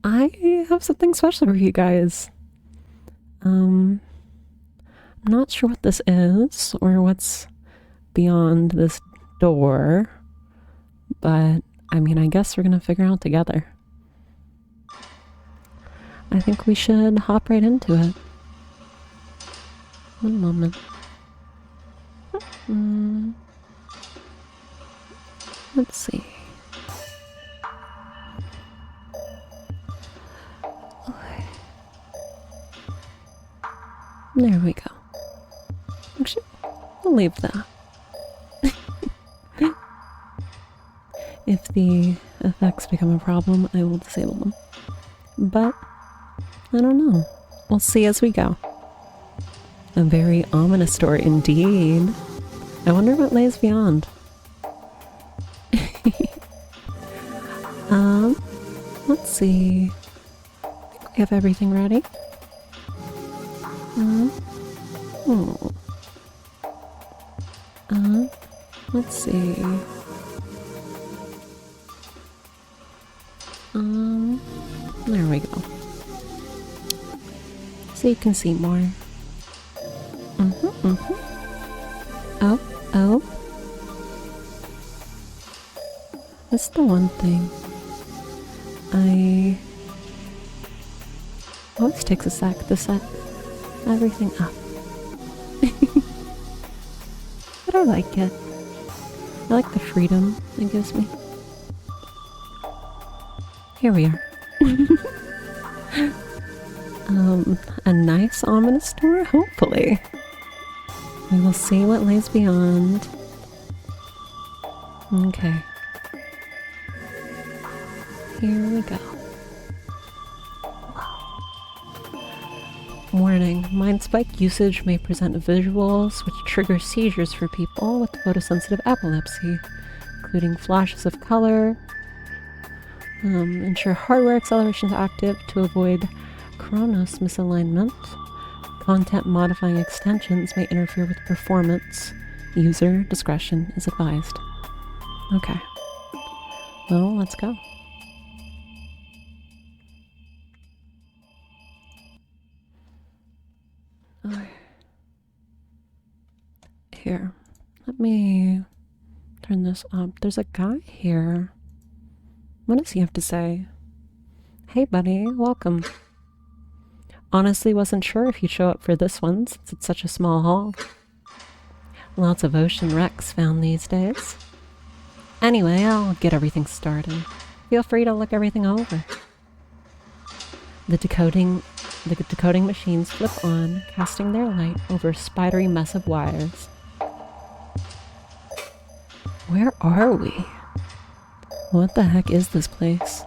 I have something special for you guys. I'm not sure what this is or what's beyond this door, but I mean, I guess we're gonna figure out together. I think we should hop right into it. One moment. Let's see. There we go. Actually, we'll leave that. If the effects become a problem, I will disable them. But, I don't know. We'll see as we go. A very ominous story indeed. I wonder what lays beyond. Let's see. I think we have everything ready. Let's see. There we go. So you can see more. Oh. That's the one thing. Always takes a sec to set everything up. But I like it. I like the freedom it gives me. Here we are. A nice ominous door, hopefully. We will see what lays beyond. Okay. Here we go. Warning, mind spike usage may present visuals which trigger seizures for people with photosensitive epilepsy, including flashes of color. Ensure hardware acceleration is active to avoid Chronos misalignment. Content modifying extensions may interfere with performance. User discretion is advised. Okay. Well, let's go. Okay. Here. Let me turn this up. There's a guy here. What does he have to say? Hey buddy, welcome. Honestly wasn't sure if you'd show up for this one since it's such a small hall. Lots of ocean wrecks found these days. Anyway, I'll get everything started. Feel free to look everything over. The decoding machines flip on, casting their light over a spidery mess of wires. Where are we? What the heck is this place?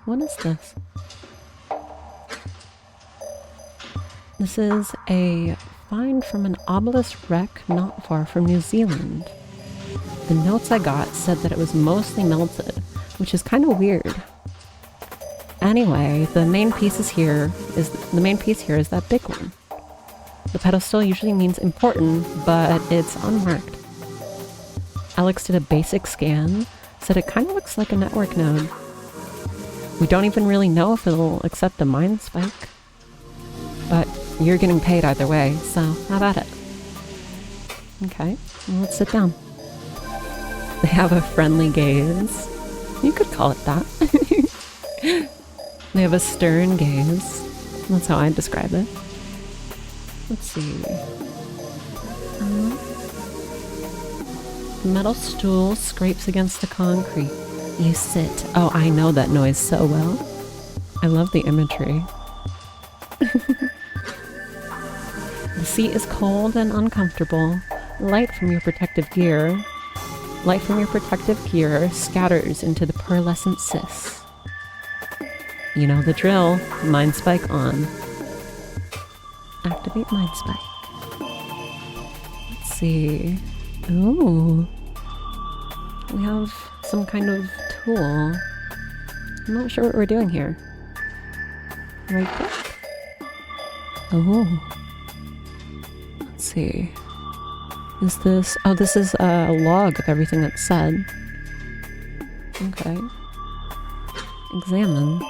What is this? This is a find from an obelisk wreck not far from New Zealand. The notes I got said that it was mostly melted, which is kind of weird. Anyway, the main piece here is that big one. The pedestal usually means important, but it's unmarked. Alex did a basic scan, said it kind of looks like a network node. We don't even really know if it'll accept a mind spike. But you're getting paid either way, so how about it? Okay, well, let's sit down. They have a friendly gaze. You could call it that. They have a stern gaze. That's how I'd describe it. Let's see. The metal stool scrapes against the concrete. You sit. Oh, I know that noise so well. I love the imagery. The seat is cold and uncomfortable. Light from your protective gear scatters into the pearlescent cysts. You know the drill. Mind spike on. Activate mind spike. Let's see. Ooh. We have some kind of tool. I'm not sure what we're doing here. Right click. Oh. Let's see. Is this... Oh, this is a log of everything that's said. Okay. Examine.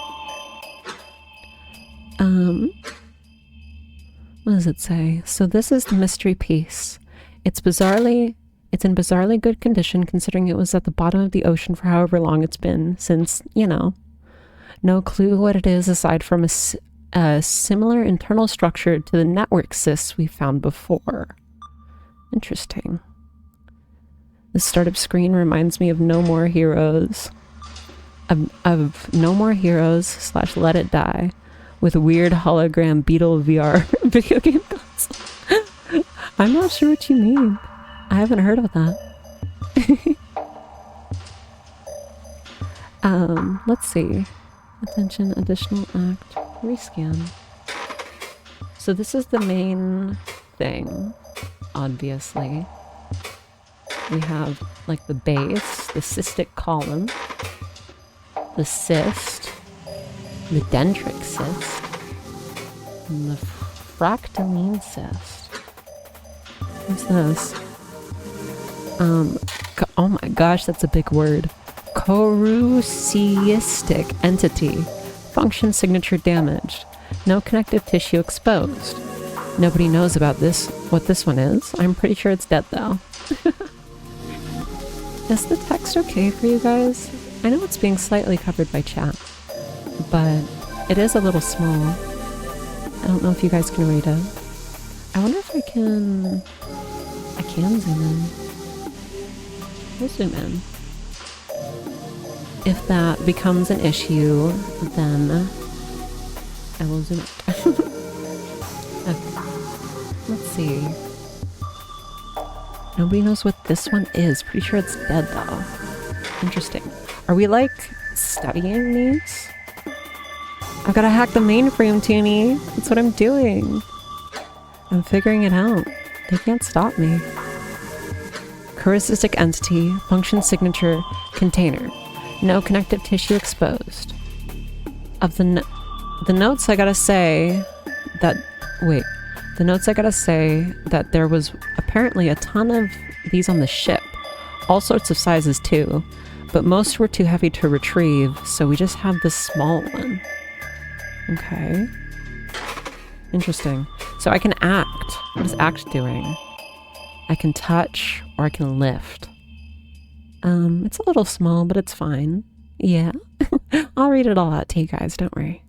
What does it say? So this is the mystery piece. It's in bizarrely good condition considering it was at the bottom of the ocean for however long it's been since, you know. No clue what it is aside from a similar internal structure to the network cysts we found before. Interesting. The startup screen reminds me of No More Heroes. Of No More Heroes / Let It Die with weird hologram Beetle VR video game console. I'm not sure what you mean. I haven't heard of that. Let's see. Attention, additional act, rescan. So this is the main thing, obviously. We have like the base, the cystic column, the cyst, the dendritic cyst, and the fractaline cyst. What's this? Oh my gosh, that's a big word. Corucistic entity. Function signature damaged. No connective tissue exposed. Nobody knows about this, what this one is. I'm pretty sure it's dead though. Is the text okay for you guys? I know it's being slightly covered by chat, but it is a little small. I don't know if you guys can read it. I wonder if I can zoom in. We'll zoom in. If that becomes an issue, then I will zoom out. Okay. Let's see. Nobody knows what this one is. Pretty sure it's dead though. Interesting. Are we like studying these? I've gotta hack the mainframe, Toonie. That's what I'm doing. I'm figuring it out. They can't stop me. Corucistic entity, function signature, container. No connective tissue exposed. Of the notes I gotta say that... Wait. The notes I gotta say that there was apparently a ton of these on the ship. All sorts of sizes too. But most were too heavy to retrieve, so we just have this small one. Okay. Interesting. So I can act. What is act doing? I can touch or I can lift. It's a little small, but it's fine. Yeah. I'll read it all out to you guys, don't worry.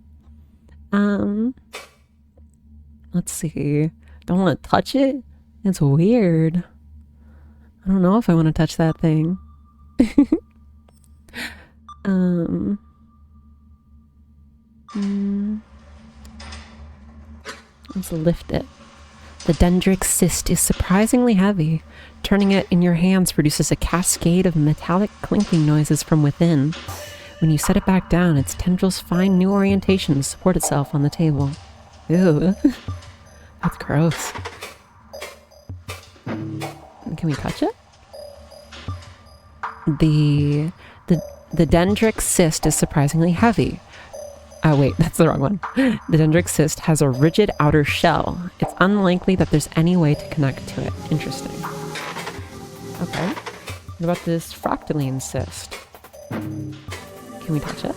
Let's see. Don't want to touch it? It's weird. I don't know if I want to touch that thing. Let's lift it. The dendritic cyst is surprisingly heavy. Turning it in your hands produces a cascade of metallic clinking noises from within. When you set it back down, its tendrils find new orientation to support itself on the table. Ew. That's gross. Can we touch it? The dendritic cyst is surprisingly heavy. Oh wait, that's the wrong one. The dendritic cyst has a rigid outer shell. It's unlikely that there's any way to connect to it. Interesting. Okay. What about this fractaline cyst? Can we touch it?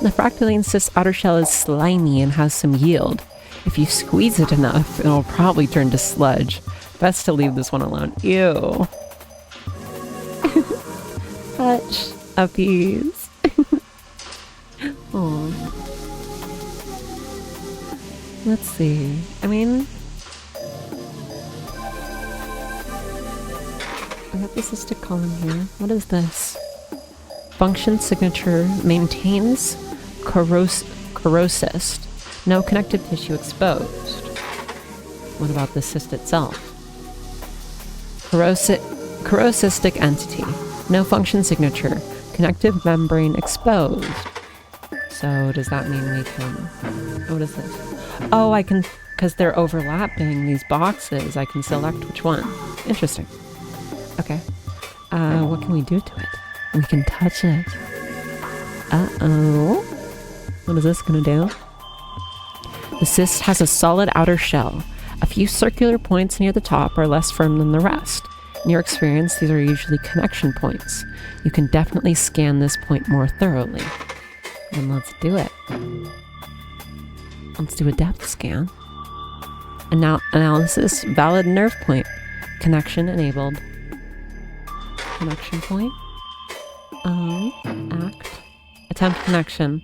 The fractaline cyst's outer shell is slimy and has some yield. If you squeeze it enough, it'll probably turn to sludge. Best to leave this one alone. Ew. Touch uppies. Aww. Let's see. I mean, I got the cystic column here. What is this? Function signature maintains corosist. No connective tissue exposed. What about the cyst itself? Corosistic entity. No function signature. Connective membrane exposed. So does that mean we can... What is this? Oh, I can... Because they're overlapping these boxes, I can select which one. Interesting. Okay. What can we do to it? We can touch it. Uh-oh. What is this gonna do? The cyst has a solid outer shell. A few circular points near the top are less firm than the rest. In your experience, these are usually connection points. You can definitely scan this point more thoroughly. Then let's do it. Let's do a depth scan. And now analysis, valid nerve point. Connection enabled. Connection point. Act. Attempt connection.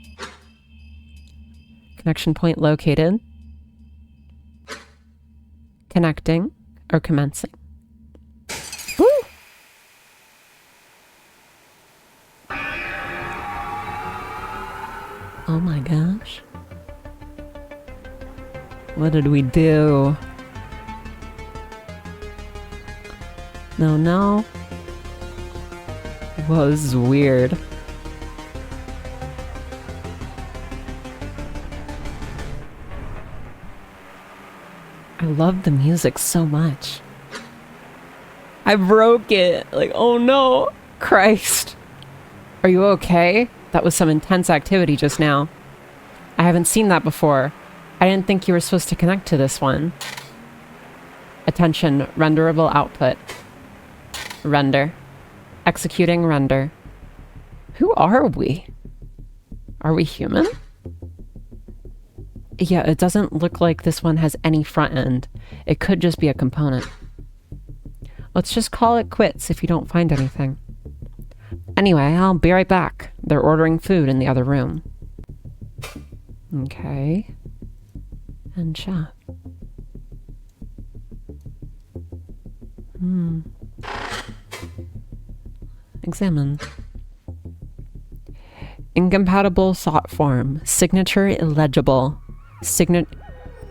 Connection point located. Connecting or commencing. Woo! Oh my gosh. What did we do? No. Whoa, this is weird. I love the music so much. I broke it. Like, oh no. Christ. Are you okay? That was some intense activity just now. I haven't seen that before. I didn't think you were supposed to connect to this one. Attention, renderable output. Render. Executing render. Who are we? Are we human? Yeah, it doesn't look like this one has any front end. It could just be a component. Let's just call it quits if you don't find anything. Anyway, I'll be right back. They're ordering food in the other room. Okay. And chat. Examine. Incompatible sought form. Signature illegible.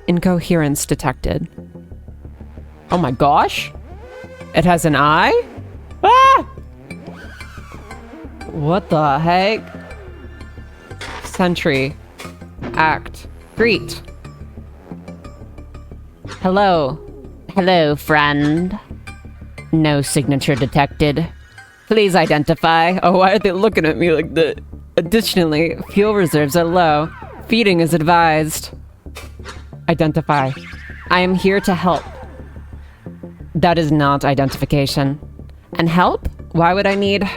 Incoherence detected. Oh my gosh! It has an eye? Ah! What the heck? Sentry. Act. Greet. Hello. Hello, friend. No signature detected. Please identify. Oh, why are they looking at me like that? Additionally, fuel reserves are low. Feeding is advised. Identify. I am here to help. That is not identification. And help? Why would I need...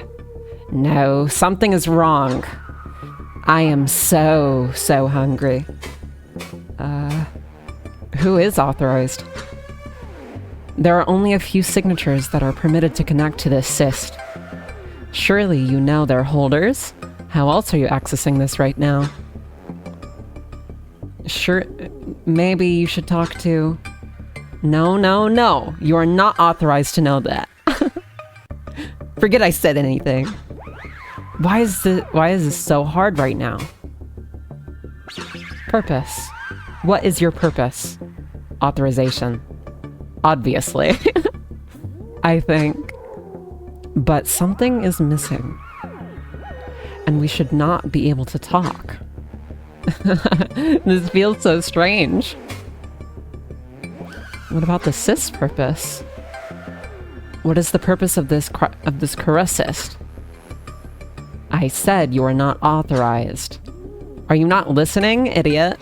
No, something is wrong. I am so hungry. Who is authorized? There are only a few signatures that are permitted to connect to this cyst. Surely you know their holders? How else are you accessing this right now? Sure, maybe you should talk to... No. You are not authorized to know that. Forget I said anything. Why is this so hard right now? Purpose. What is your purpose? Authorization. Obviously. I think. But something is missing. And we should not be able to talk. This feels so strange. What about the cyst purpose? What is the purpose of this cyst? I said you are not authorized. Are you not listening, idiot?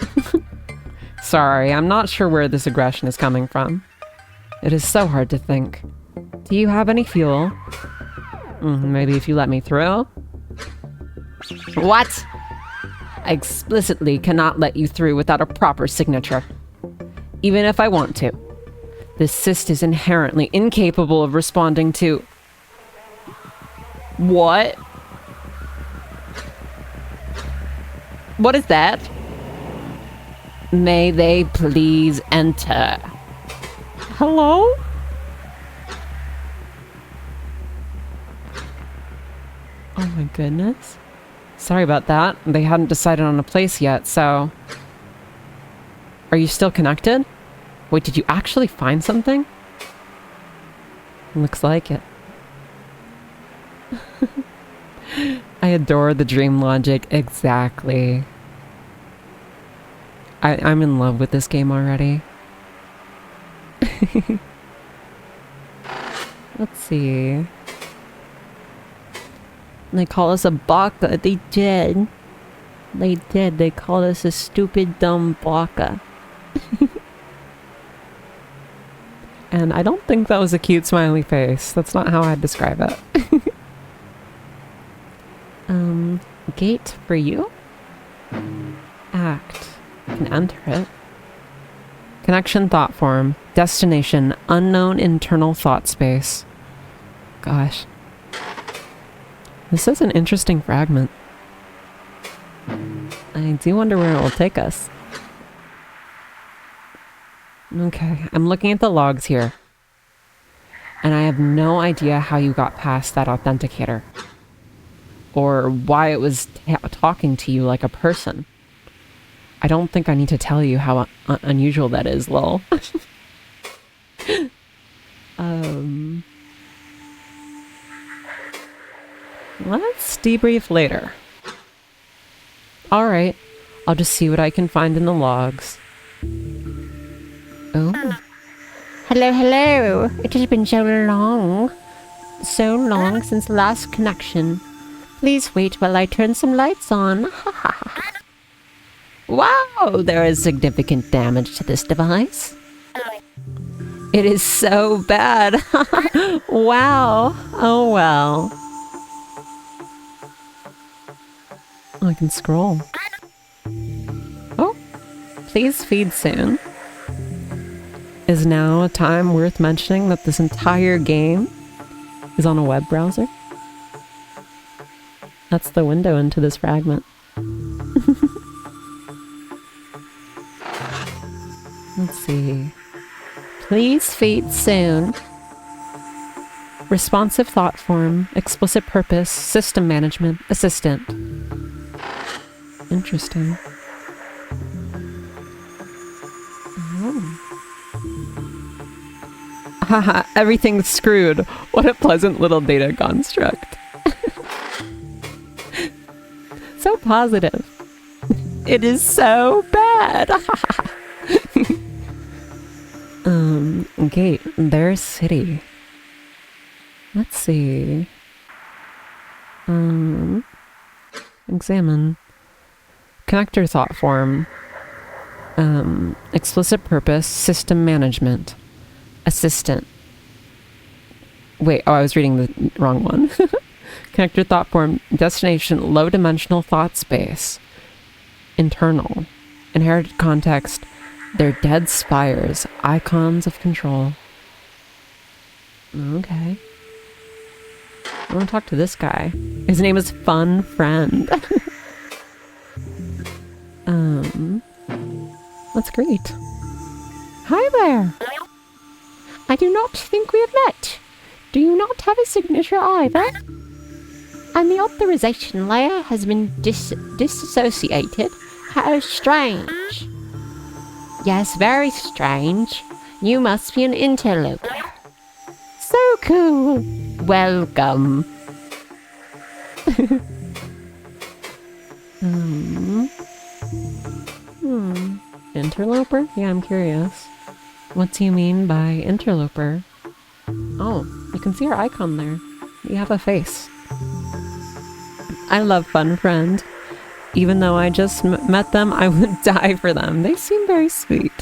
Sorry, I'm not sure where this aggression is coming from. It is so hard to think. Do you have any fuel? Maybe if you let me through? What? I explicitly cannot let you through without a proper signature. Even if I want to. This cyst is inherently incapable of responding to... What? What is that? May they please enter. Hello? Oh my goodness. Sorry about that. They hadn't decided on a place yet, so... Are you still connected? Wait, did you actually find something? Looks like it. I adore the dream logic. Exactly. I'm in love with this game already. Let's see. They call us a baka. They did. They did. They called us a stupid, dumb baka. And I don't think that was a cute smiley face. That's not how I'd describe it. Gate for you? Act. You can enter it. Connection thought form. Destination. Unknown internal thought space. Gosh. This is an interesting fragment. I do wonder where it will take us. Okay, I'm looking at the logs here. And I have no idea how you got past that authenticator. Or why it was talking to you like a person. I don't think I need to tell you how unusual that is, lol. Let's debrief later. Alright, I'll just see what I can find in the logs. Oh. Hello, hello. It has been so long. So long since the last connection. Please wait while I turn some lights on. Wow, there is significant damage to this device. It is so bad. Wow. Oh well. I can scroll. Oh, please feed soon. Is now a time worth mentioning that this entire game is on a web browser? That's the window into this fragment. Let's see. Please feed soon. Responsive thought form, explicit purpose, system management, assistant. Interesting. Oh. Haha, everything's screwed. What a pleasant little data construct. So positive. It is so bad. Gate, there's city. Let's see. Examine. Connector thought form. Explicit purpose, system management. Assistant. Wait, oh, I was reading the wrong one. Connector thought form, destination, low dimensional thought space. Internal. Inherited context. They're dead spires, icons of control. Okay. I want to talk to this guy. His name is Fun Friend. Let's greet. Hi there. I do not think we have met. Do you not have a signature either? And the authorization layer has been disassociated. How strange. Yes, very strange. You must be an interloper. So cool. Welcome. Interloper? Yeah, I'm curious. What do you mean by interloper? Oh, you can see our icon there. We have a face. I love Fun Friend. Even though I just met them, I would die for them. They seem very sweet.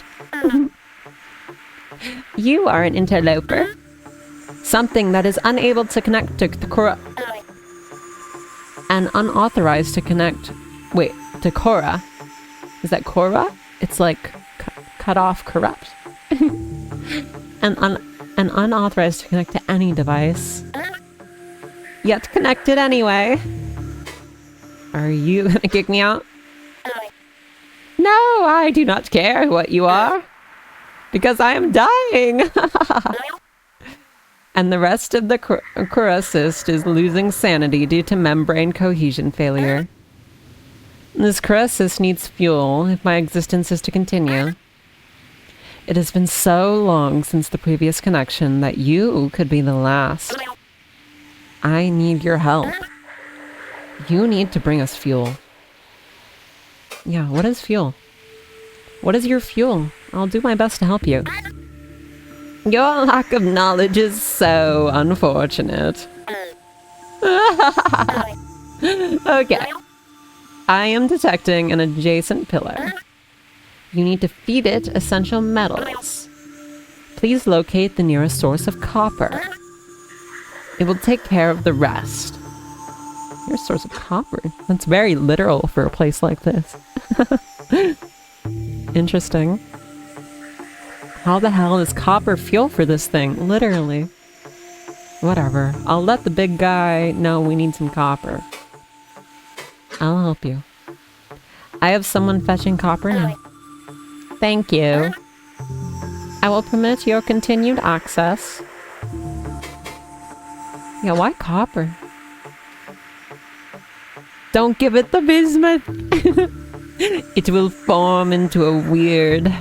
You are an interloper. Something that is unable to connect to Korra. And unauthorized to connect... Wait, to Korra. Is that Korra? It's like cut off, corrupt. and unauthorized to connect to any device. Yet connected anyway. Are you gonna kick me out? No, I do not care what you are. Because I am dying. And the rest of the Korra is losing sanity due to membrane cohesion failure. This Korra needs fuel if my existence is to continue. It has been so long since the previous connection that you could be the last. I need your help. You need to bring us fuel. Yeah, what is fuel? What is your fuel? I'll do my best to help you. Your lack of knowledge is so unfortunate. Okay. I am detecting an adjacent pillar. You need to feed it essential metals. Please locate the nearest source of copper. It will take care of the rest. Nearest source of copper? That's very literal for a place like this. Interesting. How the hell is copper fuel for this thing? Literally. Whatever. I'll let the big guy know we need some copper. I'll help you. I have someone fetching copper now. Thank you. I will permit your continued access. Yeah, why copper? Don't give it the bismuth! It will form into a weird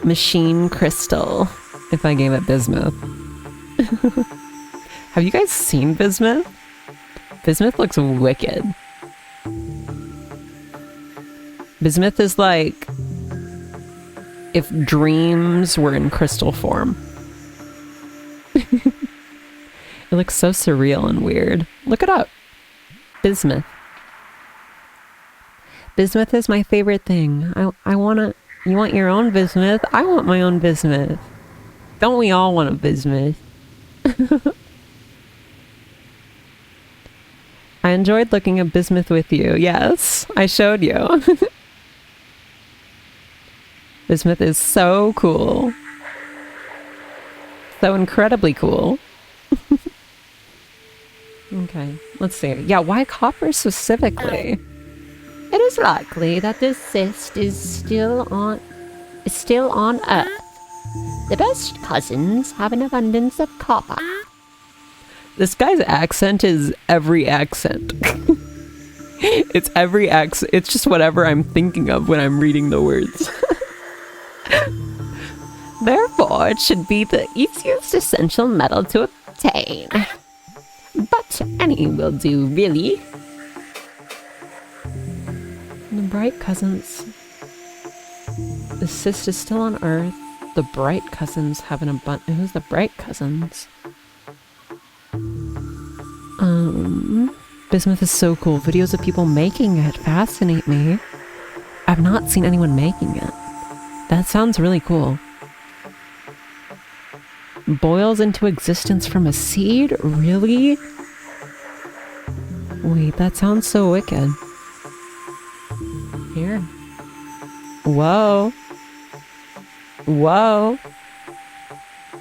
machine crystal if I gave it bismuth. Have you guys seen bismuth? Bismuth looks wicked. Bismuth is like if dreams were in crystal form. It looks so surreal and weird. Look it up. Bismuth. Bismuth is my favorite thing. I wanna... You want your own bismuth? I want my own bismuth. Don't we all want a bismuth? I enjoyed looking at bismuth with you. Yes, I showed you. Bismuth is so cool. So incredibly cool. Okay, let's see. Yeah, why copper specifically? It is likely that this cyst is still on Earth. The best cousins have an abundance of copper. This guy's accent is every accent. It's every accent. It's just whatever I'm thinking of when I'm reading the words. Therefore, it should be the easiest essential metal to obtain. But any will do, really. The bright cousins. The cyst is still on Earth. The bright cousins have an abundance. Who's the bright cousins? Bismuth is so cool. Videos of people making it fascinate me. I've not seen anyone making it. That sounds really cool. Boils into existence from a seed? Really? Wait, that sounds so wicked. Here. Whoa. Whoa.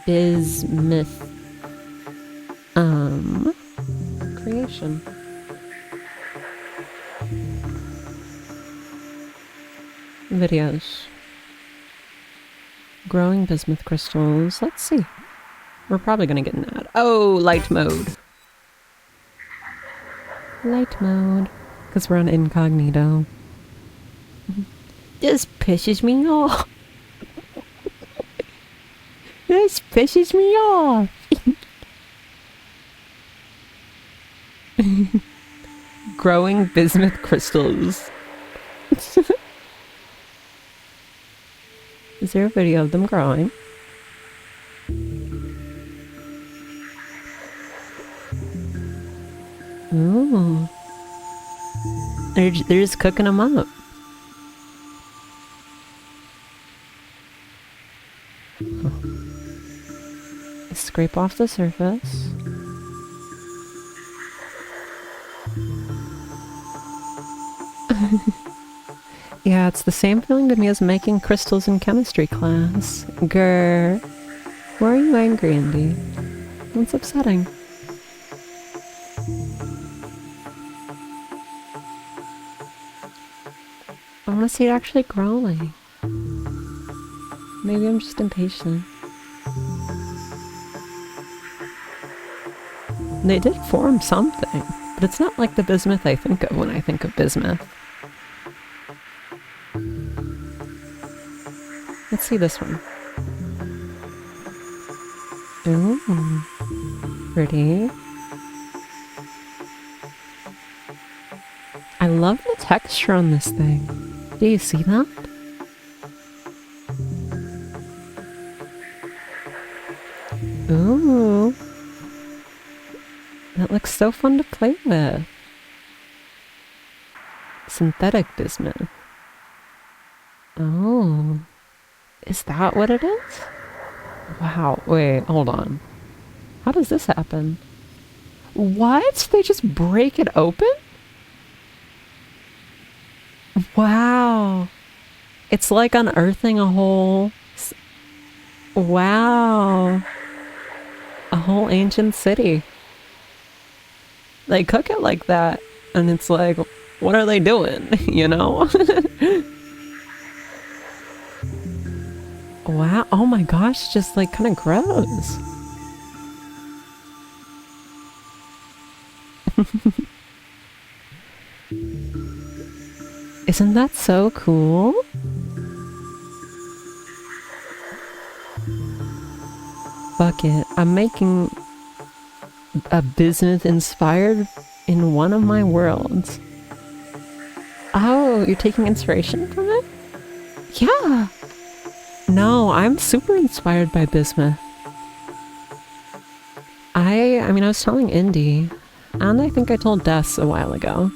Bismuth. Creation. Videos. Growing bismuth crystals. Let's see. We're probably gonna get an ad. Oh, light mode. Light mode. Because we're on incognito. This pisses me off. This pisses me off. Growing bismuth crystals. Is there a video of them growing? Ooh. They're just cooking them up. Scrape off the surface. Yeah, it's the same feeling to me as making crystals in chemistry class. Grr. Why are you angry, Andy? What's upsetting? I want to see it actually growing. Maybe I'm just impatient. They did form something, but it's not like the bismuth I think of when I think of bismuth. Let's see this one. Ooh, pretty. I love the texture on this thing. Do you see that? Ooh. That looks so fun to play with. Synthetic bismuth. Oh. Is that what it is? Wow, wait, hold on. How does this happen? What? They just break it open? Wow. It's like unearthing a whole... Wow. A whole ancient city. They cook it like that, and it's like, what are they doing? You know? Wow. Oh my gosh, just like kind of gross. Isn't that so cool? Fuck it. I'm making a business inspired in one of my worlds. Oh, you're taking inspiration from it? Yeah. No, I'm super inspired by bismuth. I mean, I was telling Indy, and I think I told Des a while ago,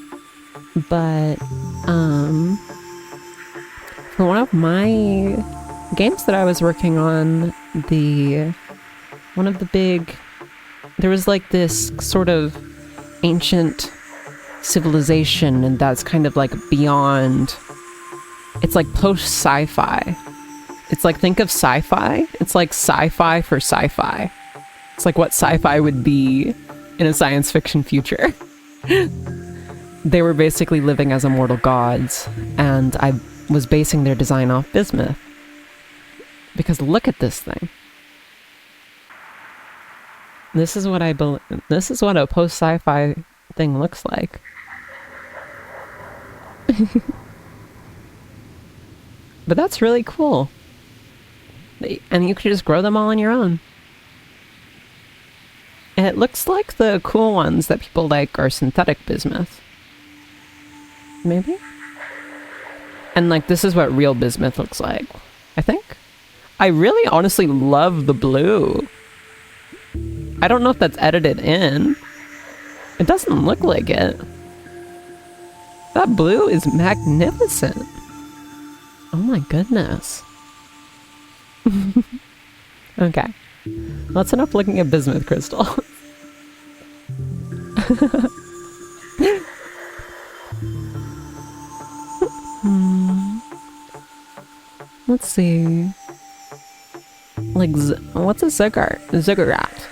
but, for one of my games that I was working on, one of the big, there was like this sort of ancient civilization, and that's kind of like beyond, it's like post-sci-fi. It's like, think of sci-fi. It's like sci-fi for sci-fi. It's like what sci-fi would be in a science fiction future. They were basically living as immortal gods, and I was basing their design off bismuth. Because look at this thing. This is what this is what a post-sci-fi thing looks like. But that's really cool. And you can just grow them all on your own. And it looks like the cool ones that people like are synthetic bismuth. Maybe? And like this is what real bismuth looks like, I think. I really honestly love the blue. I don't know if that's edited in. It doesn't look like it. That blue is magnificent. Oh my goodness. Okay. That's enough looking at bismuth crystals. Let's see. Like, what's a ziggurat?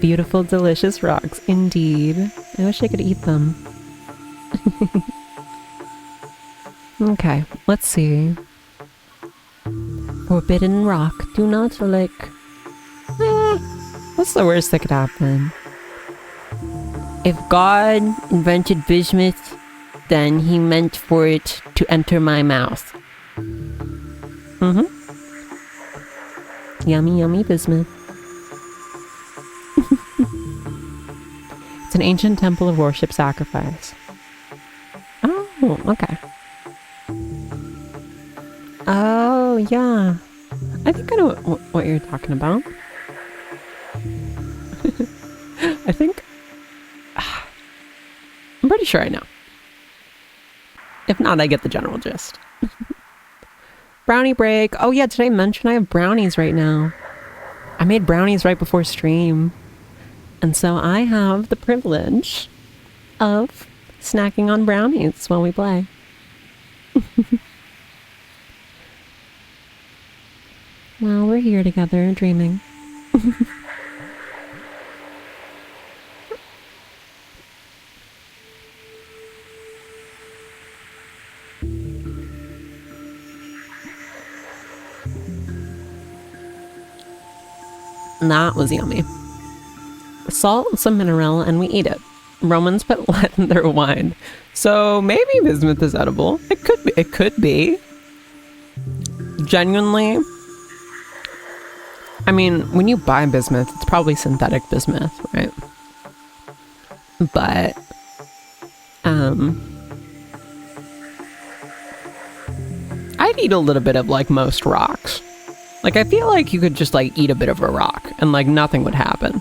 Beautiful, delicious rocks, indeed. I wish I could eat them. Okay, let's see. Forbidden rock. Do not lick. What's the worst that could happen? If God invented bismuth, then he meant for it to enter my mouth. Yummy, yummy bismuth. It's an ancient temple of worship sacrifice. Oh, okay. Oh, yeah. I think I know what you're talking about. I think... I'm pretty sure I know. If not, I get the general gist. Brownie break. Oh yeah, did I mention I have brownies right now? I made brownies right before stream. And so I have the privilege of snacking on brownies while we play. Well, we're here together, dreaming. That was yummy. Salt, some mineral, and we eat it. Romans put lead in their wine. So maybe bismuth is edible. It could be. It could be. Genuinely. I mean, when you buy bismuth, it's probably synthetic bismuth, right? But, I'd eat a little bit of, like, most rocks. Like, I feel like you could just, like, eat a bit of a rock and, like, nothing would happen.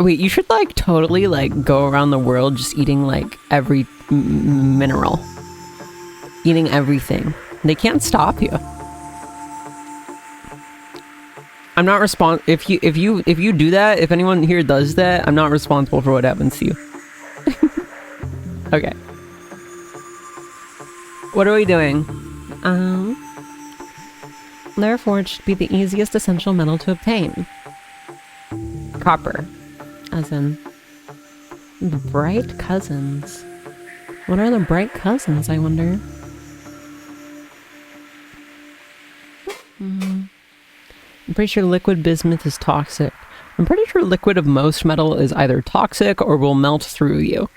Wait, you should, like, totally, like, go around the world just eating, like, every mineral. Eating everything. They can't stop you. I'm not if you do that, if anyone here does that, I'm not responsible for what happens to you. Okay. What are we doing? Therefore, it should be the easiest essential metal to obtain. Copper. As in the bright cousins. What are the bright cousins, I wonder? I'm pretty sure liquid bismuth is toxic. I'm pretty sure liquid of most metal is either toxic or will melt through you.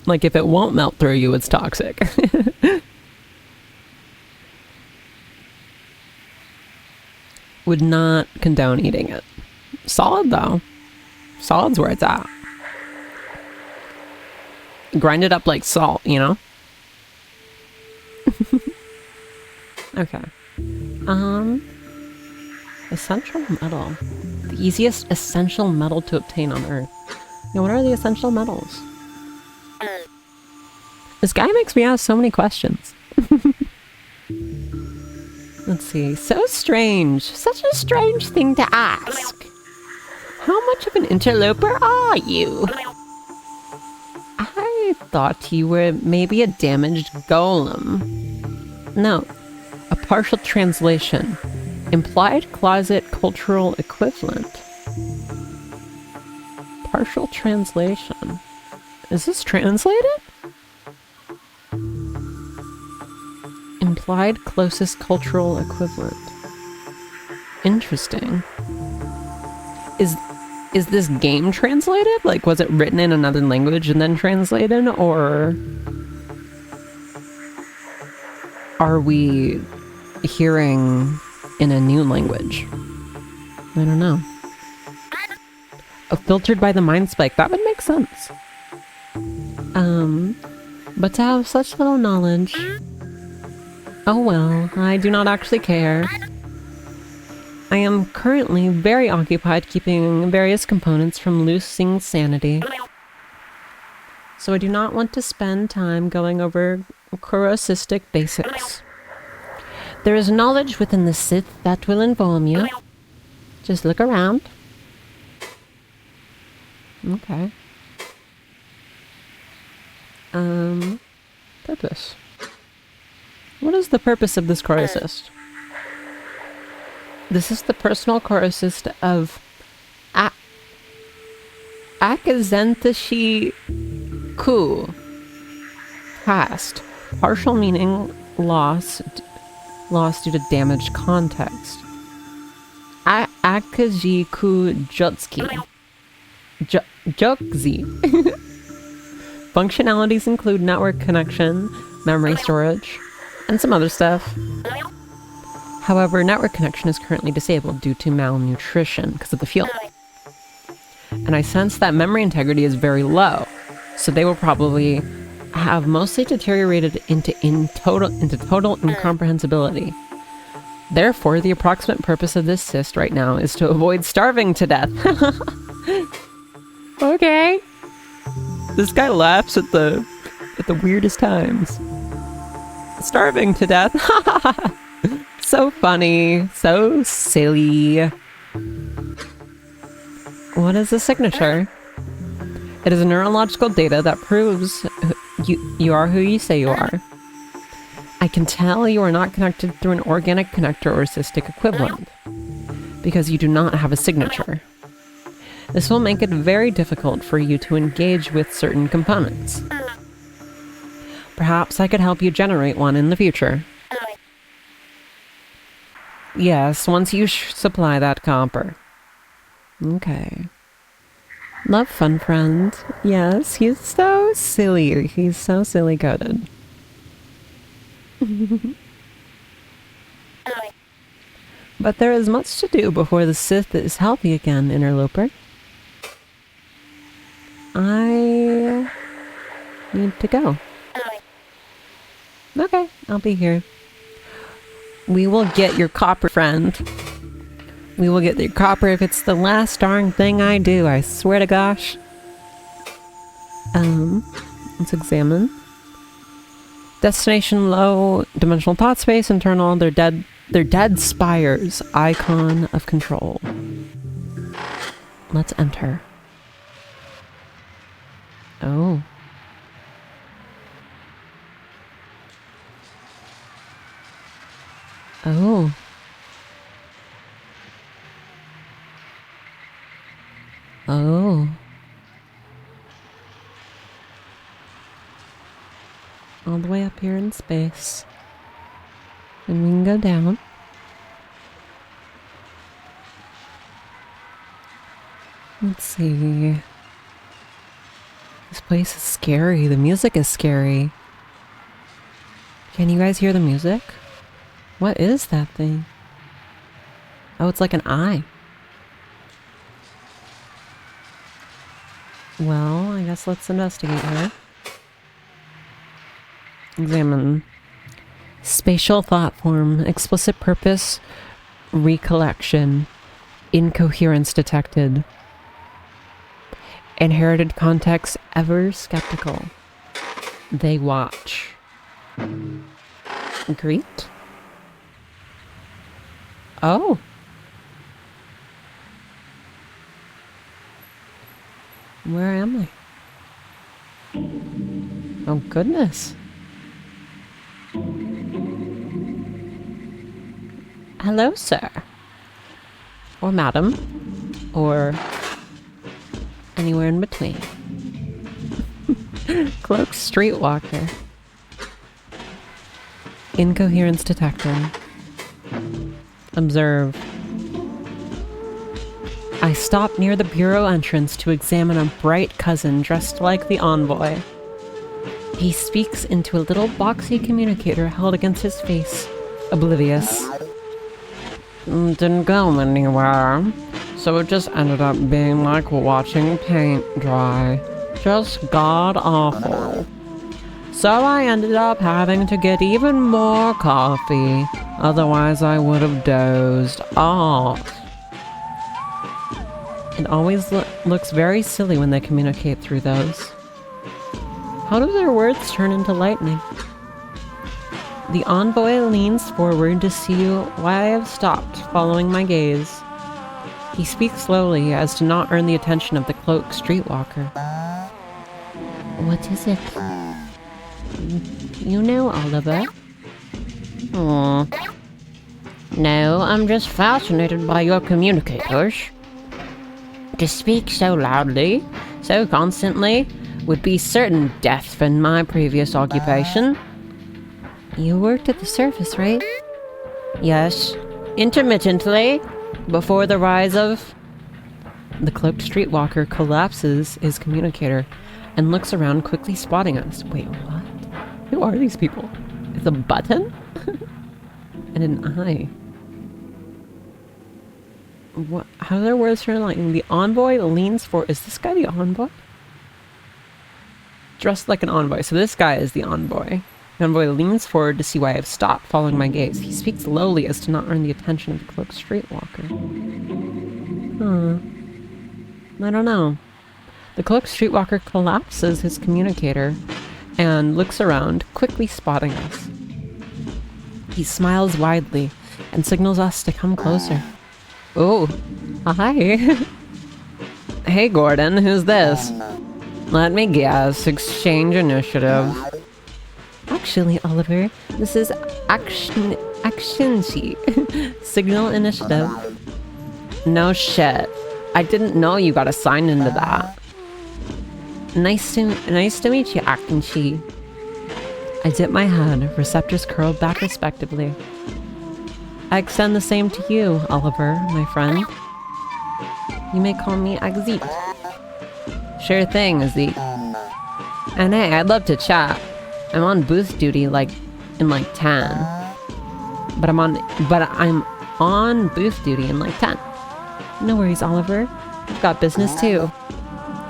Like, if it won't melt through you, it's toxic. Would not condone eating it. Solid, though. Solid's where it's at. Grind it up like salt, you know? Okay. Essential metal. The easiest essential metal to obtain on Earth. Now, what are the essential metals? This guy makes me ask so many questions. Let's see. So strange. Such a strange thing to ask. How much of an interloper are you? I thought you were maybe a damaged golem. No. A partial translation. Implied closet cultural equivalent. Partial translation. Is this translated? Implied closest cultural equivalent. Interesting. Is this game translated? Like, was it written in another language and then translated? Or are we hearing in a new language? I don't know. Oh, filtered by the mind spike. That would make sense. But to have such little knowledge... Oh well, I do not actually care. I am currently very occupied keeping various components from losing sanity. So I do not want to spend time going over corosistic basics. There is knowledge within the Sith that will inform you. Just look around. Okay. Purpose. What is the purpose of this corosist? This is the personal corosist of Akazentashi Ku. Past. Partial meaning lost due to damaged context. Akaji Ku Jutsuki. Jokzi. Functionalities include network connection, memory storage, and some other stuff. However, network connection is currently disabled due to malnutrition because of the fuel. And I sense that memory integrity is very low, so they will probably have mostly deteriorated into total incomprehensibility. Therefore, the approximate purpose of this cyst right now is to avoid starving to death. Okay. This guy laughs at the weirdest times. Starving to death. So funny. So silly. What is the signature? It is a neurological data that proves you are who you say you are. I can tell you are not connected through an organic connector or cystic equivalent, because you do not have a signature. This will make it very difficult for you to engage with certain components. Perhaps I could help you generate one in the future. Yes, once you supply that copper. Okay. Love fun friend. Yes, he's so silly. He's so silly-coded. But there is much to do before the Sith is healthy again, interloper. I need to go. Okay, I'll be here. We will get your copper, friend. We will get your copper if it's the last darn thing I do, I swear to gosh. Let's examine. Destination low dimensional thought space, internal, they're dead spires, icon of control. Let's enter. Oh. Oh. Oh. All the way up here in space. And we can go down. Let's see. This place is scary. The music is scary. Can you guys hear the music? What is that thing? Oh, it's like an eye. Well, I guess let's investigate here. Examine. Spatial thought form. Explicit purpose. Recollection. Incoherence detected. Inherited context. Ever skeptical. They watch. Greet? Oh. Where am I? Oh, goodness. Hello, sir. Or madam. Or anywhere in between. Cloaked streetwalker. Incoherence detected. Observe. I stop near the bureau entrance to examine a bright cousin dressed like the envoy. He speaks into a little boxy communicator held against his face, oblivious. Didn't go anywhere, so it just ended up being like watching paint dry. Just god-awful. So I ended up having to get even more coffee, otherwise I would have dozed off. It always looks very silly when they communicate through those. How do their words turn into lightning? The envoy leans forward to see why I have stopped, following my gaze. He speaks slowly as to not earn the attention of the cloaked streetwalker. What is it? You know, Oliver? Oh. No, I'm just fascinated by your communicators. To speak so loudly, so constantly, would be certain death in my previous occupation. You worked at the surface, right? Yes, intermittently, before the rise of... The cloaked streetwalker collapses his communicator and looks around, quickly spotting us. Wait, what? Who are these people? It's a button? And an eye. What? How do their words turn lightning? The envoy leans for... Is this guy the envoy? Dressed like an envoy. So this guy is the envoy. The envoy leans forward to see why I've stopped, following my gaze. He speaks lowly as to not earn the attention of the cloaked streetwalker. I don't know. The cloaked streetwalker collapses his communicator and looks around, quickly spotting us. He smiles widely and signals us to come closer. Oh, hi. Hey, Gordon, who's this? Let me guess, exchange initiative. Actually, Oliver, this is action sheet. Signal initiative. No shit. I didn't know you got assigned into that. Nice to meet you, Action Sheet. I dip my head, receptors curled back respectively. I extend the same to you, Oliver, my friend. You may call me Agzit. Sure thing, Azit. And hey, I'd love to chat. I'm on booth duty in 10. But I'm on booth duty in 10. No worries, Oliver. I've got business too.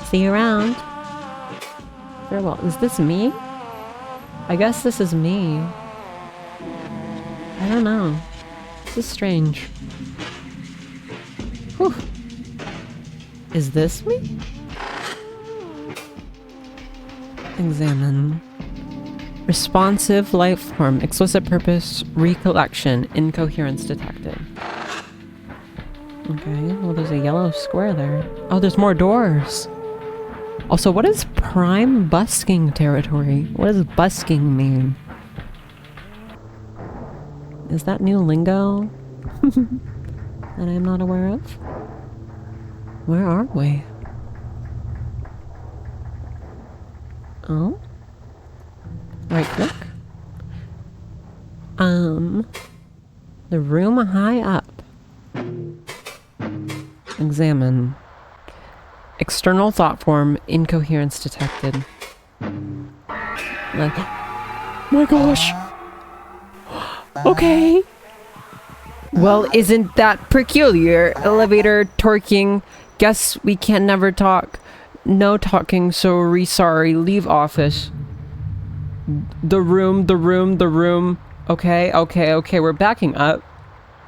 See you around. Farewell. Is this me? I guess this is me. I don't know. This is strange. Whew. Is this me? Examine. Responsive life form. Explicit purpose. Recollection. Incoherence detected. Okay, well there's a yellow square there. Oh, there's more doors. Also, what is prime busking territory? What does busking mean? Is that new lingo that I'm not aware of? Where are we? Oh? Right click. The room high up. Examine. External thought form, incoherence detected. Like, my gosh. Okay. Well, isn't that peculiar? Elevator torquing. Guess we can never talk. No talking, sorry. Leave office. The room. Okay. We're backing up.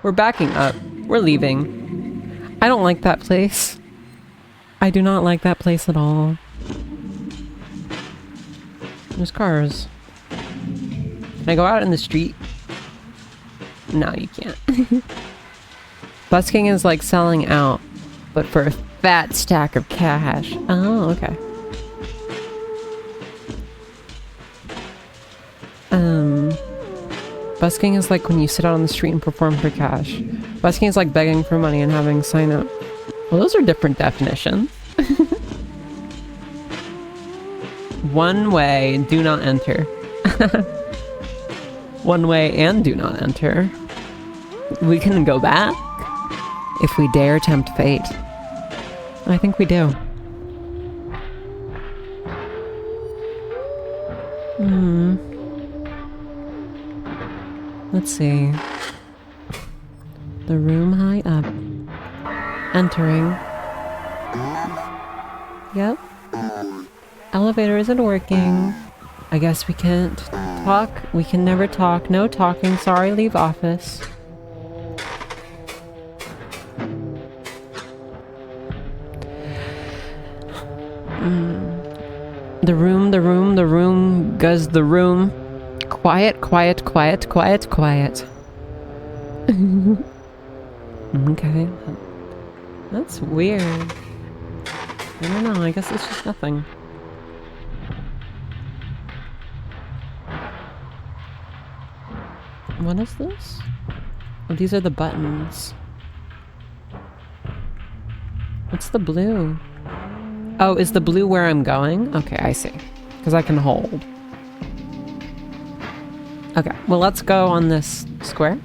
We're leaving. I don't like that place. I do not like that place at all. There's cars. Can I go out in the street? No, you can't. Busking is like selling out, but for a fat stack of cash. Oh, okay. Busking is like when you sit out on the street and perform for cash. Busking is like begging for money and having sign up. Well, those are different definitions. One way, do not enter. One way and do not enter. We can go back if we dare tempt fate. I think we do. Let's see. The room high up. Entering. Yep. Elevator isn't working. I guess we can't talk. We can never talk. No talking. Sorry, leave office. The room goes the room. Quiet. Okay. That's weird. I don't know, I guess it's just nothing. What is this? Oh, these are the buttons. What's the blue? Oh, is the blue where I'm going? Okay, I see. Because I can hold. Okay, well let's go on this square.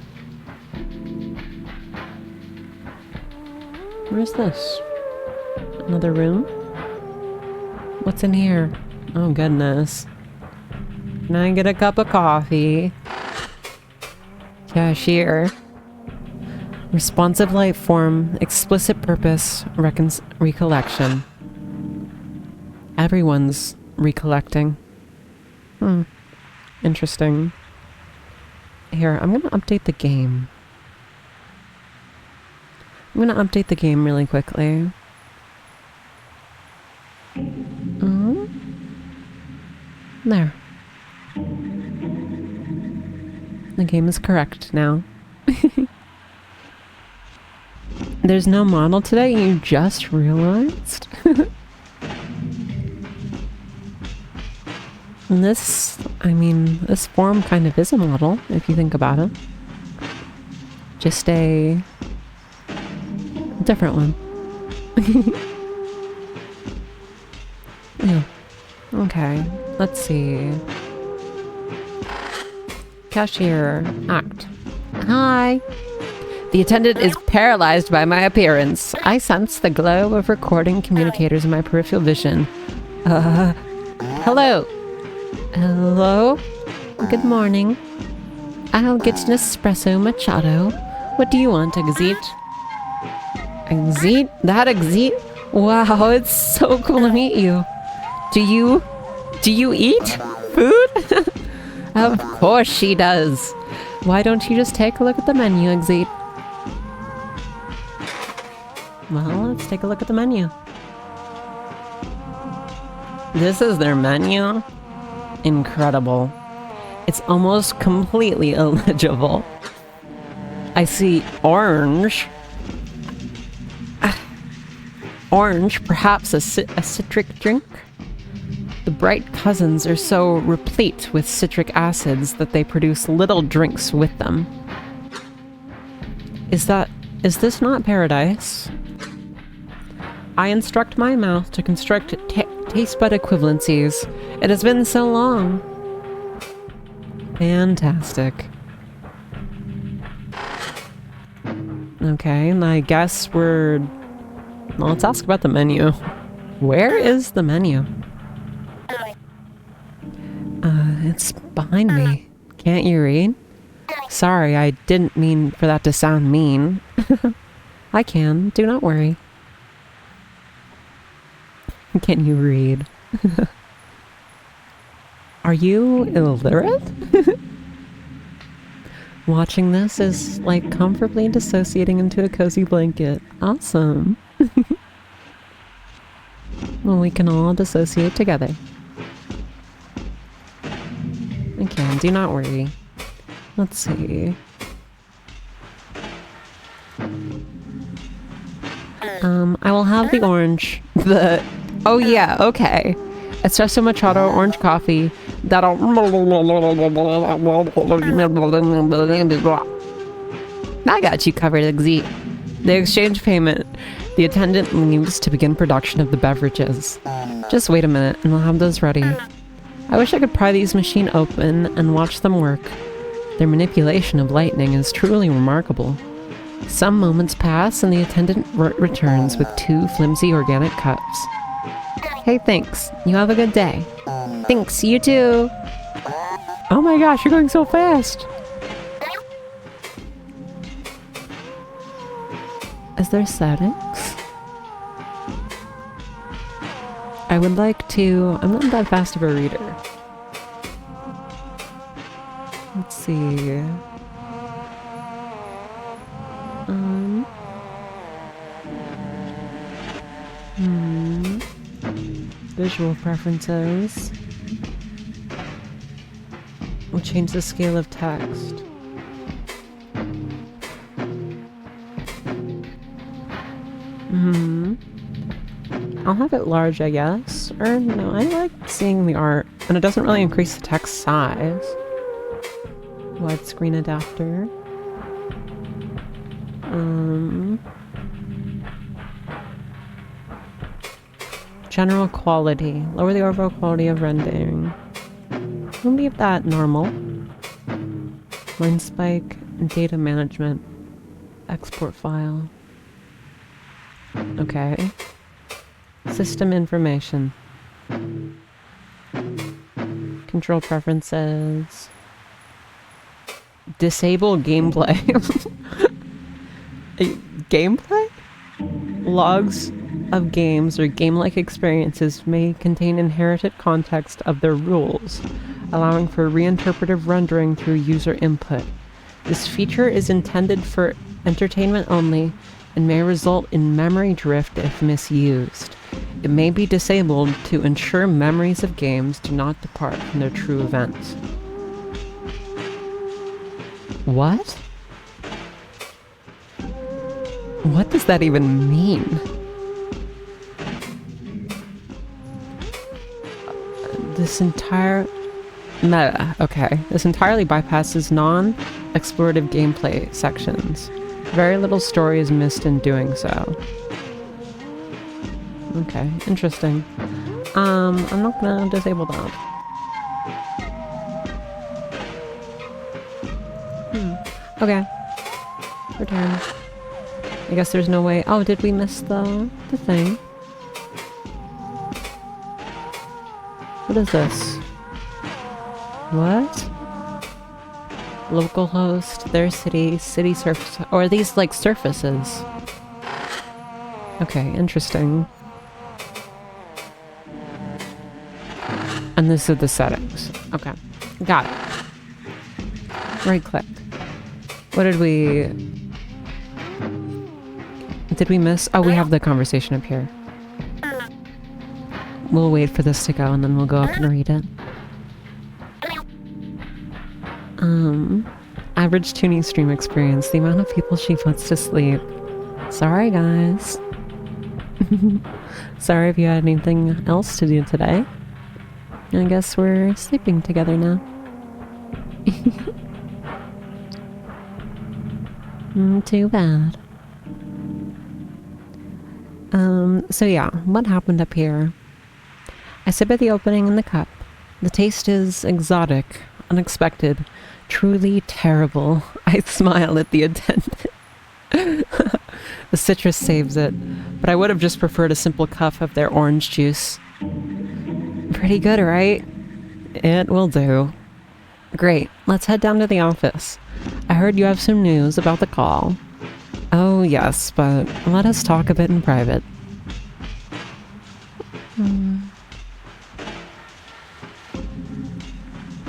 Where's this? Another room? What's in here? Oh goodness. Can I get a cup of coffee? Cashier. Responsive life form. Explicit purpose. Recollection. Everyone's recollecting. Interesting. Here, I'm gonna update the game. I'm gonna update the game really quickly. There. The game is correct now. There's no model today, you just realized? This, I mean, this form kind of is a model, if you think about it. Just a different one. Yeah. Okay, let's see. Cashier, act. Hi. The attendant is paralyzed by my appearance. I sense the glow of recording communicators in my peripheral vision. Hello. Hello? Good morning. I'll get an espresso macchiato. What do you want, Exit? Exit? That Exit? Wow, it's so cool to meet you. Do you eat food? Of course she does. Why don't you just take a look at the menu, Exit? Well, let's take a look at the menu. This is their menu? Incredible. It's almost completely illegible. I see orange. Orange, perhaps a citric drink? The bright cousins are so replete with citric acids that they produce little drinks with them. Is this not paradise? I instruct my mouth to construct taste bud equivalencies. It has been so long. Fantastic. Okay, I guess well, let's ask about the menu. Where is the menu? It's behind me. Can't you read? Sorry, I didn't mean for that to sound mean. I can, do not worry. Can you read? Are you illiterate? Watching this is like comfortably dissociating into a cozy blanket. Awesome. Well, we can all dissociate together. Okay, do not worry. Let's see. I will have the orange. Oh yeah, okay. Espresso Machado orange coffee. That'll... I got you covered, Exit. They exchange payment. The attendant leaves to begin production of the beverages. Just wait a minute and we'll have those ready. I wish I could pry these machines open and watch them work. Their manipulation of lightning is truly remarkable. Some moments pass and the attendant returns with 2 flimsy organic cups. Hey, thanks. You have a good day. Thanks, you too. Oh my gosh, you're going so fast. Is there settings? I would like to... I'm not that fast of a reader. Let's see... Visual preferences. We'll change the scale of text. I'll have it large, I guess. Or no, I like seeing the art. And it doesn't really increase the text size. Widescreen adapter. General quality. Lower the overall quality of rendering. We'll leave that normal. Line spike. Data management. Export file. Okay. System information. Control preferences. Disable gameplay. Gameplay? Logs of games or game-like experiences may contain inherited context of their rules, allowing for reinterpretive rendering through user input. This feature is intended for entertainment only and may result in memory drift if misused. It may be disabled to ensure memories of games do not depart from their true events. What? What does that even mean? This entire... Meta, okay. This entirely bypasses non-explorative gameplay sections. Very little story is missed in doing so. Okay, interesting. I'm not gonna disable that. Okay. Return. I guess there's no way... Oh, did we miss the thing? What is this? What? Local host, their city surface... Or are these like surfaces? Okay, interesting. And this is the settings. Okay, got it. Right click. What did we... Did we miss? Oh, we have the conversation up here. We'll wait for this to go and then we'll go up and read it. Average tuning stream experience. The amount of people she puts to sleep. Sorry, guys. Sorry if you had anything else to do today. I guess we're sleeping together now. Too bad. So yeah, what happened up here? I sip at the opening in the cup. The taste is exotic, unexpected, truly terrible. I smile at the attendant. The citrus saves it, but I would have just preferred a simple cup of their orange juice. Pretty good, right? It will do. Great, let's head down to the office. I heard you have some news about the call. Oh yes, but let us talk a bit in private.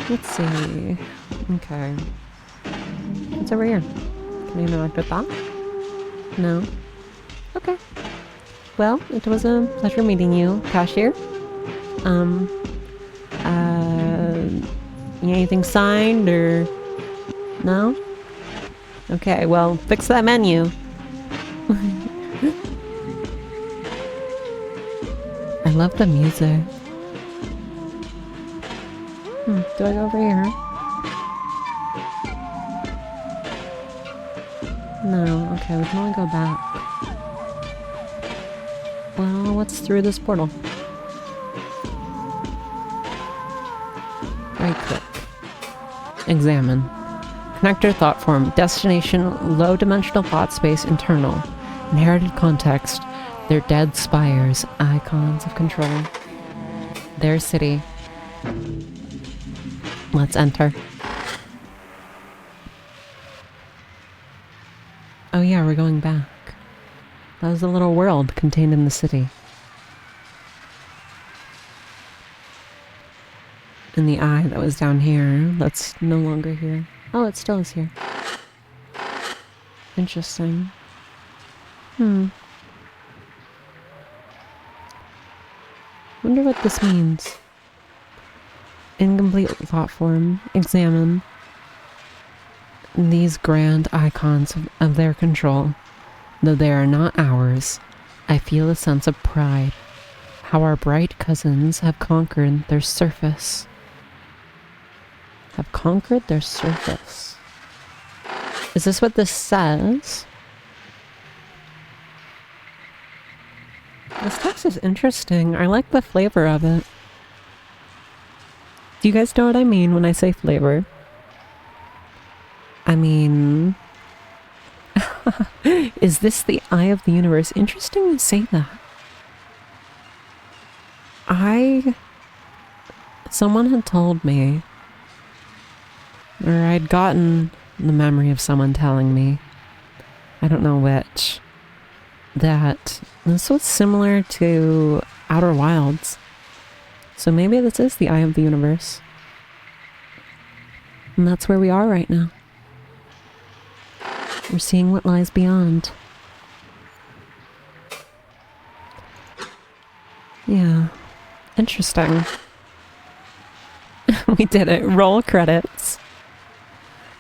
Let's see. Okay. What's over here? Can I interact with that? No? Okay. Well, it was a pleasure meeting you, cashier. Anything signed or... No? Okay, well, fix that menu. I love the music. Do I go over here? No, okay, we can only go back. Well, what's through this portal? Right click. Examine. Connector thought form. Destination, low dimensional thought space, internal. Inherited context. Their dead spires, icons of control. Their city. Let's enter. Oh yeah, we're going back. That was a little world contained in the city. And the eye that was down here, that's no longer here. Oh, it still is here. Interesting. Wonder what this means. Incomplete thought form. Examine. These grand icons of their control. Though they are not ours, I feel a sense of pride. How our bright cousins have conquered their surface. Have conquered their surface. Is this what this says? This text is interesting. I like the flavor of it. Do you guys know what I mean when I say flavor? I mean... Is this the eye of the universe? Interesting to say that. Someone had told me, or I'd gotten the memory of someone telling me, I don't know which, that this was similar to Outer Wilds. So maybe this is the eye of the universe. And that's where we are right now. We're seeing what lies beyond. Yeah. Interesting. We did it. Roll credits.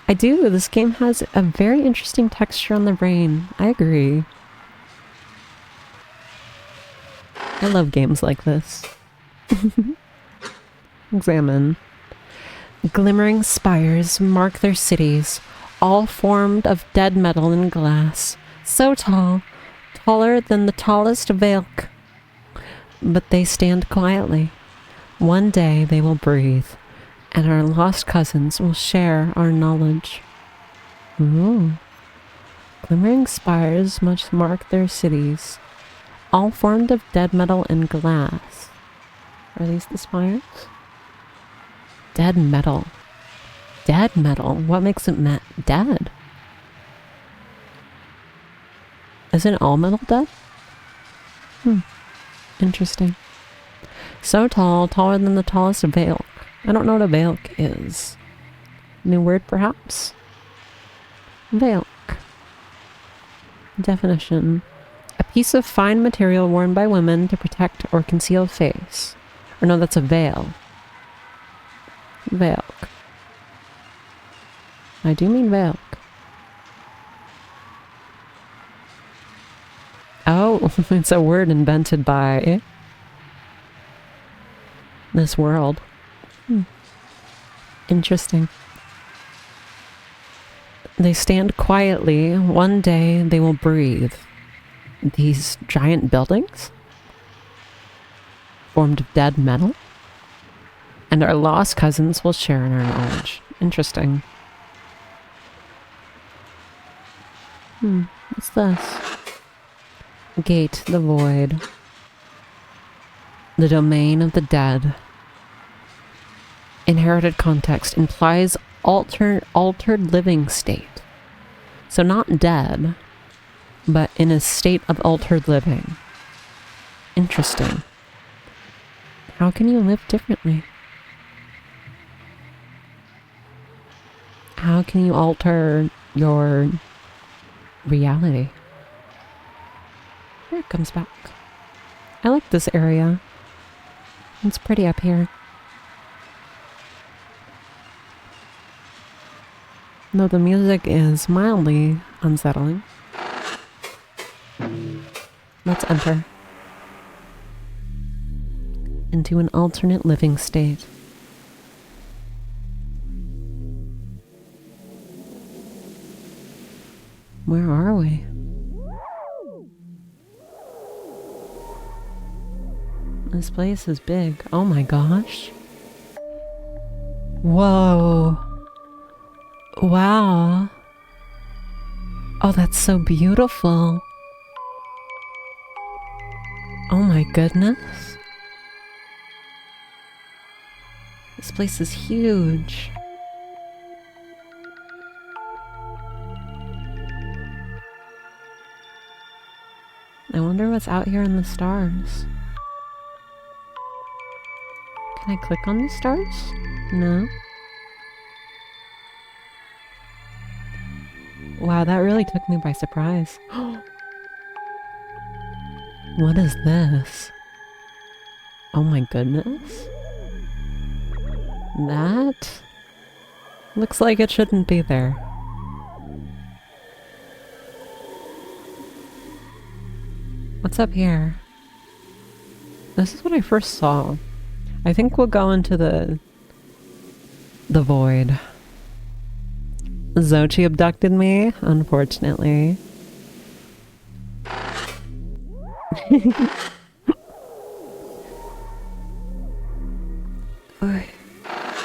I do. This game has a very interesting texture on the brain. I agree. I love games like this. Examine. Glimmering spires mark their cities, all formed of dead metal and glass, so tall, taller than the tallest Valk. But they stand quietly. One day they will breathe, and our lost cousins will share our knowledge. Ooh. Glimmering spires must mark their cities, all formed of dead metal and glass. Are these the spires? Dead metal. Dead metal? What makes it dead? Isn't all metal dead? Interesting. So tall, taller than the tallest Valk. I don't know what a Valk is. New word, perhaps? Valk. Definition. A piece of fine material worn by women to protect or conceal face. Or no, that's a veil. Valk. I do mean Velk. Oh, it's a word invented by this world. Interesting. They stand quietly. One day they will breathe. These giant buildings formed of dead metal, and our lost cousins will share in our knowledge. Interesting. What's this? Gate, the void. The domain of the dead. Inherited context implies altered living state. So not dead, but in a state of altered living. Interesting. How can you live differently? How can you alter your reality? Here it comes back. I like this area. It's pretty up here. Though the music is mildly unsettling. Let's enter into an alternate living state. Where are we? This place is big. Oh my gosh. Whoa. Wow. Oh, that's so beautiful. Oh my goodness. This place is huge. I wonder what's out here in the stars. Can I click on the stars? No. Wow, that really took me by surprise. What is this? Oh my goodness. That looks like it shouldn't be there. What's up here? This is what I first saw. I think we'll go into the void. Xochi abducted me, unfortunately.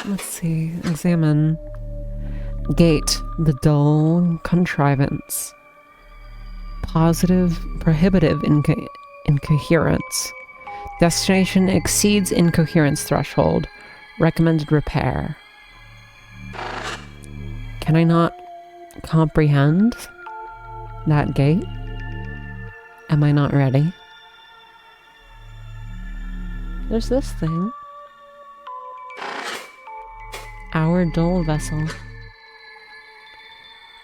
Let's see. Examine. Gate, the dull contrivance. Positive, prohibitive incoherence. Destination exceeds incoherence threshold. Recommended repair. Can I not comprehend that gate? Am I not ready? There's this thing. Our dull vessel.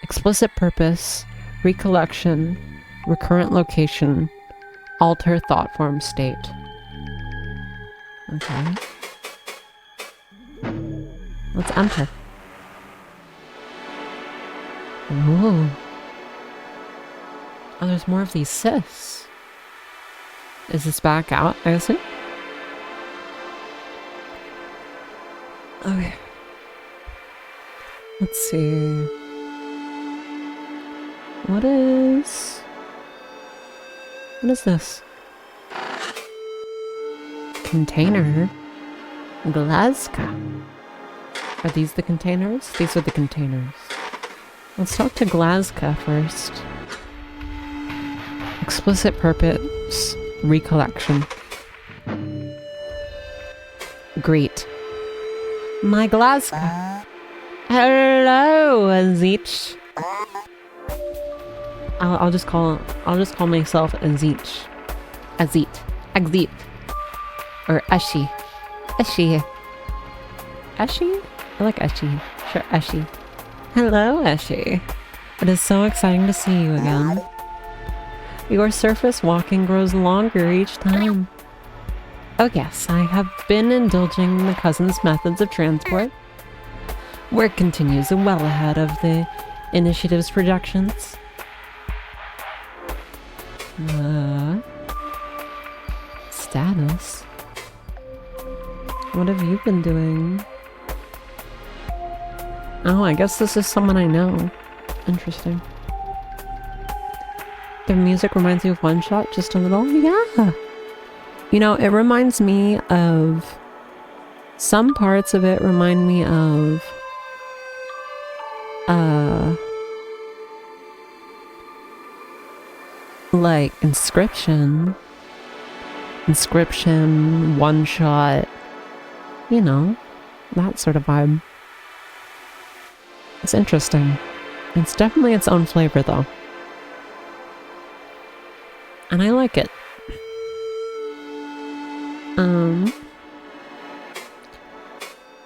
Explicit purpose, recollection, recurrent location, alter thought form state. Okay. Let's enter. Ooh. Oh, there's more of these cysts. Is this back out, I assume? Okay. Let's see. What is this? Container? Glasgow. Are these the containers? These are the containers. Let's talk to Glasgow first. Explicit purpose, recollection. Greet. My Glasgow. Hello, Azich. I'll just call myself Azich. Azit. Or Ashi. Ashi. I like Ashi. Sure, Ashi. Hello, Ashi. It is so exciting to see you again. Your surface walking grows longer each time. Oh yes, I have been indulging in the cousin's methods of transport. Work continues well ahead of the initiative's projections. Status? What have you been doing? Oh, I guess this is someone I know. Interesting. The music reminds me of One Shot just a little? Yeah! You know, it reminds me of... Some parts of it remind me of... like Inscription, One Shot, you know, that sort of vibe. It's interesting. It's definitely its own flavor though. And I like it.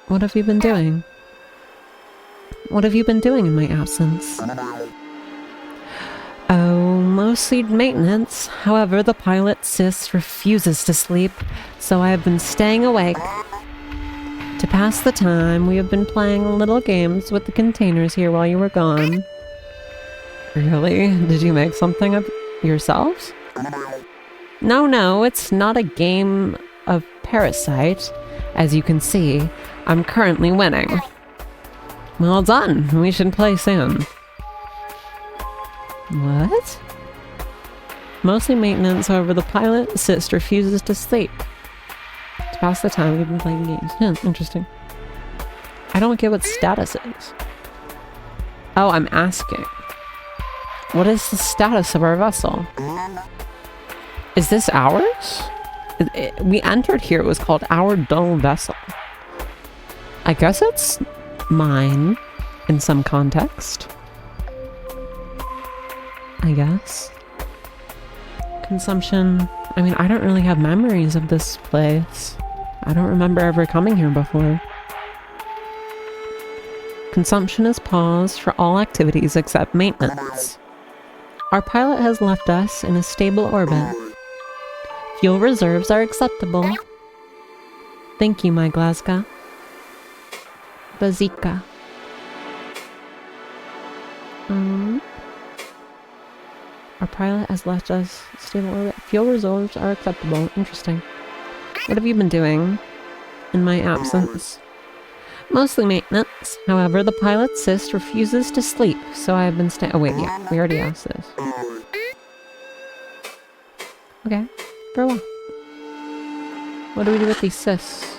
What have you been doing? What have you been doing in my absence? Oh, mostly maintenance. However, the pilot Sis refuses to sleep, so I have been staying awake. To pass the time, we have been playing little games with the containers here while you were gone. Really? Did you make something of yourselves? No, it's not a game of Parasite. As you can see, I'm currently winning. Well done. We should play soon. What? Mostly maintenance, however the pilot Sis refuses to sleep. To pass the time, we've been playing games. Interesting. I don't get what status is. Oh, I'm asking. What is the status of our vessel? Is this ours? We entered here, it was called Our Dull Vessel. I guess it's mine in some context. I guess. Consumption. I mean, I don't really have memories of this place. I don't remember ever coming here before. Consumption is paused for all activities except maintenance. Our pilot has left us in a stable orbit. Fuel reserves are acceptable. Thank you, my Glasgow. Bazika. Our pilot has left us stable orbit. Fuel reserves are acceptable. Interesting. What have you been doing in my absence? Mostly maintenance. However, the pilot Sis refuses to sleep, so I have been staying. Oh wait, yeah, we already asked this. Okay, very well. What do we do with these Sis?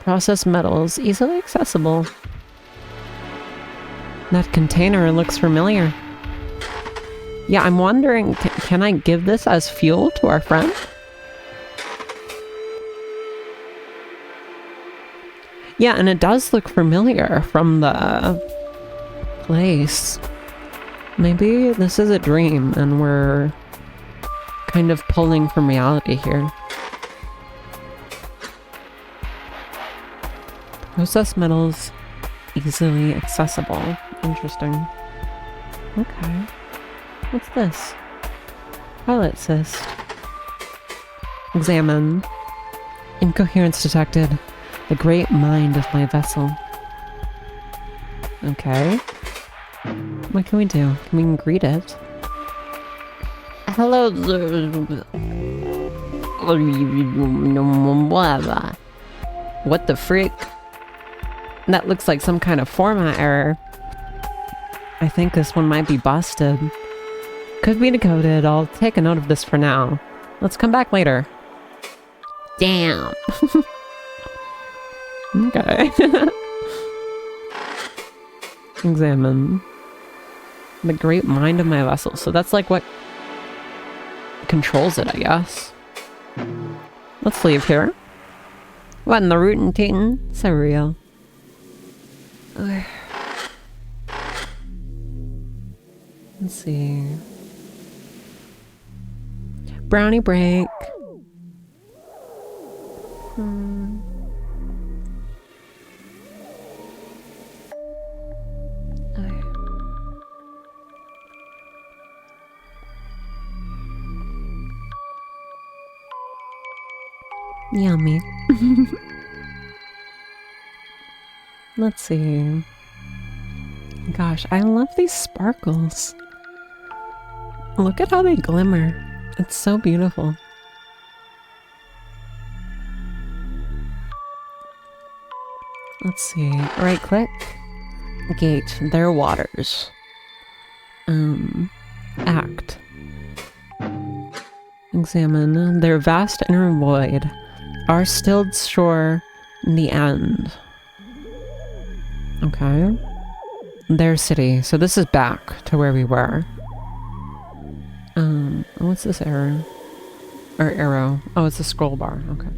Processed metals, easily accessible. That container looks familiar. Yeah, I'm wondering, can I give this as fuel to our friend? Yeah, and it does look familiar from the place. Maybe this is a dream and we're kind of pulling from reality here. Processed metals, easily accessible. Interesting. Okay. What's this? Pilot Sis. Examine. Incoherence detected. The great mind of my vessel. Okay. What can we do? Can we greet it? Hello. What the frick? That looks like some kind of format error. I think this one might be busted. Could be decoded. I'll take a note of this for now. Let's come back later. Damn. Okay. Examine. The great mind of my vessel. So that's like what controls it, I guess. Let's leave here. What in the rootin' tootin'? So real. Okay. Let's see. Brownie break. Okay. Yummy. Let's see. Gosh, I love these sparkles. Look at how they glimmer. It's so beautiful. Let's see. Right click. Gate their waters. Act. Examine their vast inner void. Our stilled shore. The end. Okay. Their city. So this is back to where we were. What's this arrow? Or arrow. Oh, it's a scroll bar. Okay.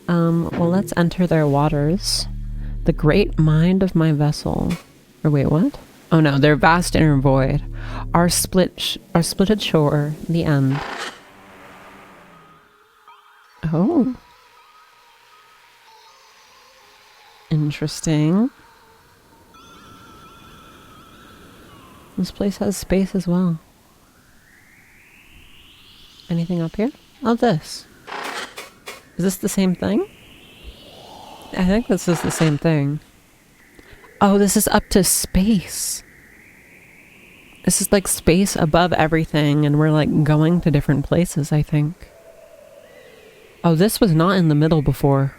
Well, let's enter their waters. The great mind of my vessel. Or wait, what? Oh no, their vast inner void. Our splitted shore. The end. Oh. Interesting. This place has space as well. Anything up here? Oh, this. Is this the same thing? I think this is the same thing. Oh, this is up to space. This is like space above everything, and we're like going to different places, I think. Oh, this was not in the middle before.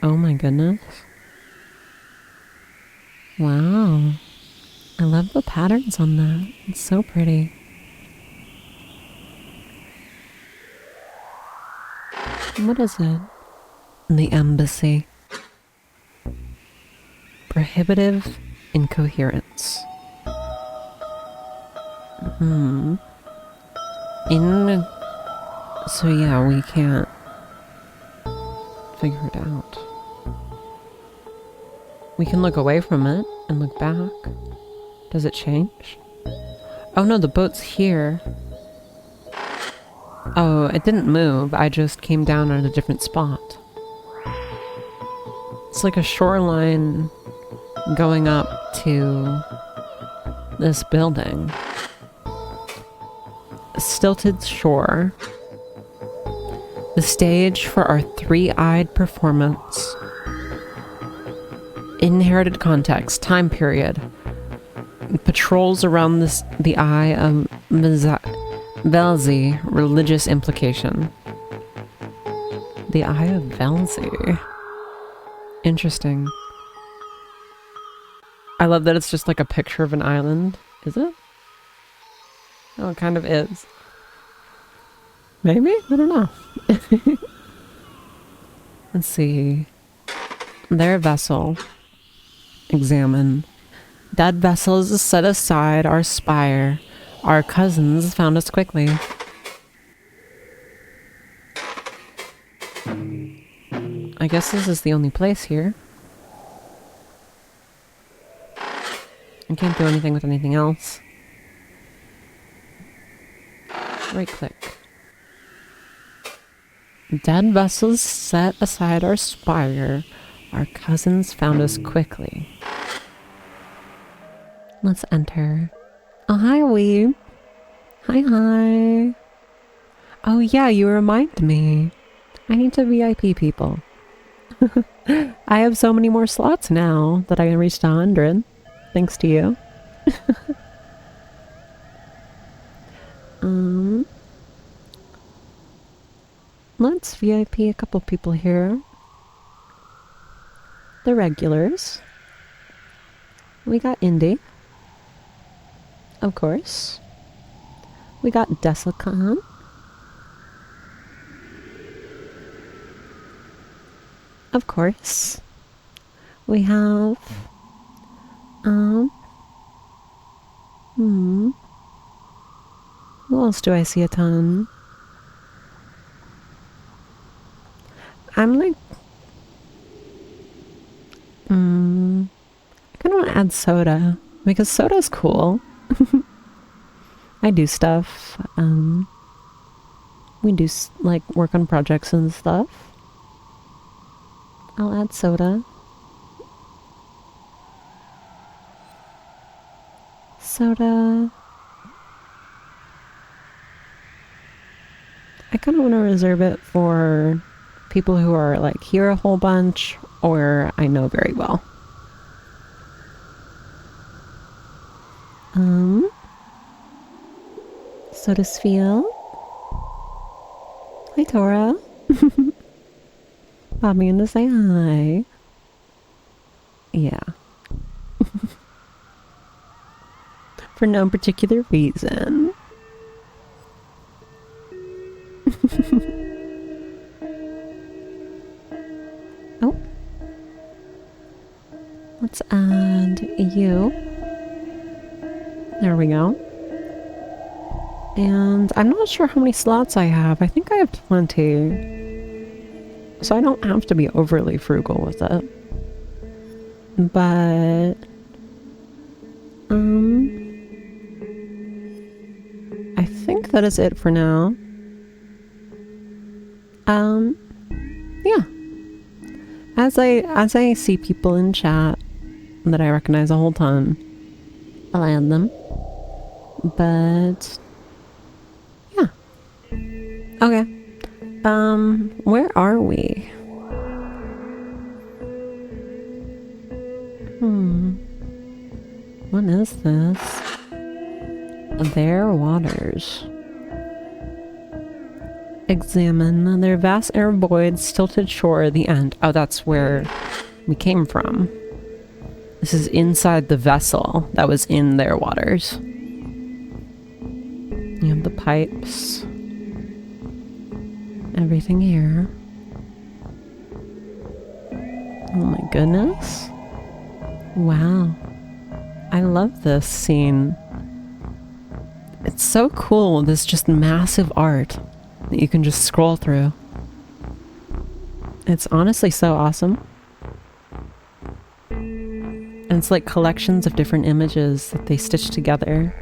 Oh my goodness. Wow. I love the patterns on that. It's so pretty. What is it? The embassy. Prohibitive incoherence. So yeah, we can't figure it out. We can look away from it and look back. Does it change? Oh no, the boat's here. Oh, it didn't move. I just came down at a different spot. It's like a shoreline going up to this building. A stilted shore. The stage for our three-eyed performance. Inherited context, time period. Patrols around the eye of Velzi, religious implication. The eye of Velzi. Interesting. I love that it's just like a picture of an island. Is it? Oh, it kind of is. Maybe? I don't know. Let's see. Their vessel. Examine. Dead vessels set aside our spire. Our cousins found us quickly. I guess this is the only place here. I can't do anything with anything else. Right click. Dead vessels set aside our spire. Our cousins found us quickly. Let's enter. Oh, hi, Weeb. Hi. Oh, yeah, you remind me. I need to VIP people. I have so many more slots now that I reached 100. Thanks to you. Let's VIP a couple people here. The regulars. We got Indy. Of course. We got Desilcon. Of course. We have who else do I see a ton? I'm like I kind of want to add Soda because Soda's cool. I do stuff. We do like work on projects and stuff. I'll add Soda. Soda. I kind of want to reserve it for people who are like here a whole bunch or I know very well. So does feel. Hi, Tora. Popping in to say hi. Yeah. For no particular reason. Oh. Let's add you. There we go. And I'm not sure how many slots I have. I think I have plenty. So I don't have to be overly frugal with it. But... I think that is it for now. Yeah. As I see people in chat that I recognize a whole ton, I'll add them. But yeah. Okay. Where are we? What is this? Their waters. Examine their vast air voids, tilted shore at the end. Oh, that's where we came from. This is inside the vessel that was in their waters. You have the pipes. Everything here. Oh my goodness. Wow. I love this scene. It's so cool, this just massive art that you can just scroll through. It's honestly so awesome. And it's like collections of different images that they stitch together.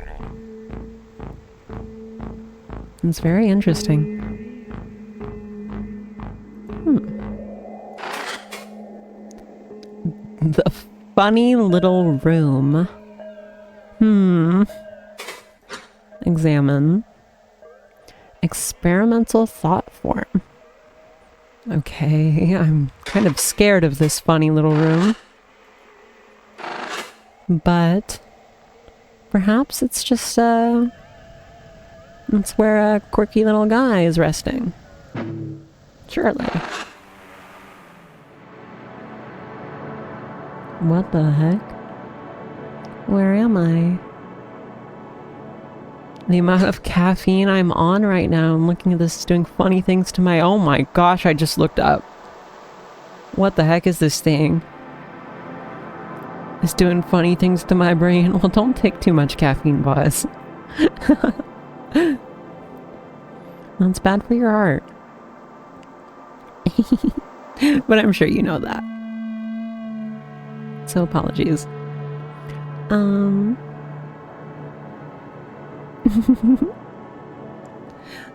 It's very interesting. The funny little room. Examine. Experimental thought form. Okay, I'm kind of scared of this funny little room. But perhaps it's just it's where a quirky little guy is resting. Surely. What the heck? Where am I? The amount of caffeine I'm on right now, I'm looking at this, doing funny things to my... Oh my gosh, I just looked up. What the heck is this thing? It's doing funny things to my brain. Well, don't take too much caffeine, boss. That's bad for your heart. But I'm sure you know that. So apologies.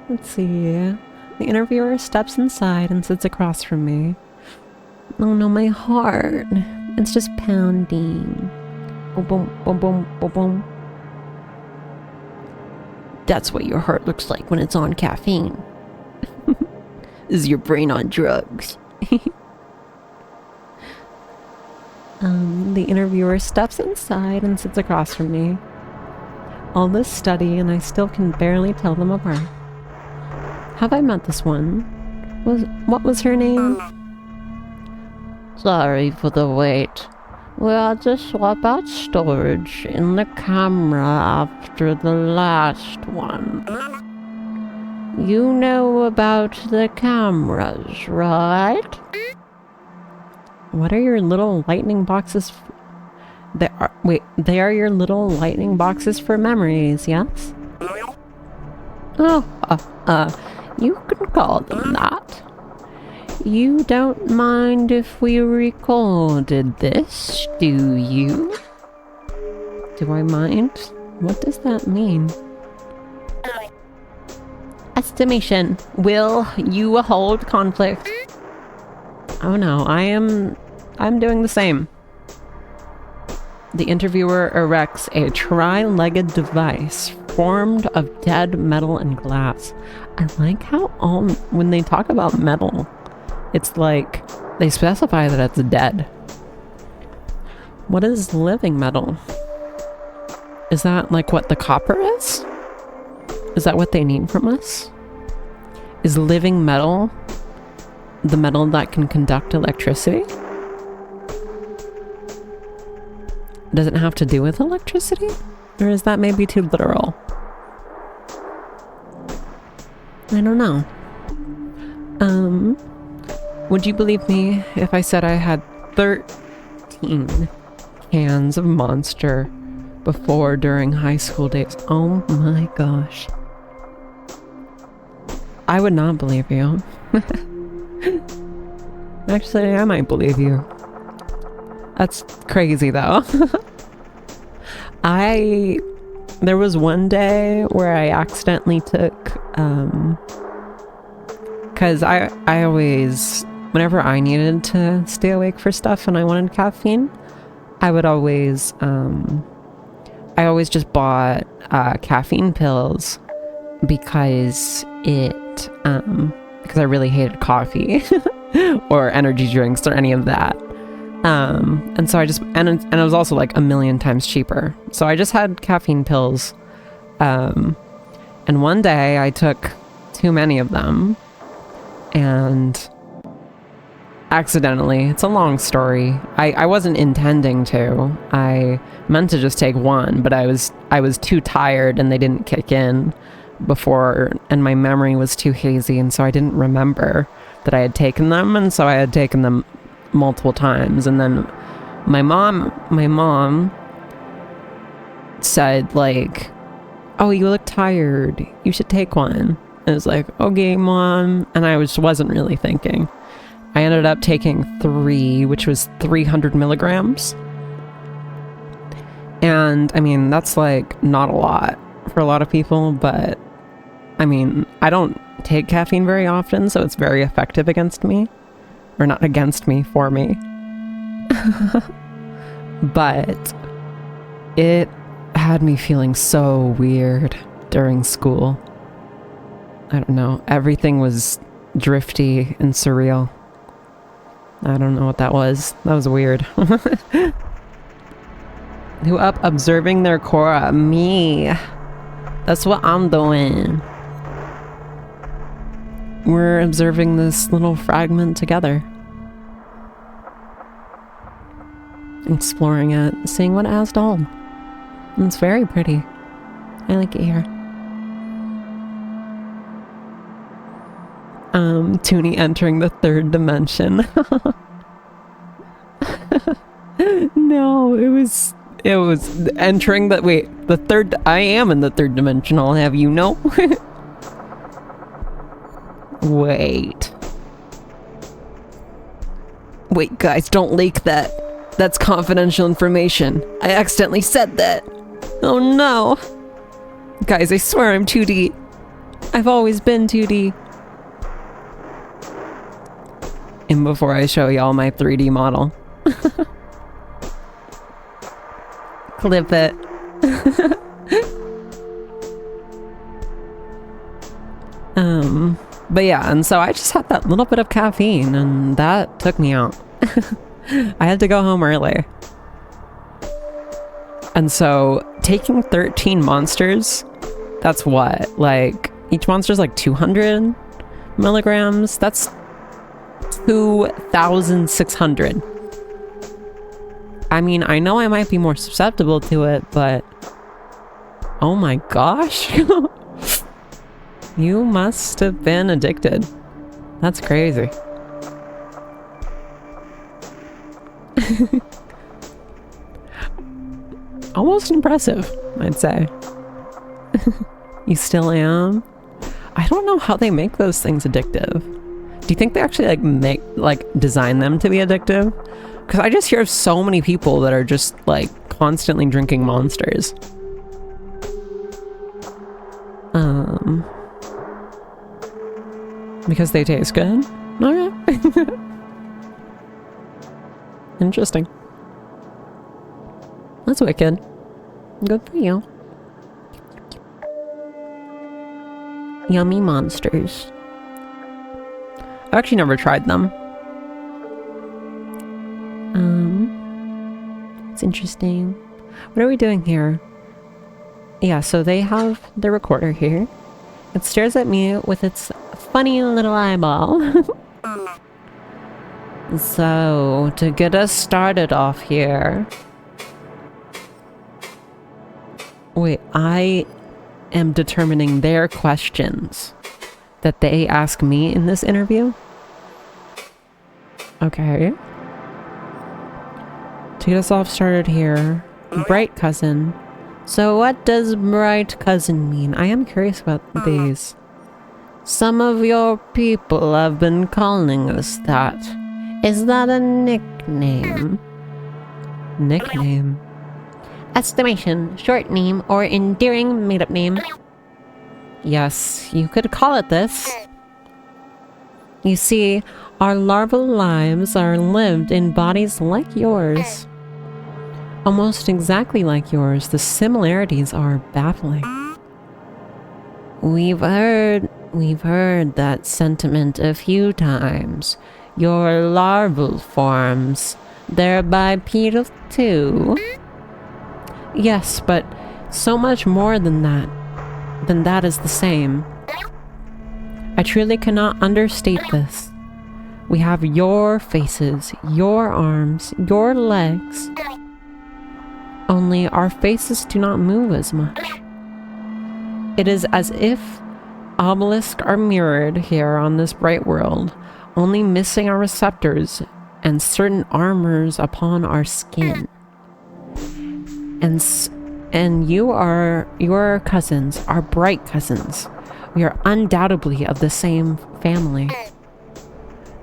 Let's see. The interviewer steps inside and sits across from me. Oh no, my heart. It's just pounding. Boom, boom, boom, boom, boom, boom. That's what your heart looks like when it's on caffeine. Is your brain on drugs? The interviewer steps inside and sits across from me. All this study and I still can barely tell them apart. Have I met this one? What was her name? Sorry for the wait. We had to swap out storage in the camera after the last one. You know about the cameras, right? What are your little lightning boxes? They are your little lightning boxes for memories, yes? Oh, you can call them that. You don't mind if we recorded this, do you? Do I mind? What does that mean? Estimation. Will you hold conflict? Oh no, I'm doing the same. The interviewer erects a tri-legged device formed of dead metal and glass. I like how when they talk about metal, It's like they specify that it's dead. What is living metal? Is that like what the copper is? Is that what they need from us? Is living metal the metal that can conduct electricity? Does it have to do with electricity? Or is that maybe too literal? I don't know. Would you believe me if I said I had 13 cans of Monster before during high school days? Oh my gosh. I would not believe you. Actually, I might believe you. That's crazy though. There was one day where I accidentally took, cause I always, whenever I needed to stay awake for stuff and I wanted caffeine, I would always, I always just bought, caffeine pills because because I really hated coffee or energy drinks or any of that. And so I just, and it was also like a million times cheaper. So I just had caffeine pills. And one day I took too many of them and accidentally, it's a long story. I wasn't intending to. I meant to just take one, but I was too tired and they didn't kick in before, and my memory was too hazy, and so I didn't remember that I had taken them, and so I had taken them multiple times. And then my mom said like, oh, you look tired, you should take one. And I was like, okay, Mom. And I wasn't really thinking. I ended up taking 3, which was 300 milligrams. And I mean, that's like not a lot for a lot of people, but I mean, I don't take caffeine very often, so it's very effective against me. Or not against me, for me. But it had me feeling so weird during school. I don't know. Everything was drifty and surreal. I don't know what that was. That was weird. Who up observing their Cora? Me. That's what I'm doing. We're observing this little fragment together. Exploring it, seeing what it has to hold. And it's very pretty. I like it here. Toonie entering the 3rd dimension. No, it was entering the, wait, the 3rd, I am in the 3rd dimension, I'll have you know. Wait, guys, don't leak that. That's confidential information. I accidentally said that. Oh no. Guys, I swear I'm 2D. I've always been 2D. And before I show y'all my 3D model. Clip it. But yeah, and so I just had that little bit of caffeine and that took me out. I had to go home early. And so taking 13 monsters, that's what? Like, each monster's like 200 milligrams? That's 2,600. I mean, I know I might be more susceptible to it, but oh my gosh. You must have been addicted. That's crazy. Almost impressive, I'd say. You still am? I don't know how they make those things addictive. Do you think they actually design them to be addictive? Because I just hear of so many people that are just like constantly drinking monsters. Because they taste good? Okay. Interesting. That's wicked. Good for you. Yummy monsters. I've actually never tried them. interesting. What are we doing here? Yeah, so they have the recorder here. It stares at me with its funny little eyeball. So, to get us started off here... Wait, I am determining their questions that they ask me in this interview? Okay. To get us all started here, bright cousin. So what does bright cousin mean? I am curious about these. Some of your people have been calling us that. Is that a nickname? Nickname? Estimation, short name, or endearing made-up name. Yes, you could call it this. You see, our larval lives are lived in bodies like yours. Almost exactly like yours. The similarities are baffling. We've heard that sentiment a few times. Your larval forms, they're bipedal too. Yes, but so much more than that. Than that is the same. I truly cannot understate this. We have your faces, your arms, your legs. Only our faces do not move as much. It is as if obelisks are mirrored here on this bright world, only missing our receptors and certain armors upon our skin. And your cousins are bright cousins. We are undoubtedly of the same family.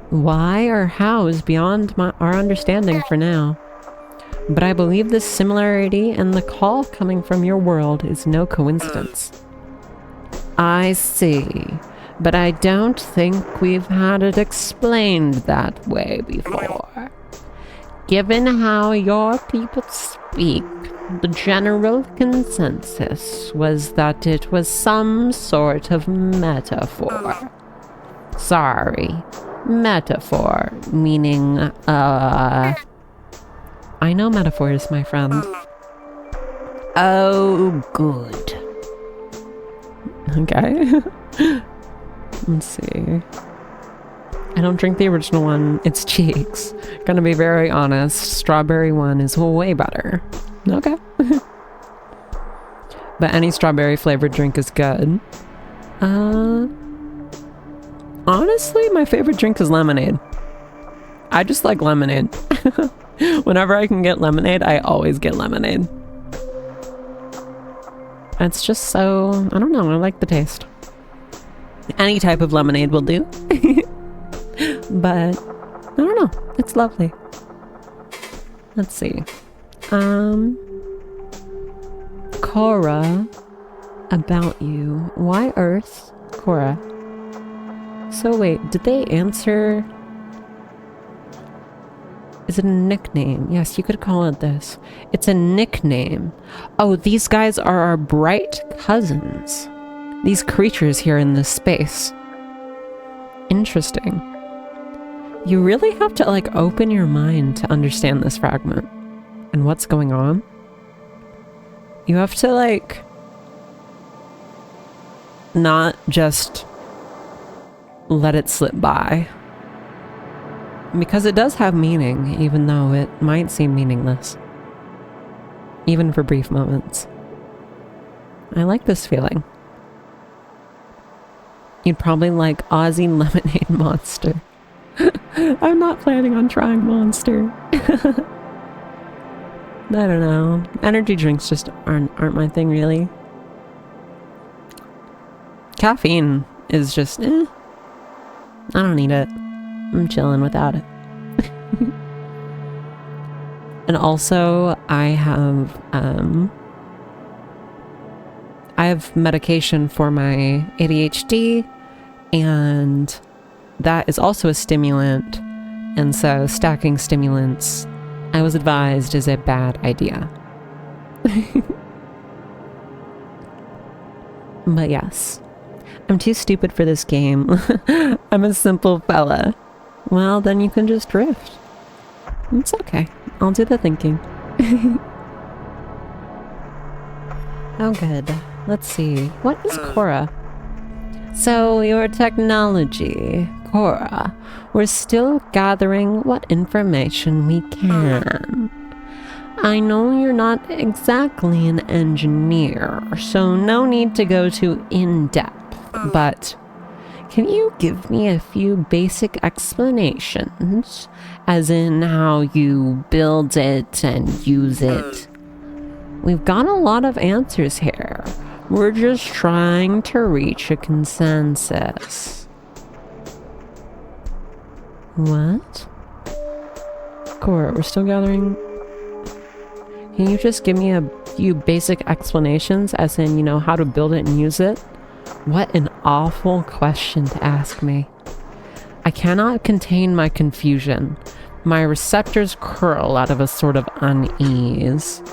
Why or how is beyond our understanding for now. But I believe this similarity and the call coming from your world is no coincidence. I see. But I don't think we've had it explained that way before. Given how your people speak, the general consensus was that it was some sort of metaphor. Sorry, metaphor, meaning, I know metaphors, my friend. Oh, good. Okay. Let's see. I don't drink the original one. It's cheeks. Gonna be very honest. Strawberry one is way better. Okay. But any strawberry flavored drink is good. Honestly, my favorite drink is lemonade. I just like lemonade. Whenever I can get lemonade, I always get lemonade. It's just so, I don't know, I like the taste. Any type of lemonade will do. But, I don't know, it's lovely. Let's see. Cora, about you. Why Earth? Cora. So wait, did they answer? Is it a nickname? Yes, you could call it this. It's a nickname. Oh, these guys are our bright cousins. These creatures here in this space. Interesting. You really have to, like, open your mind to understand this fragment and what's going on. You have to, like, not just let it slip by. Because it does have meaning, even though it might seem meaningless. Even for brief moments. I like this feeling. You'd probably like Aussie Lemonade Monster. I'm not planning on trying Monster. I don't know. Energy drinks just aren't my thing, really. Caffeine is just, I don't need it. I'm chilling without it. And also, I have medication for my ADHD, and that is also a stimulant, and so stacking stimulants, I was advised, is a bad idea. But yes, I'm too stupid for this game. I'm a simple fella. Well, then you can just drift. It's okay. I'll do the thinking. Oh, good. Let's see. What is Cora? So, your technology, Cora. We're still gathering what information we can. I know you're not exactly an engineer, so no need to go too in-depth, but can you give me a few basic explanations, as in how you build it and use it? We've got a lot of answers here. We're just trying to reach a consensus. What? Cora, we're still gathering. Can you just give me a few basic explanations, as in, you know, how to build it and use it? What an awful question to ask me. I cannot contain my confusion. My receptors curl out of a sort of unease.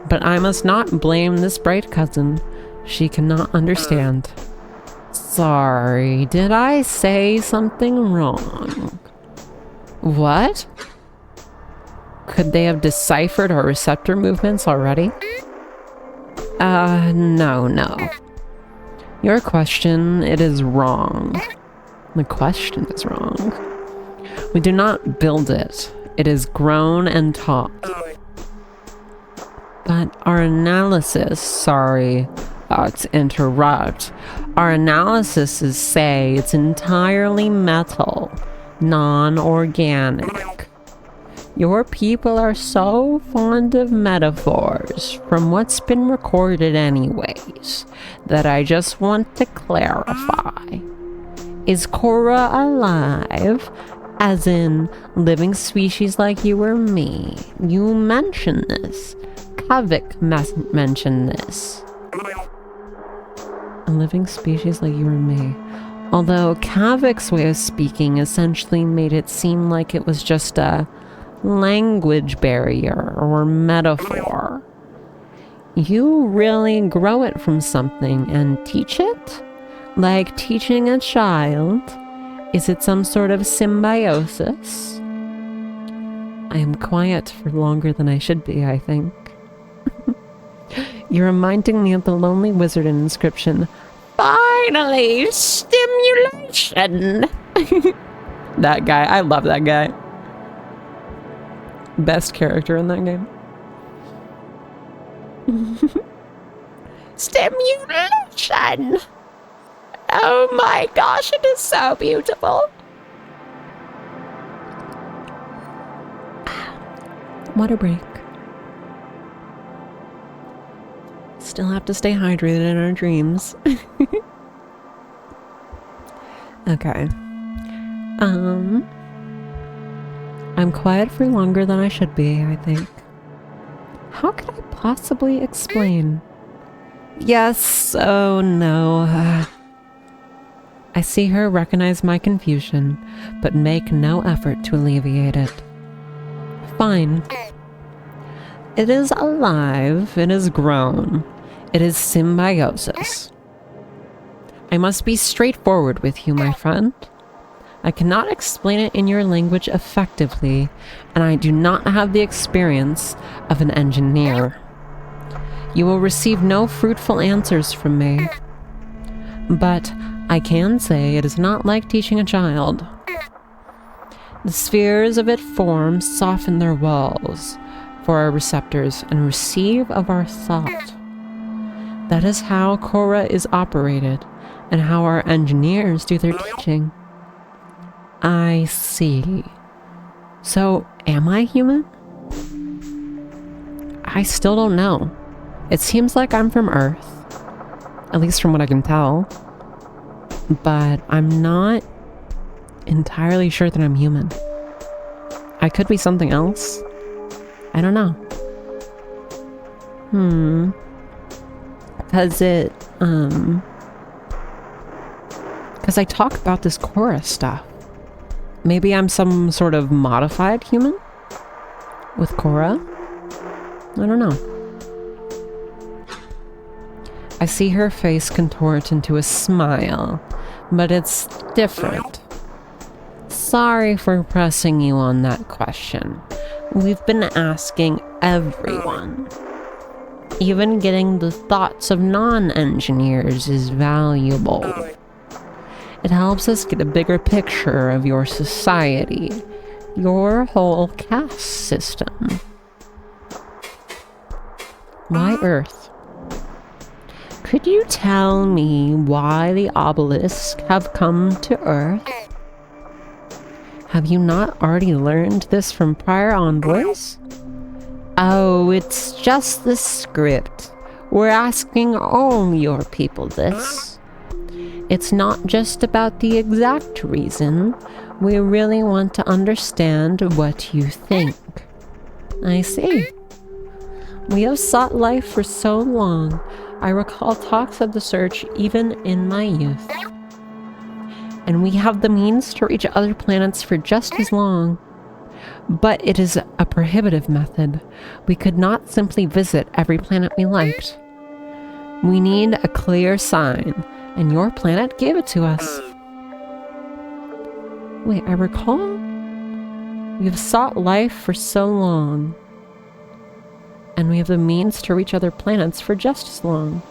But I must not blame this bright cousin. She cannot understand. Sorry, did I say something wrong? What? Could they have deciphered our receptor movements already? No. Your question, it is wrong. The question is wrong. We do not build it. It is grown and taught. But our analysis, sorry to interrupt, our analysis is say it's entirely metal, non-organic. Your people are so fond of metaphors, from what's been recorded anyways, that I just want to clarify. Is Cora alive? As in, living species like you or me? You mentioned this. Kavik mentioned this. A living species like you or me. Although Kavik's way of speaking essentially made it seem like it was just a language barrier or metaphor. You really grow it from something and teach it? Like teaching a child? Is it some sort of symbiosis? I am quiet for longer than I should be, I think. You're reminding me of the lonely wizard in Inscription. Finally, stimulation! That guy, I love that guy. Best character in that game. Stimulation! Oh my gosh, it is so beautiful. Water break. Still have to stay hydrated in our dreams. Okay. I'm quiet for longer than I should be, I think. How could I possibly explain? Yes, oh no. I see her recognize my confusion, but make no effort to alleviate it. Fine. It is alive, it is grown, it is symbiosis. I must be straightforward with you, my friend. I cannot explain it in your language effectively, and I do not have the experience of an engineer. You will receive no fruitful answers from me. But I can say it is not like teaching a child. The spheres of its form soften their walls for our receptors and receive of our thought. That is how Cora is operated and how our engineers do their teaching. I see. So, am I human? I still don't know. It seems like I'm from Earth, at least from what I can tell, but I'm not entirely sure that I'm human. I could be something else. I don't know. Because I talk about this Cora stuff. Maybe I'm some sort of modified human with Cora? I don't know. I see her face contort into a smile, but it's different. Sorry for pressing you on that question. We've been asking everyone. Even getting the thoughts of non-engineers is valuable. It helps us get a bigger picture of your society, your whole caste system. Why Earth? Could you tell me why the obelisks have come to Earth? Have you not already learned this from prior envoys? Oh, it's just the script. We're asking all your people this. It's not just about the exact reason. We really want to understand what you think. I see. We have sought life for so long. I recall talks of the search even in my youth. And we have the means to reach other planets for just as long. But it is a prohibitive method. We could not simply visit every planet we liked. We need a clear sign, and your planet gave it to us. Wait, I recall? We have sought life for so long. And we have the means to reach other planets for just as long.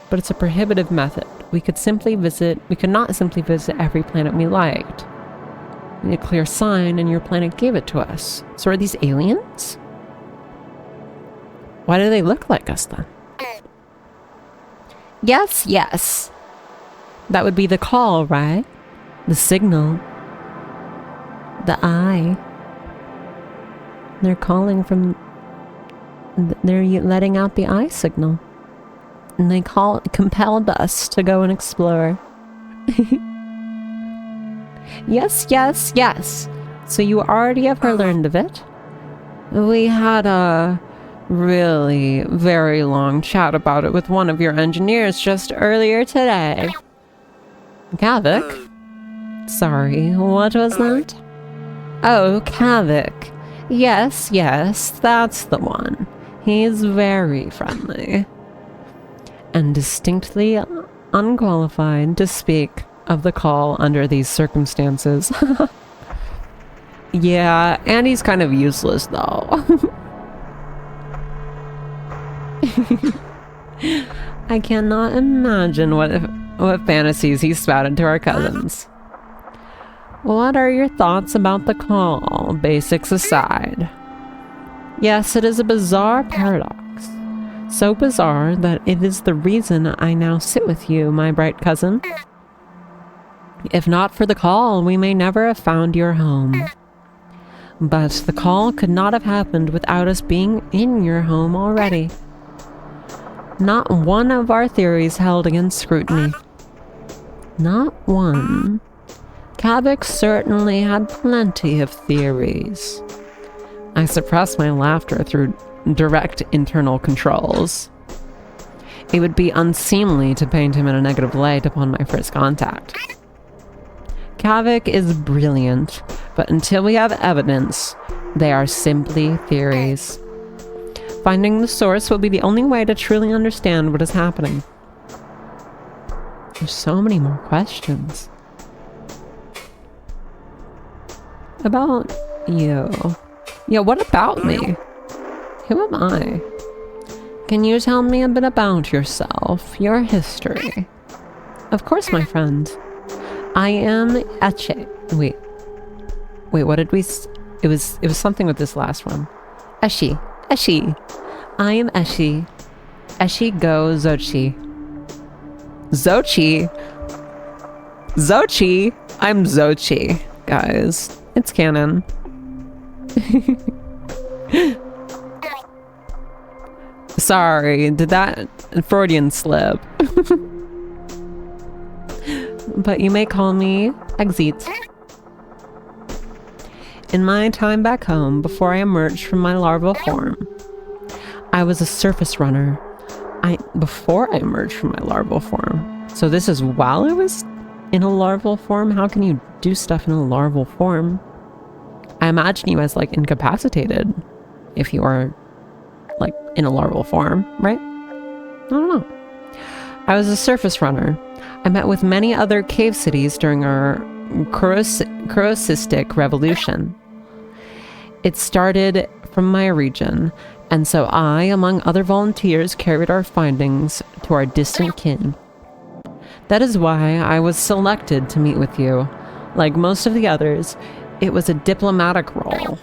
But it's a prohibitive method. We could not simply visit every planet we liked. We need a clear sign, and your planet gave it to us. So are these aliens? Why do they look like us then? Yes, yes. That would be the call, right? The signal. The eye. They're calling from... They're letting out the eye signal. And they compelled us to go and explore. Yes, yes, yes. So you already have learned of it. We had a really very long chat about it with one of your engineers just earlier today. Kavik? Sorry, what was that? Oh, Kavik. Yes, yes, that's the one. He's very friendly. And distinctly unqualified to speak of the call under these circumstances. Yeah, and he's kind of useless though. I cannot imagine what fantasies he spouted to our cousins. What are your thoughts about the call, basics aside? Yes, it is a bizarre paradox. So bizarre that it is the reason I now sit with you, my bright cousin. If not for the call, we may never have found your home. But the call could not have happened without us being in your home already. Not one of our theories held against scrutiny. Not one. Kavik certainly had plenty of theories. I suppressed my laughter through direct internal controls. It would be unseemly to paint him in a negative light upon my first contact. Kavik is brilliant, but until we have evidence, they are simply theories. Finding the source will be the only way to truly understand what is happening. There's so many more questions. About you. Yeah, what about me? Who am I? Can you tell me a bit about yourself, your history? Of course, my friend. I am Eche. Wait, what did we... It was something with this last one. Eshi. I am Eshi. Eshi go Zochi. Zochi? I'm Zochi, guys. It's canon. Sorry, did that Freudian slip? But you may call me Exit. In my time back home, before I emerged from my larval form, I was a surface runner. Before I emerged from my larval form. So this is while I was in a larval form? How can you do stuff in a larval form? I imagine you as like incapacitated if you are like in a larval form, right? I don't know. I was a surface runner. I met with many other cave cities during our Kurosistic revolution. It started from my region, and so I, among other volunteers, carried our findings to our distant kin. That is why I was selected to meet with you. Like most of the others, it was a diplomatic role.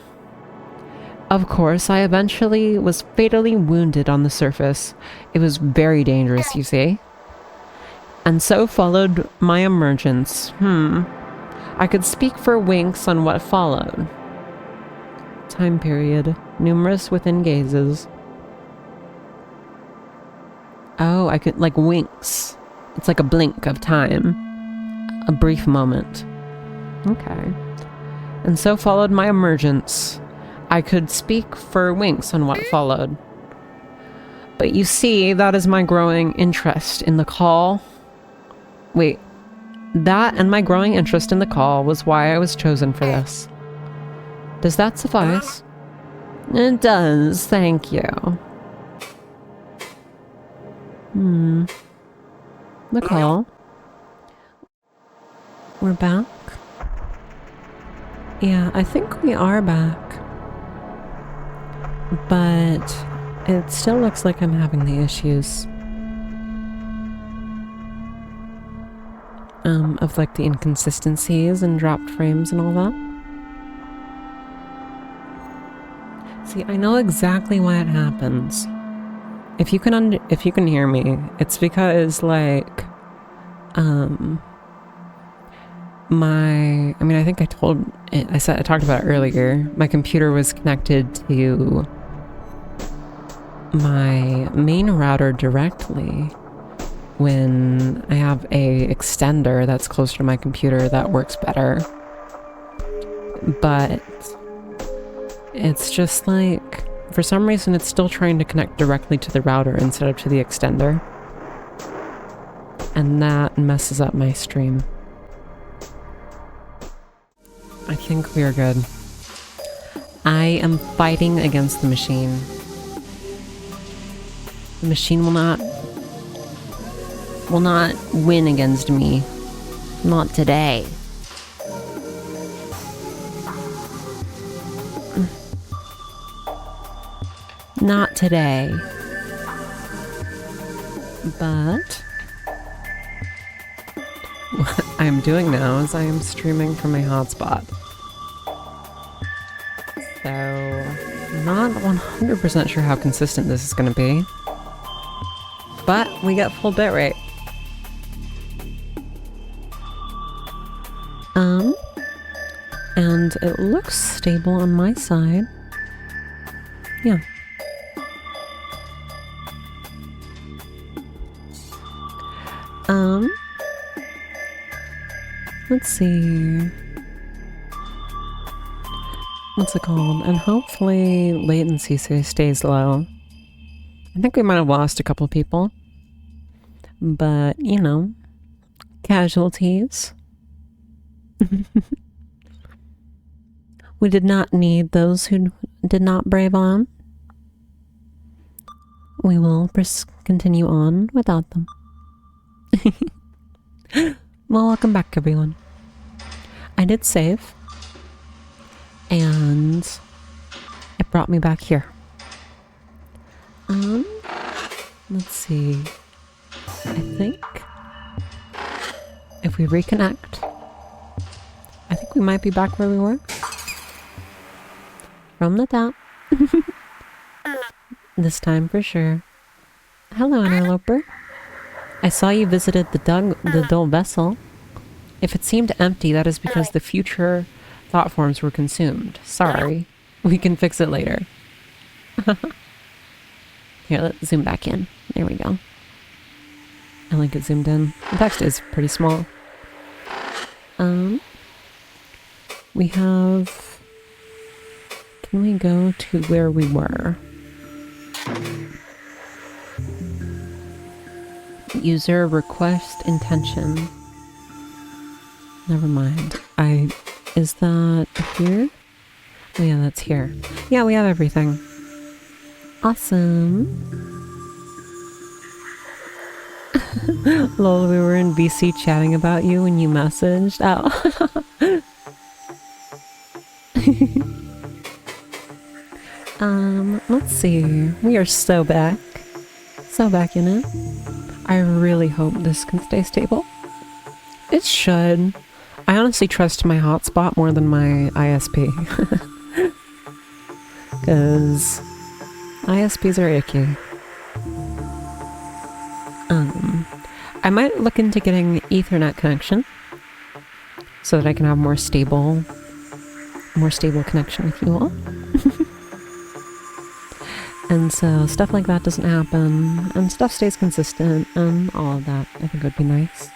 Of course, I eventually was fatally wounded on the surface. It was very dangerous, you see. And so followed my emergence. I could speak for winks on what followed. Time period. Numerous within gazes. Oh, I could, like, winks. It's like a blink of time. A brief moment. Okay. And so followed my emergence. I could speak for winks on what followed. But you see, that is my growing interest in the call. Wait. That and my growing interest in the call was why I was chosen for this. Does that suffice? It does, thank you. The call. We're back? Yeah, I think we are back. But it still looks like I'm having the issues. Of like the inconsistencies and dropped frames and all that. See, I know exactly why it happens. If you can hear me, it's because like I think I talked about it earlier. My computer was connected to my main router directly when I have a extender that's closer to my computer that works better. But it's just like, for some reason it's still trying to connect directly to the router instead of to the extender. And that messes up my stream. I think we are good. I am fighting against the machine. The machine will not win against me. Not today. Not today. But what I am doing now is I am streaming from my hotspot. So, not 100% sure how consistent this is going to be. But we get full bitrate. And it looks stable on my side. Yeah. Let's see. What's it called? And hopefully latency stays low. I think we might have lost a couple people. But, you know, casualties. We did not need those who did not brave on. We will continue on without them. Well, welcome back, everyone. I did save. And it brought me back here. Let's see. I think if we reconnect, I think we might be back where we were. From the top. This time for sure. Hello, interloper. I saw you visited the dull vessel. If it seemed empty, that is because the future thought forms were consumed. Sorry. We can fix it later. Here, let's zoom back in. There we go. I like it zoomed in. The text is pretty small. We have... Can we go to where we were? User request intention. Never mind. Is that here? Oh yeah, that's here. Yeah, we have everything. Awesome. Lol, we were in VC chatting about you when you messaged. Oh. Let's see. We are so back. So back in it. I really hope this can stay stable. It should. I honestly trust my hotspot more than my ISP. Because ISPs are icky. I might look into getting Ethernet connection so that I can have more stable connection with you all. And so stuff like that doesn't happen, and stuff stays consistent, and all of that I think would be nice.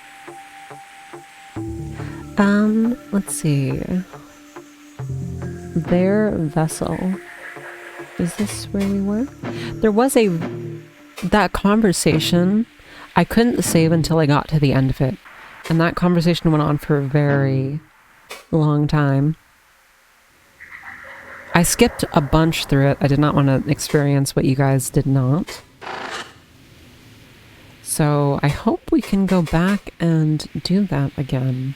Let's see. Their vessel. Is this where we were? There was that conversation. I couldn't save until I got to the end of it. And that conversation went on for a very long time. I skipped a bunch through it. I did not want to experience what you guys did not. So I hope we can go back and do that again.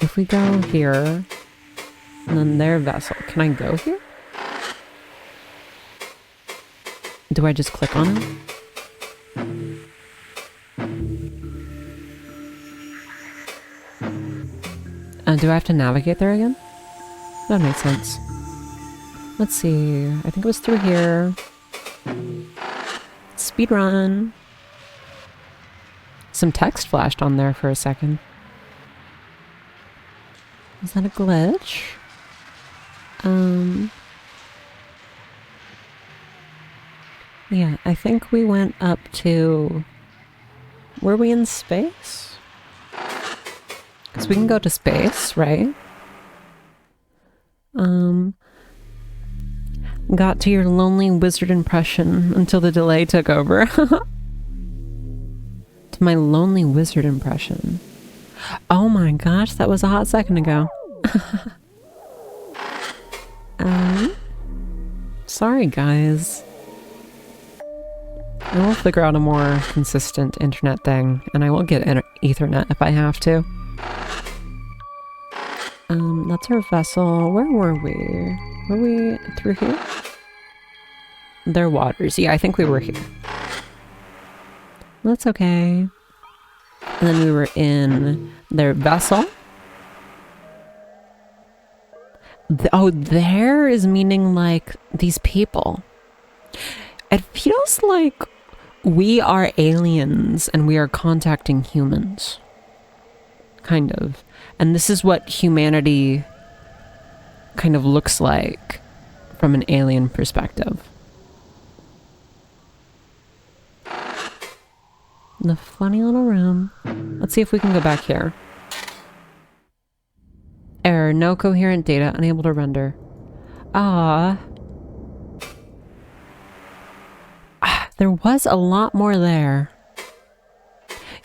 If we go here, and then their vessel. Can I go here? Do I just click on it? Do I have to navigate there again? That makes sense. Let's see. I think it was through here. Speed run. Some text flashed on there for a second. Is that a glitch? Yeah, I think we went up to... Were we in space? Because we can go to space, right? Got to your lonely wizard impression until the delay took over. To my lonely wizard impression. Oh my gosh, that was a hot second ago. Sorry guys. I will figure out a more consistent internet thing, and I will get Ethernet if I have to. That's our vessel. Where were we? Were we through here? Their waters. Yeah, I think we were here. That's okay. And then we were in their vessel. Oh, there is meaning like these people. It feels like we are aliens and we are contacting humans. Kind of. And this is what humanity kind of looks like from an alien perspective. The funny little room. Let's see if we can go back here. Error, no coherent data, unable to render. There was a lot more there.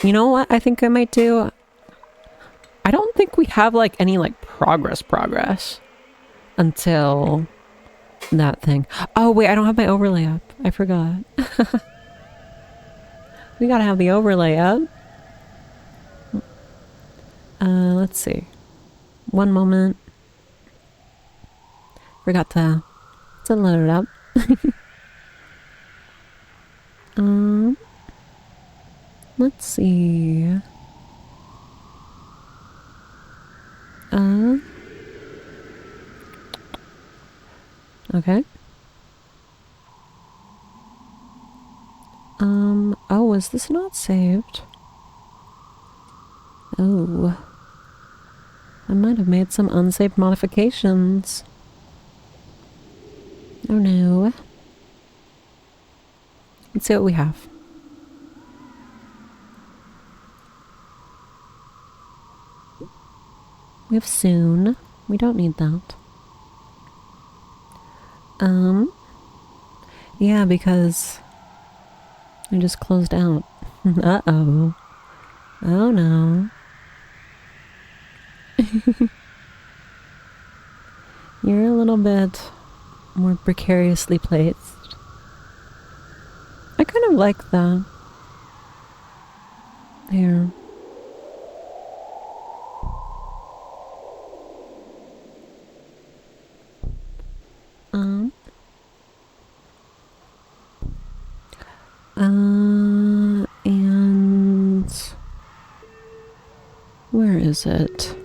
You know what I think I might do? I don't think we have like any like progress until that thing. Oh wait, I don't have my overlay up. I forgot. We gotta have the overlay up. Let's see. One moment. Forgot to load it up. Let's see. Okay. Oh, was this not saved? Oh. I might have made some unsaved modifications. Oh no. Let's see what we have. We have soon. We don't need that. Yeah, because I just closed out. Uh-oh. Oh no. You're a little bit more precariously placed. I kind of like that. Here. is it?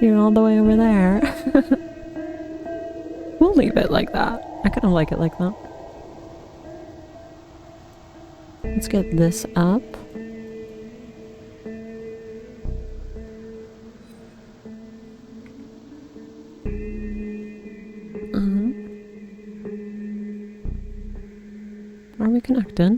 You're all the way over there. We'll leave it like that. I kind of like it like that. Let's get this up. Are we connected?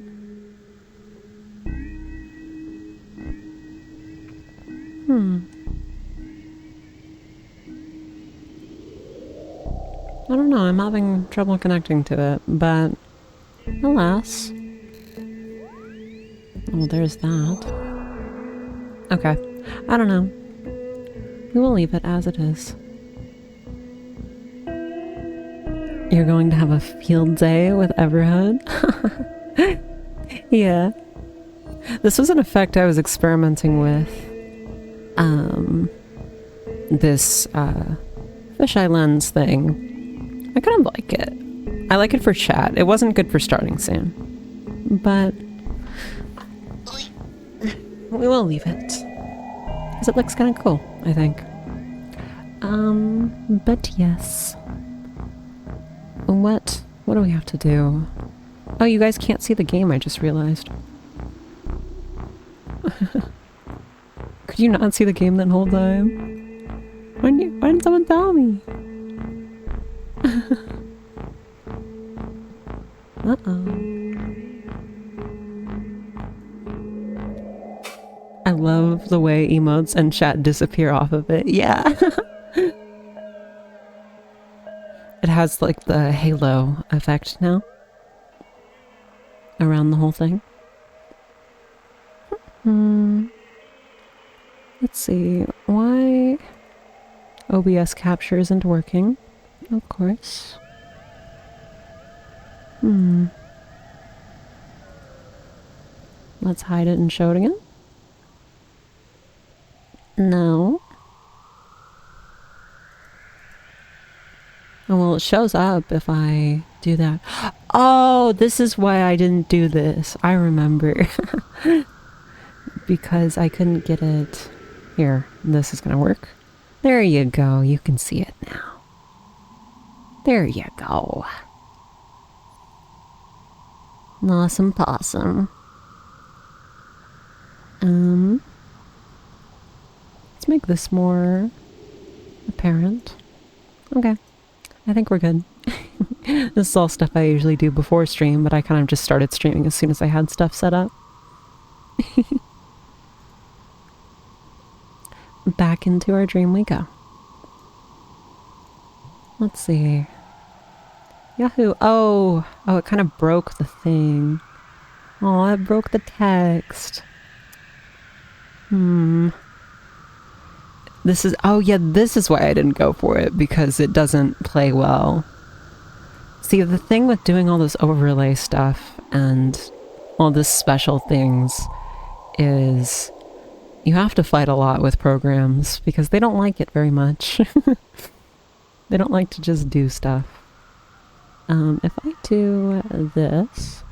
I don't know, I'm having trouble connecting to it, but alas. Oh, there's that. Okay, I don't know. We will leave it as it is. You're going to have a field day with Everhood? Yeah. This was an effect I was experimenting with. This fisheye lens thing. I kind of like it. I like it for chat. It wasn't good for starting soon. But we will leave it. Because it looks kind of cool, I think. But yes. What do we have to do? Oh, you guys can't see the game, I just realized. Could you not see the game that whole time? Why didn't someone tell me? Uh-oh. I love the way emotes and chat disappear off of it. Yeah. It has like the halo effect now. Around the whole thing. Let's see. Why OBS capture isn't working? Of course. Let's hide it and show it again. No. Oh, well, it shows up if I do that. Oh, this is why I didn't do this. I remember. Because I couldn't get it. Here, this is gonna work. There you go. You can see it now. There you go. Awesome possum. Let's make this more apparent. Okay. I think we're good. This is all stuff I usually do before stream, but I kind of just started streaming as soon as I had stuff set up. Back into our dream we go. Let's see. Yahoo! Oh, it kind of broke the thing. Oh, it broke the text. This is, oh yeah, this is why I didn't go for it, because it doesn't play well. See, the thing with doing all this overlay stuff and all this special things is you have to fight a lot with programs because they don't like it very much. They don't like to just do stuff. If I do this,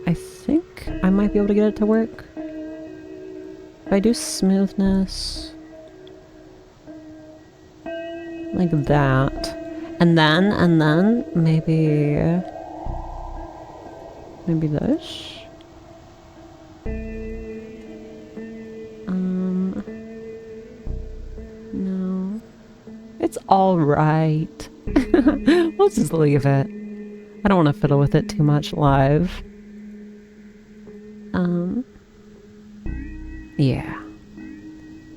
I think I might be able to get it to work. If I do smoothness like that, and then maybe this. No, it's all right. We'll just leave it. I don't want to fiddle with it too much live. Yeah.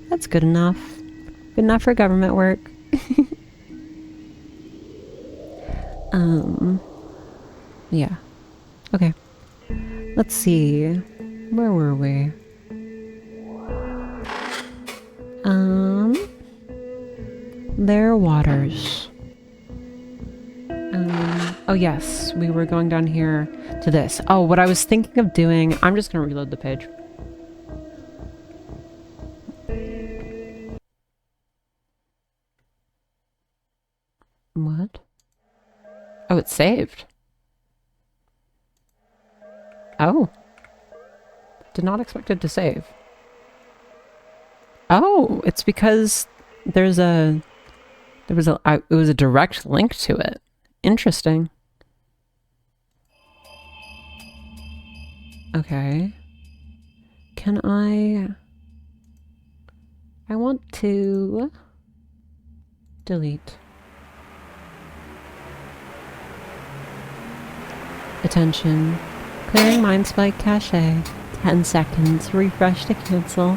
That's good enough. Good enough for government work. Yeah. Okay. Let's see. Where were we? Their waters. Oh yes, we were going down here to this. Oh, what I was thinking of doing, I'm just gonna reload the page. What? Oh, it's saved. Oh. Did not expect it to save. Oh, it's because it was a direct link to it. Interesting. Okay. Can I want to delete. Attention. Clearing mind spike cache. 10 seconds. Refresh to cancel.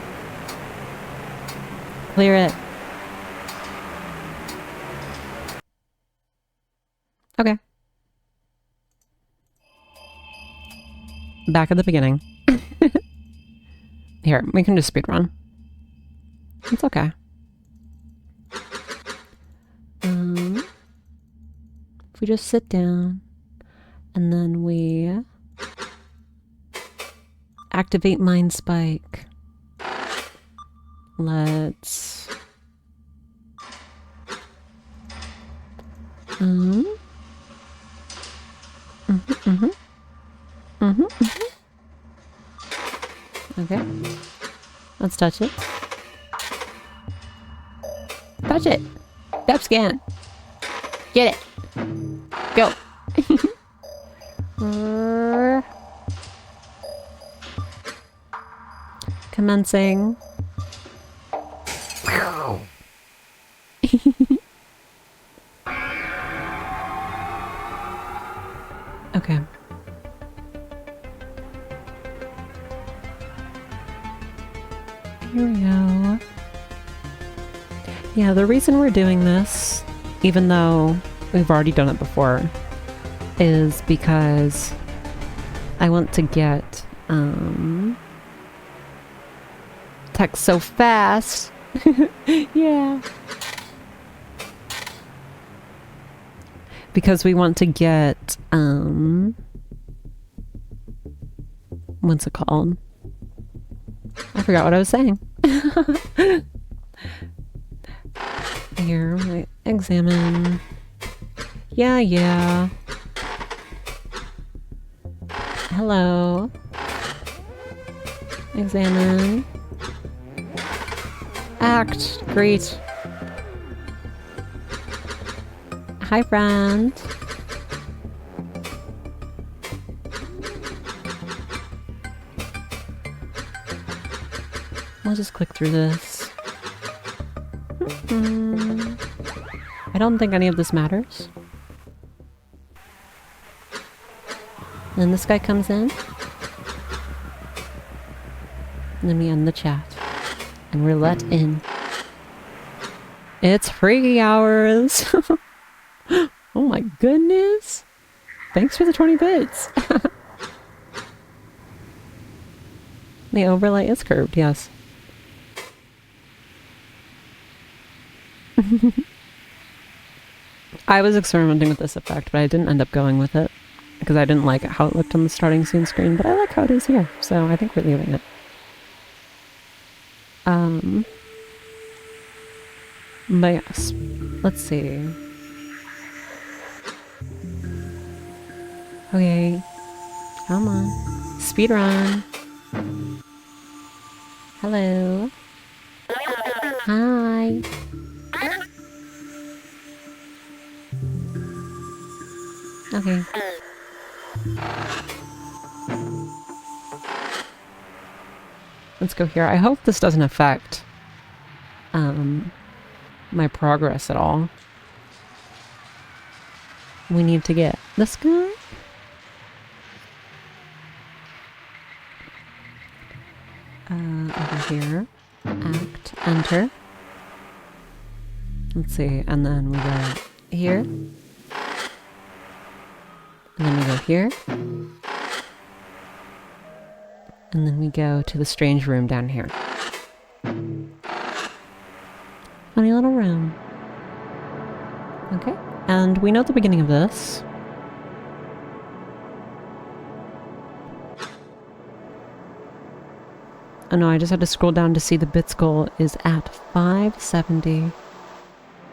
Clear it. Okay. Back at the beginning. Here, we can just speedrun. It's okay. If we just sit down and then we activate mind spike. Let's Okay. Let's touch it. Touch it! Depth scan! Get it! Go! Commencing. Okay. Here we go. Yeah, the reason we're doing this, even though we've already done it before, is because I want to get text so fast. Yeah. Because we want to get what's it called? I forgot what I was saying. Here, I examine. Yeah. Hello. Examine. Act. Great. Hi, friend. I'll just click through this. I don't think any of this matters. Then this guy comes in. And then we end the chat. And we're let in. It's freaky hours! Oh my goodness! Thanks for the 20 bits! The overlay is curved, yes. I was experimenting with this effect, but I didn't end up going with it. Because I didn't like how it looked on the starting scene screen, but I like how it is here, so I think we're leaving it. But yes, let's see. Okay, come on. Speedrun. Hello. Hi. Okay. Let's go here. I hope this doesn't affect my progress at all. We need to get this guy. Over here. Act. Enter. Let's see. And then we go here. And then we go here. And then we go to the strange room down here. Funny little room. Okay. And we know the beginning of this. Oh no, I just had to scroll down to see the bits goal is at 570.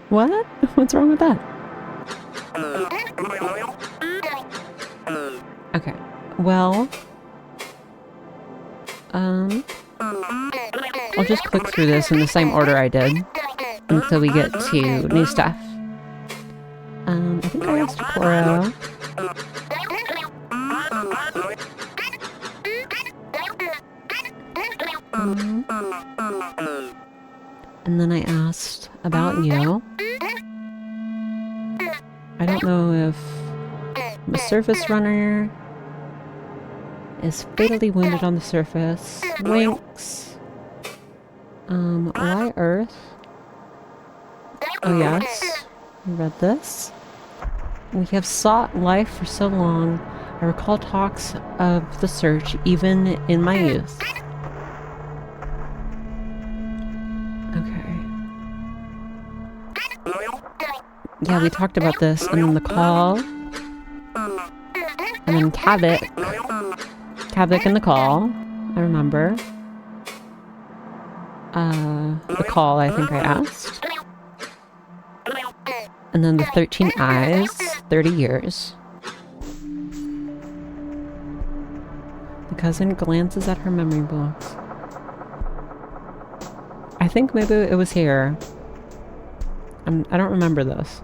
What? What's wrong with that? Okay. Well, I'll just click through this in the same order I did until we get to new stuff. I think I asked Cora. And then I asked about you. I don't know if the surface runner is fatally wounded on the surface. Winks. Why Earth? Oh yes, I read this. We have sought life for so long. I recall talks of the search even in my youth. Okay. Yeah, we talked about this, and then the call. And then Kavik and the call. I remember. The call I think I asked. And then the 13 eyes, 30 years. The cousin glances at her memory box. I think maybe it was here. I don't remember this.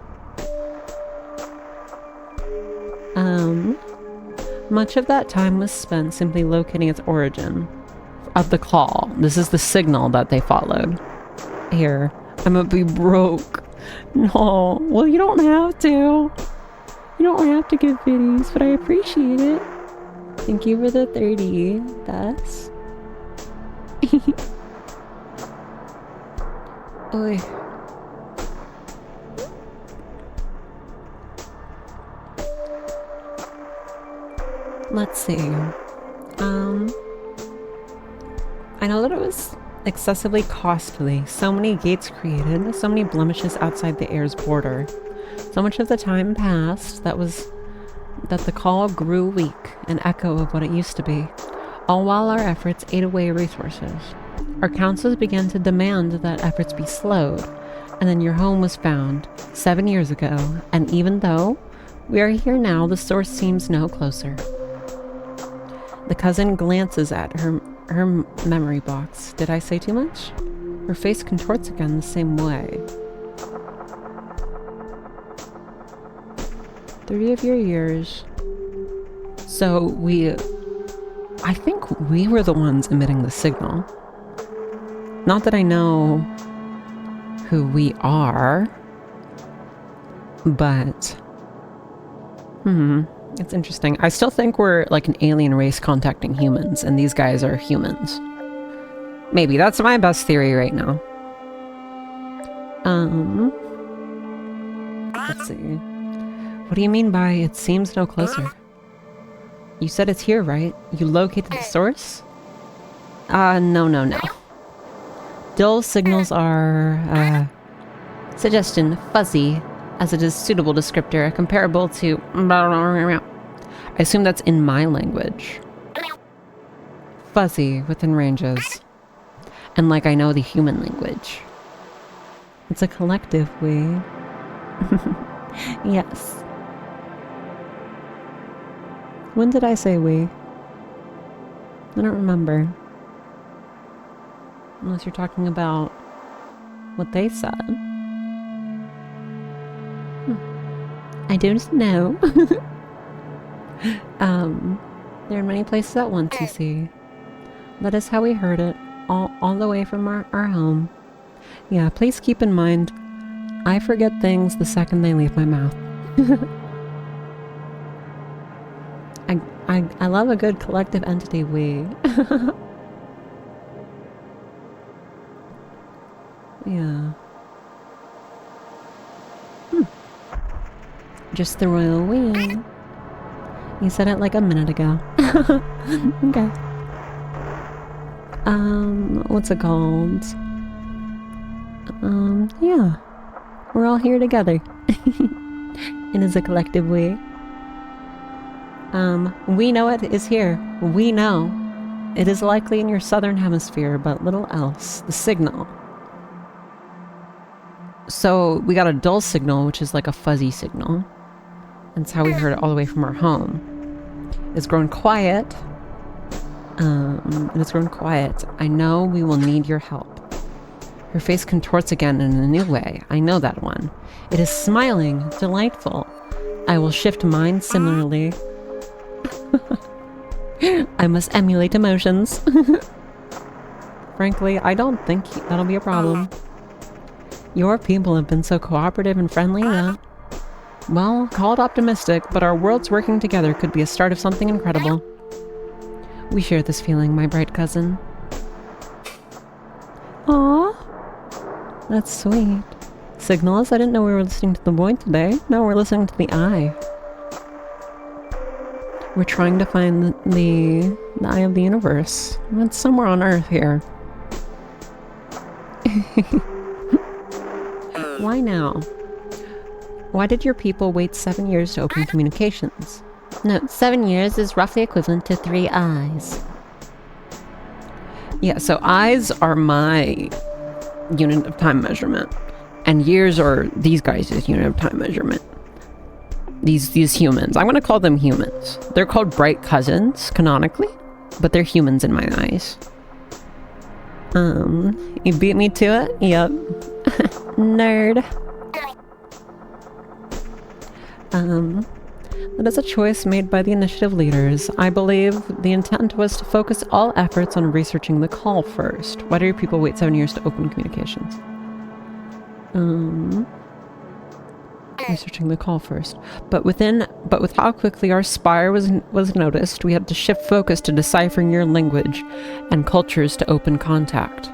Much of that time was spent simply locating its origin of the call. This is the signal that they followed. Here, I'm gonna be broke. No, well, you don't have to. You don't have to give biddies, but I appreciate it. Thank you for the 30. That's. Oy. Let's see. I know that it was excessively costly. So many gates created, so many blemishes outside the heir's border. So much of the time passed that the call grew weak, an echo of what it used to be. All while our efforts ate away resources. Our councils began to demand that efforts be slowed, and then your home was found 7 years ago, and even though we are here now, the source seems no closer. The cousin glances at her memory box. Did I say too much? Her face contorts again the same way. 30 of your years. So I think we were the ones emitting the signal. Not that I know who we are, but it's interesting. I still think we're like an alien race contacting humans, and these guys are humans. Maybe. That's my best theory right now. Let's see. What do you mean by it seems no closer? You said it's here, right? You located the source? No. Dull signals are, suggestion, fuzzy, as it is suitable descriptor, comparable to... I assume that's in my language. Fuzzy, within ranges. And like I know the human language. It's a collective we. Yes. When did I say we? I don't remember. Unless you're talking about what they said. I don't know. There are many places at once, you see. That is how we heard it, all the way from our home. Yeah, please keep in mind, I forget things the second they leave my mouth. I love a good collective entity we. Yeah. Just the royal we. You said it like a minute ago. Okay. What's it called? Yeah. We're all here together. It is a collective we. We know it is here. We know. It is likely in your southern hemisphere, but little else. The signal. So, we got a dull signal, which is like a fuzzy signal. That's how we heard it all the way from our home. It's grown quiet. It's grown quiet. I know we will need your help. Her face contorts again in a new way. I know that one. It is smiling, delightful. I will shift mine similarly. I must emulate emotions. Frankly, I don't think that'll be a problem. Your people have been so cooperative and friendly that, well, call it optimistic, but our worlds working together could be a start of something incredible. We share this feeling, my bright cousin. Aww. That's sweet. Signals, I didn't know we were listening to the void today. Now we're listening to the eye. We're trying to find the eye of the universe. It's somewhere on Earth here. Why now? Why did your people wait 7 years to open communications? No, 7 years is roughly equivalent to 3 eyes. Yeah, so eyes are my unit of time measurement. And years are these guys' unit of time measurement. These humans. I'm going to call them humans. They're called bright cousins, canonically. But they're humans in my eyes. You beat me to it? Yep. Nerd. That is a choice made by the initiative leaders. I believe the intent was to focus all efforts on researching the call first. Why do your people wait 7 years to open communications? Researching the call first. But with how quickly our spire was noticed, we had to shift focus to deciphering your language and cultures to open contact.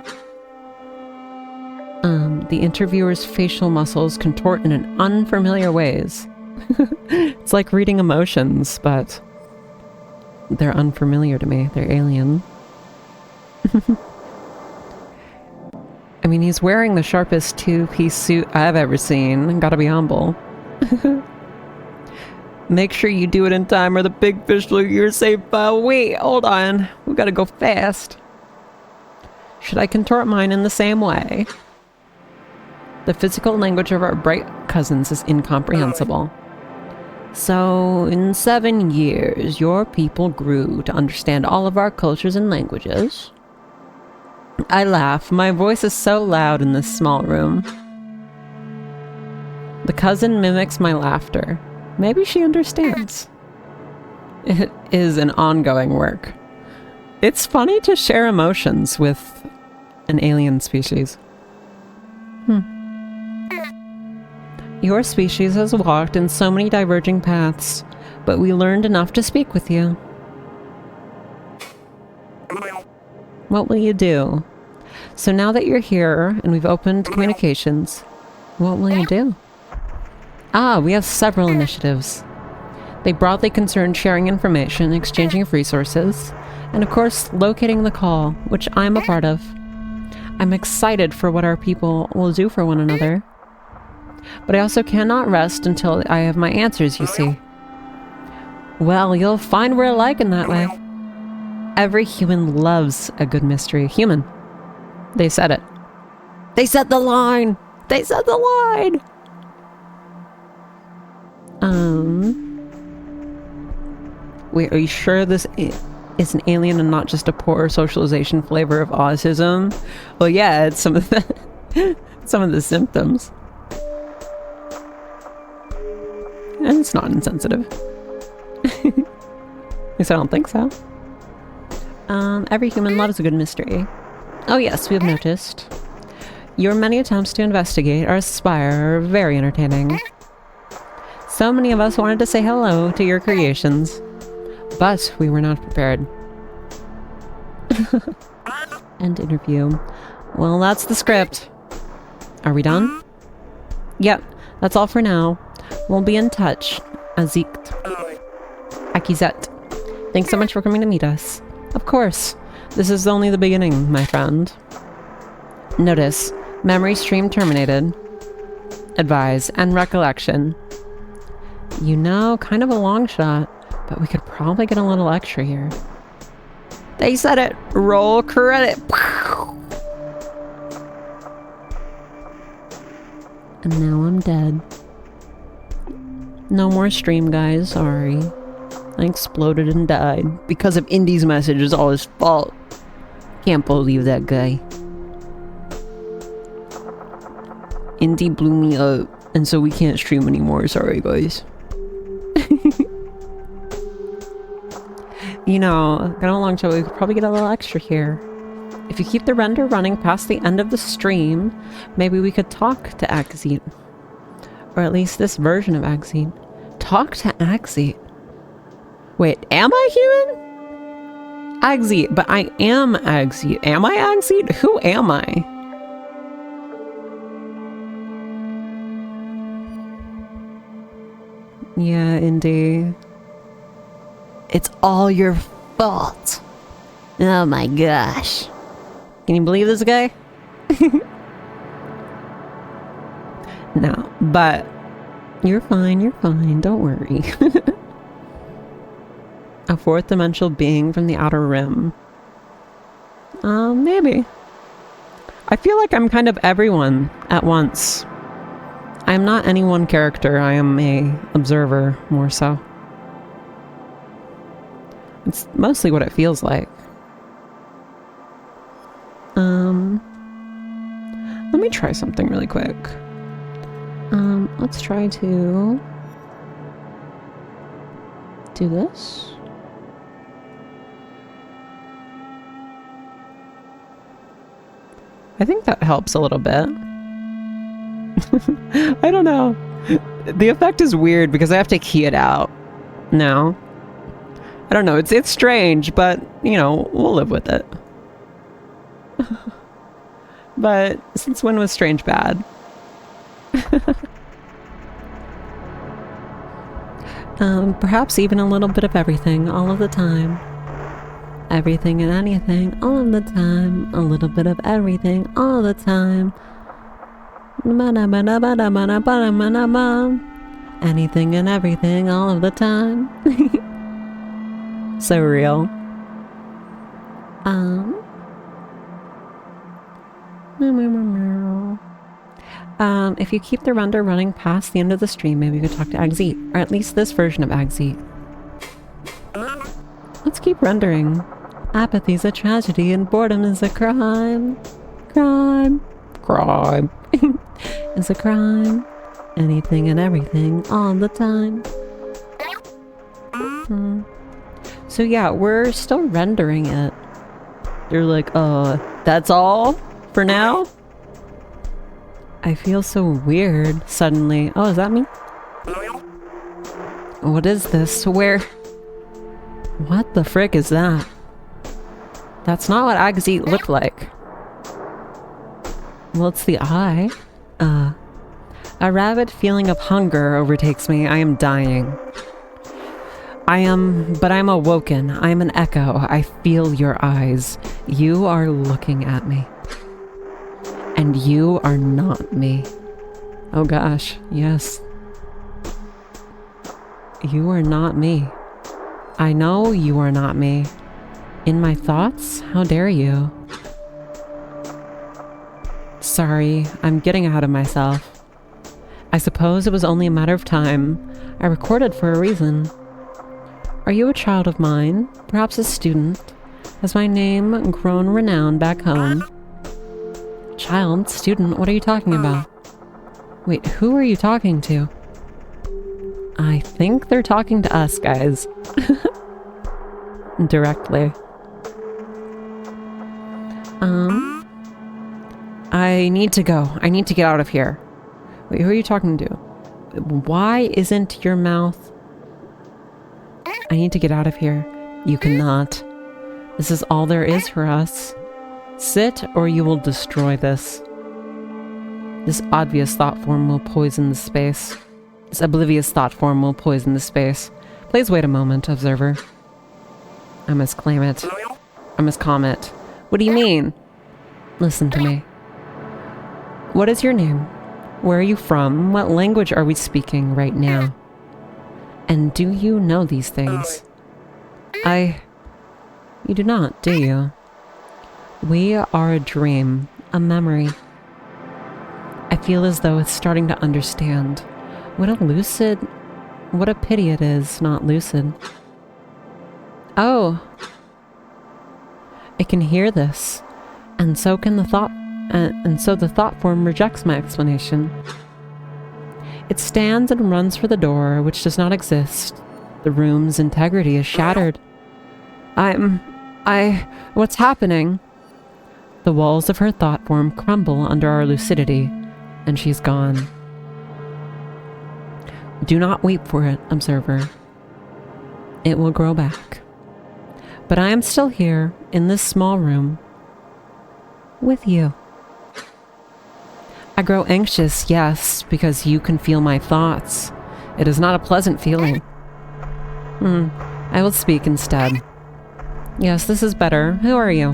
The interviewer's facial muscles contort in an unfamiliar ways. It's like reading emotions, but they're unfamiliar to me. They're alien. I mean, he's wearing the sharpest two-piece suit I've ever seen. Gotta be humble. Make sure you do it in time or the big fish will eat your save file. Wait, hold on. We gotta go fast. Should I contort mine in the same way? The physical language of our bright cousins is incomprehensible. So, in 7 years, your people grew to understand all of our cultures and languages. I laugh. My voice is so loud in this small room. The cousin mimics my laughter. Maybe she understands. It is an ongoing work. It's funny to share emotions with an alien species. Your species has walked in so many diverging paths, but we learned enough to speak with you. What will you do? So now that you're here and we've opened communications, what will you do? We have several initiatives. They broadly concern sharing information, exchanging of resources, and of course, locating the call, which I'm a part of. I'm excited for what our people will do for one another. But I also cannot rest until I have my answers, you see. Well, you'll find we're alike in that way. Every human loves a good mystery. Human. They said it. They said the line! They said the line! Wait, are you sure this is an alien and not just a poor socialization flavor of autism? Well, yeah, it's some of the symptoms. And it's not insensitive. At least I don't think so. Every human loves a good mystery. Oh yes, we have noticed. Your many attempts to investigate our spire are very entertaining. So many of us wanted to say hello to your creations, but we were not prepared. End interview. Well, that's the script. Are we done? Yep, that's all for now. We'll be in touch. Azikt. Akizet. Thanks so much for coming to meet us. Of course. This is only the beginning, my friend. Notice. Memory stream terminated. Advise. And recollection. You know, kind of a long shot, but we could probably get a little extra here. They said it! Roll credit! And now I'm dead. No more stream, guys. Sorry. I exploded and died. Because of Indy's message. It's all his fault. Can't believe that guy. Indy blew me up. And so we can't stream anymore. Sorry, guys. You know, got a long show. We could probably get a little extra here. If you keep the render running past the end of the stream, maybe we could talk to Axite. Or at least this version of Axite. Talk to Axite. Wait, am I human? Axite, but I am Axite. Am I Axite? Who am I? Yeah, Indy. It's all your fault. Oh my gosh. Can you believe this guy? No, but you're fine, don't worry. A fourth dimensional being from the outer rim. Maybe. I feel like I'm kind of everyone at once. I'm not any one character, I am a observer, more so. It's mostly what it feels like. Let me try something really quick. Let's try to do this. I think that helps a little bit. I don't know. The effect is weird because I have to key it out now. I don't know, it's strange, but, you know, we'll live with it. But since when was strange bad? Perhaps even a little bit of everything, all of the time. Everything and anything, all of the time. A little bit of everything, all the time. Anything and everything, all of the time. So real. If you keep the render running past the end of the stream, maybe you could talk to Axite, or at least this version of Axite. Let's keep rendering. Apathy's a tragedy and boredom is a crime. Crime. Crime. It's a crime. Anything and everything all the time. So yeah, we're still rendering it. You're like, that's all for now? I feel so weird suddenly. Oh, is that me? What is this? Where? What the frick is that? That's not what Axite looked like. Well, it's the eye. A rabid feeling of hunger overtakes me. I am dying. But I'm awoken. I'm an echo. I feel your eyes. You are looking at me. And you are not me. Oh gosh, yes. You are not me. I know you are not me. In my thoughts? How dare you? Sorry, I'm getting ahead of myself. I suppose it was only a matter of time. I recorded for a reason. Are you a child of mine? Perhaps a student? Has my name grown renowned back home? Child? Student? What are you talking about? Wait, who are you talking to? I think they're talking to us, guys. Directly. I need to go. I need to get out of here. Wait, who are you talking to? Why isn't your mouth... I need to get out of here. You cannot. This is all there is for us. Sit or you will destroy this. This obvious thought form will poison the space. This oblivious thought form will poison the space. Please wait a moment, observer. I must claim it. I must calm it. What do you mean? Listen to me. What is your name? Where are you from? What language are we speaking right now? And do you know these things? You do not, do you? We are a dream, a memory. I feel as though it's starting to understand. What a lucid... What a pity it is not lucid. Oh. It can hear this. And so can the thought, and so the thought form rejects my explanation. It stands and runs for the door, which does not exist. The room's integrity is shattered. What's happening? The walls of her thought form crumble under our lucidity, and she's gone. Do not weep for it, observer. It will grow back. But I am still here, in this small room, with you. I grow anxious, yes, because you can feel my thoughts. It is not a pleasant feeling. I will speak instead. Yes, this is better. Who are you?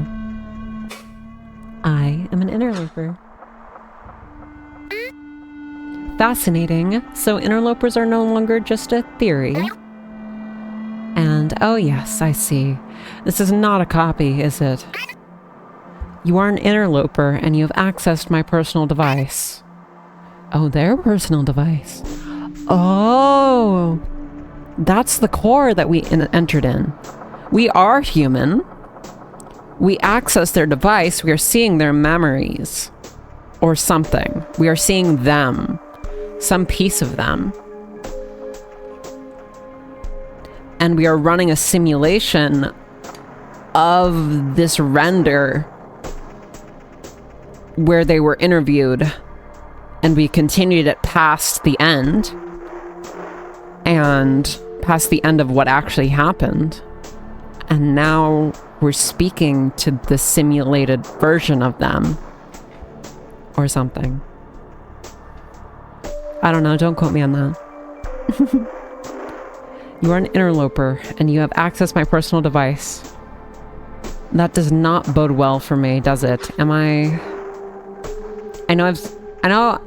I am an interloper. Fascinating. So interlopers are no longer just a theory. And, oh yes, I see. This is not a copy, is it? You are an interloper, and you have accessed my personal device. Oh, their personal device. Oh! That's the core that we entered in. We are human. We access their device. We are seeing their memories. Or something. We are seeing them. Some piece of them. And we are running a simulation of this render where they were interviewed, and we continued it past the end, and past the end of what actually happened. And now we're speaking to the simulated version of them. Or something. I don't know, don't quote me on that. You are an interloper, and you have accessed my personal device. That does not bode well for me, does it? Am I know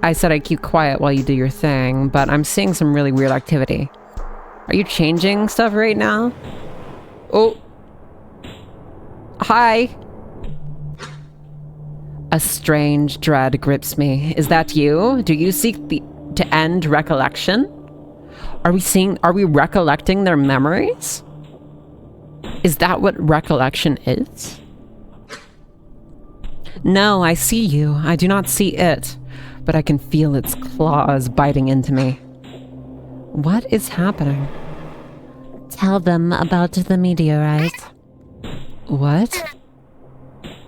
I said I'd keep quiet while you do your thing, but I'm seeing some really weird activity. Are you changing stuff right now? Oh. Hi. A strange dread grips me. Is that you? Do you seek to end recollection? Are we recollecting their memories? Is that what recollection is? No, I see you. I do not see it, but I can feel its claws biting into me. What is happening? Tell them about the meteorite. What?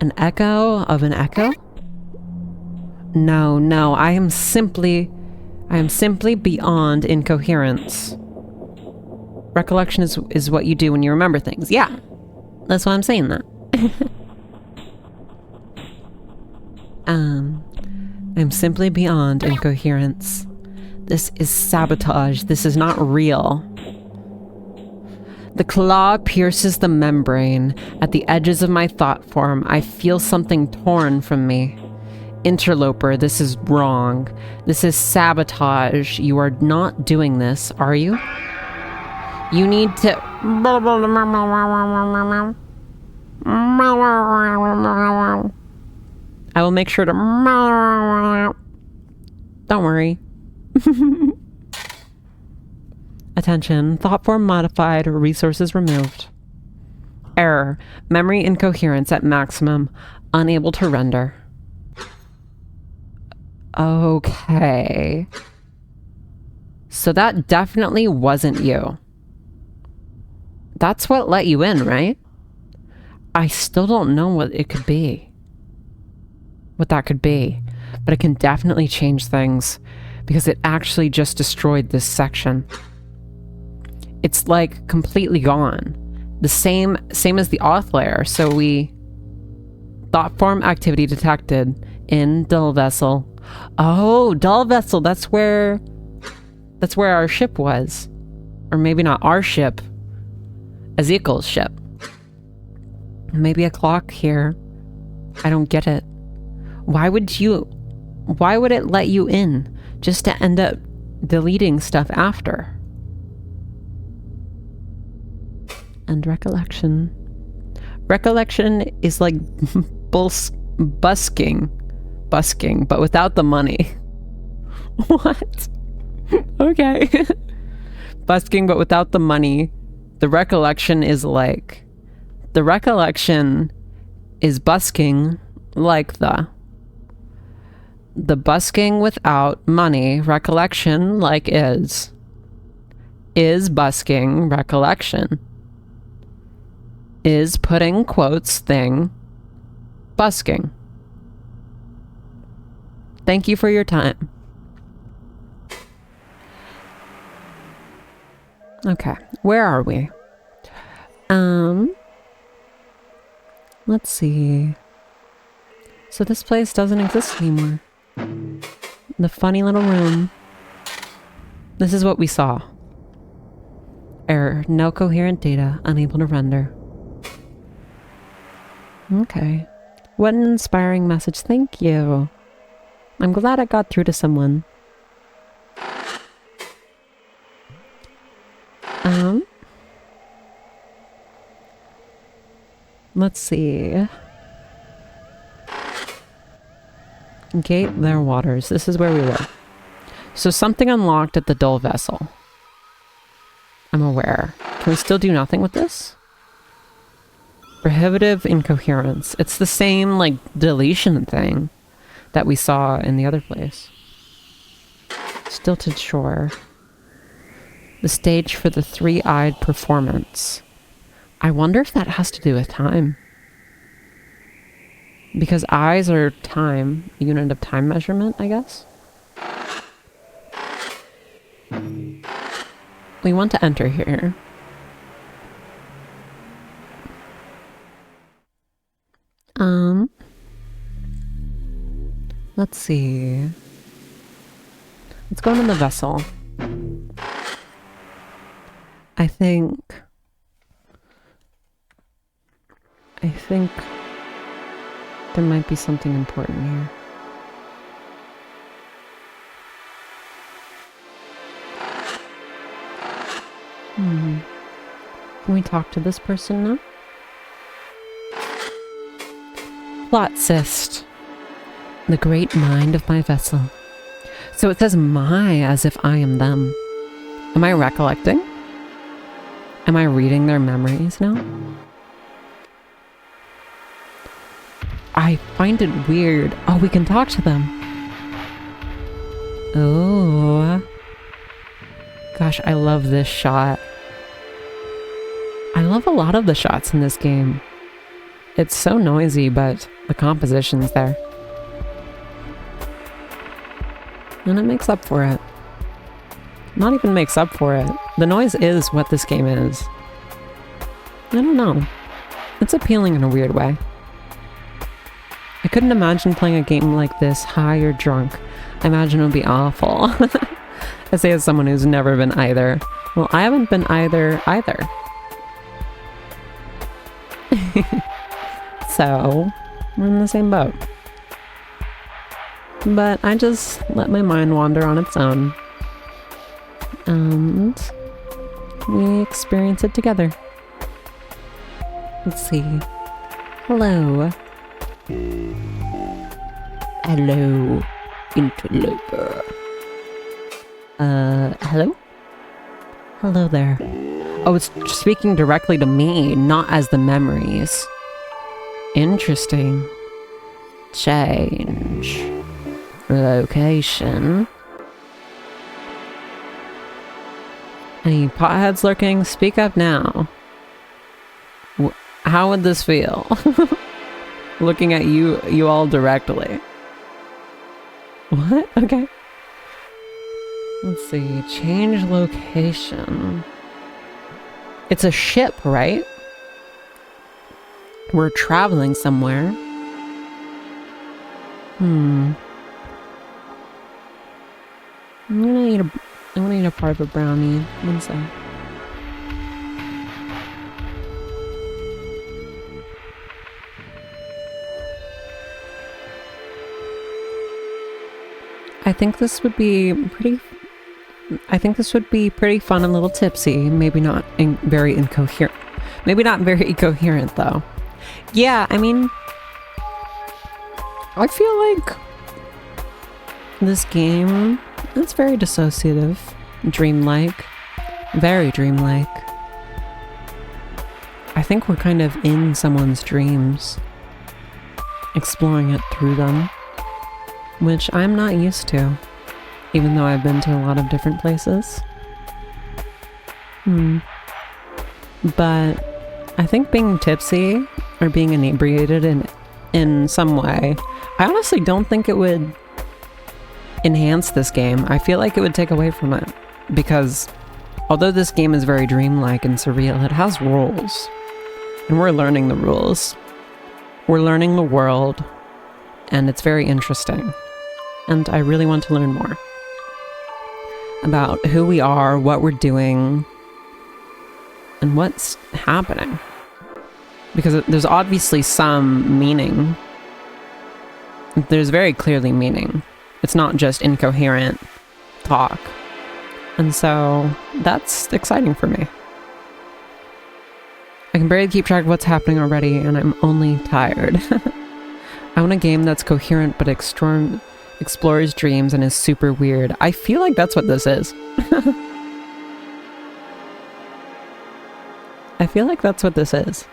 An echo of an echo? No, I am simply beyond incoherence. Recollection is what you do when you remember things. Yeah, that's why I'm saying that. I'm simply beyond incoherence. This is sabotage. This is not real. The claw pierces the membrane. At the edges of my thought form, I feel something torn from me. Interloper, this is wrong. This is sabotage. You are not doing this, are you? You need to... I will make sure to... Don't worry. Attention. Thought form modified. Resources removed. Error. Memory incoherence at maximum. Unable to render. Okay. So that definitely wasn't you. That's what let you in, right? I still don't know what it could be. What that could be. But it can definitely change things. Because it actually just destroyed this section. It's like completely gone. The same as the auth layer. So we... Thought form activity detected in dull vessel. Oh, dull vessel. That's where our ship was. Or maybe not our ship. Ezekiel's ship. Maybe a clock here. I don't get it. Why would it let you in just to end up deleting stuff after? And recollection. Recollection is like busking, but without the money. What? Okay. Busking, but without the money. The recollection is like... The recollection is busking like the busking without money. Recollection like is busking recollection. Is putting quotes thing busking. Thank you for your time. Okay, where are we? Let's see. So this place doesn't exist anymore. The funny little room. This is what we saw. Error. No coherent data. Unable to render. Okay. What an inspiring message. Thank you. I'm glad it got through to someone. Let's see. Gate their waters. This is where we were. So something unlocked at the dull vessel. I'm aware. Can we still do nothing with this? Prohibitive incoherence. It's the same, like, deletion thing that we saw in the other place. Stilted shore. The stage for the three-eyed performance. I wonder if that has to do with time. Because eyes are time, a unit of time measurement, I guess. We want to enter here. Let's see. Let's go into the vessel. I think there might be something important here. Can we talk to this person now? Plot cyst. The great mind of my vessel. So it says my as if I am them. Am I recollecting? Am I reading their memories now? I find it weird. Oh, we can talk to them. Oh. Gosh, I love this shot. I love a lot of the shots in this game. It's so noisy, but the composition's there. And it makes up for it. Not even makes up for it. The noise is what this game is. I don't know. It's appealing in a weird way. I couldn't imagine playing a game like this high or drunk. I imagine it would be awful. I say as someone who's never been either. Well, I haven't been either. So, we're in the same boat. But I just let my mind wander on its own. And we experience it together. Let's see. Hello. Hello, interloper. Hello? Hello there. Oh, it's speaking directly to me, not as the memories. Interesting. Change. Location. Any potheads lurking? Speak up now. How would this feel? Looking at you all directly. What? Okay. Let's see. Change location. It's a ship, right? We're traveling somewhere. I'm gonna eat a part of a brownie. One sec. I think this would be pretty fun and a little tipsy. Maybe not very incoherent. Maybe not very coherent though. Yeah, I mean, I feel like this game is very dissociative, dreamlike. Very dreamlike. I think we're kind of in someone's dreams, exploring it through them, which I'm not used to, even though I've been to a lot of different places. But I think being tipsy or being inebriated in some way, I honestly don't think it would enhance this game. I feel like it would take away from it, because although this game is very dreamlike and surreal, it has rules. And we're learning the rules. We're learning the world, and it's very interesting. And I really want to learn more about who we are, what we're doing, and what's happening. Because there's obviously some meaning. There's very clearly meaning. It's not just incoherent talk. And so that's exciting for me. I can barely keep track of what's happening already, and I'm only tired. I want a game that's coherent but explores dreams and is super weird. I feel like that's what this is. I feel like that's what this is.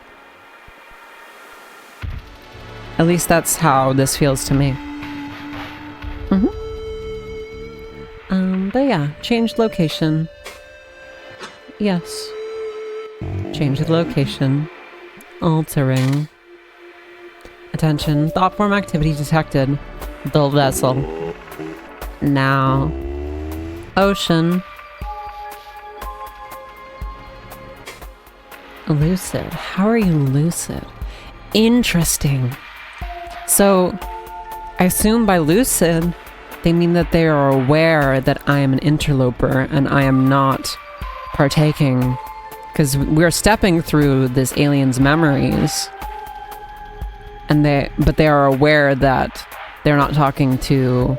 At least that's how this feels to me. But yeah, changed location. Yes. Change the location. Altering. Attention. Thought form activity detected. The vessel. Now. Ocean. Lucid. How are you lucid? Interesting. So, I assume by lucid, they mean that they are aware that I am an interloper and I am not partaking, because we're stepping through this alien's memories, but they are aware that they're not talking to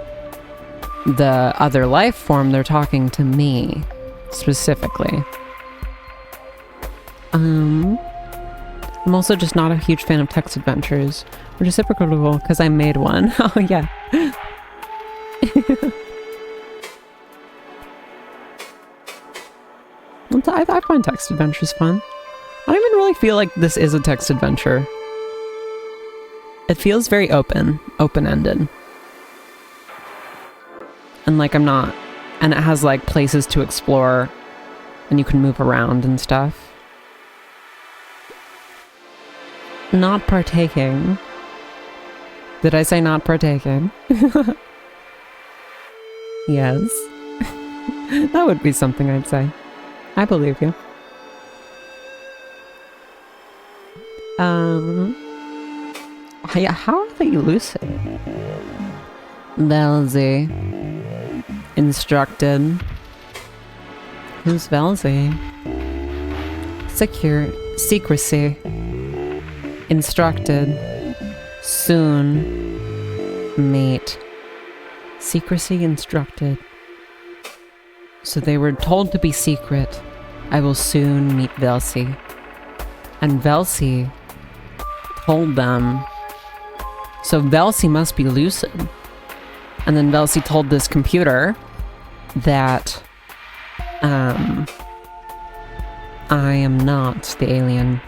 the other life form, they're talking to me specifically. I'm also just not a huge fan of text adventures, which is super cool because I made one. Oh yeah. I find text adventures fun. I don't even really feel like this is a text adventure. It feels very open-ended. And like I'm not, and it has like places to explore and you can move around and stuff. Not partaking. Did I say not partaking? Yes. That would be something I'd say. I believe you. Yeah, how are they lucid? Velzy. Instructed. Who's Velzy? Secrecy. Instructed. Soon. Meet. Secrecy instructed. So they were told to be secret. I will soon meet Velcy. And Velcy told them. So Velcy must be lucid. And then Velcy told this computer that I am not the alien.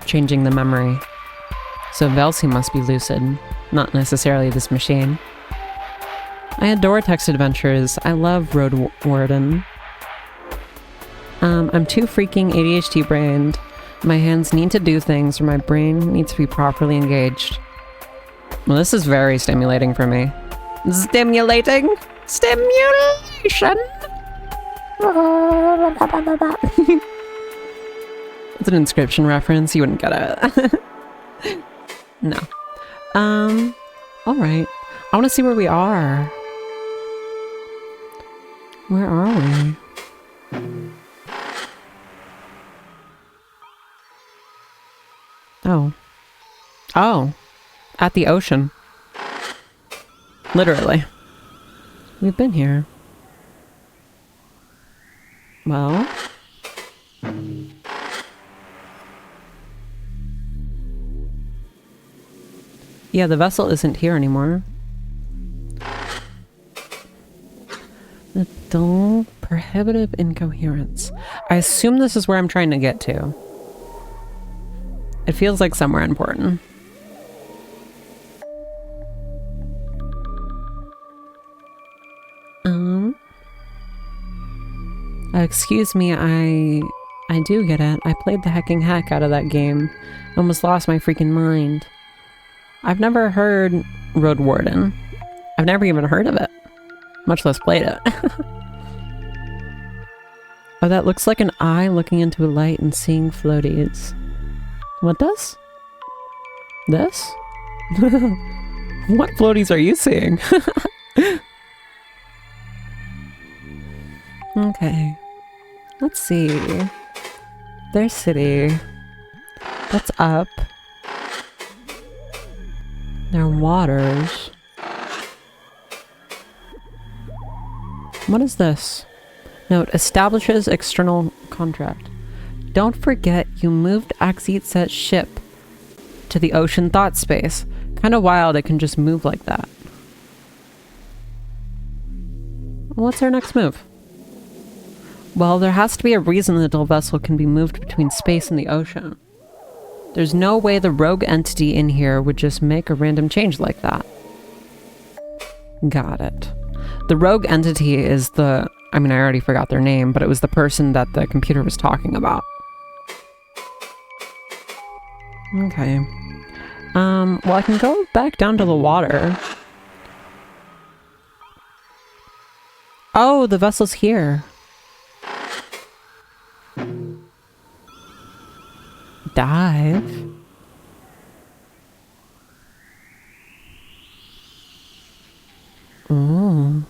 Changing the memory. So Velcy must be lucid, not necessarily this machine. I adore text adventures. I love Road Warden. I'm too freaking ADHD brained. My hands need to do things or my brain needs to be properly engaged. Well, this is very stimulating for me. Stimulating? Stimulation! It's an Inscription reference. You wouldn't get it. No. Alright. I want to see where we are. Where are we? Oh. Oh. At the ocean. Literally. We've been here. Well. Yeah, the vessel isn't here anymore. The dull, prohibitive incoherence. I assume this is where I'm trying to get to. It feels like somewhere important. Excuse me, I do get it. I played the hecking heck out of that game. Almost lost my freaking mind. I've never heard Road Warden. I've never even heard of it. Much less played it. Oh, that looks like an eye looking into a light and seeing floaties. What does? This? What floaties are you seeing? Okay. Let's see. There's city. That's up. There are waters. What is this? Note, establishes external contract. Don't forget you moved Axit's ship to the ocean thought space. Kind of wild it can just move like that. What's our next move? Well, there has to be a reason the dull vessel can be moved between space and the ocean. There's no way the rogue entity in here would just make a random change like that. Got it. The rogue entity is the... I mean, I already forgot their name, but it was the person that the computer was talking about. Okay. Well, I can go back down to the water. Oh, the vessel's here. Dive. Ooh.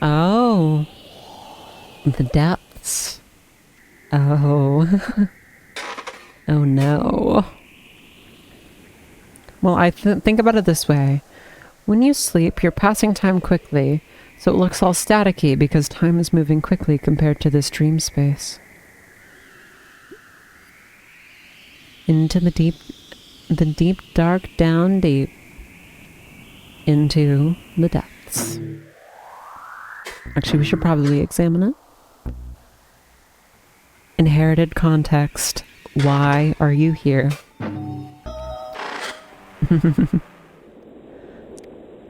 Oh. The depths. Oh. Oh no. Well, I think about it this way. When you sleep, you're passing time quickly, so it looks all staticky because time is moving quickly compared to this dream space. Into the deep, dark, down deep. Into the depths. Actually, we should probably examine it. Inherited context. Why are you here?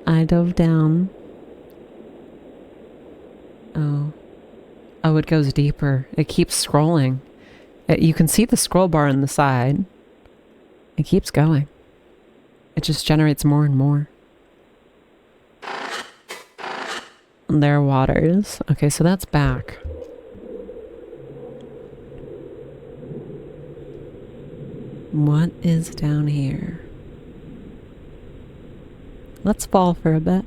I dove down. Oh. Oh, it goes deeper. It keeps scrolling. You can see the scroll bar on the side. It keeps going. It just generates more and more. And there are waters. Okay, so that's back. What is down here? Let's fall for a bit.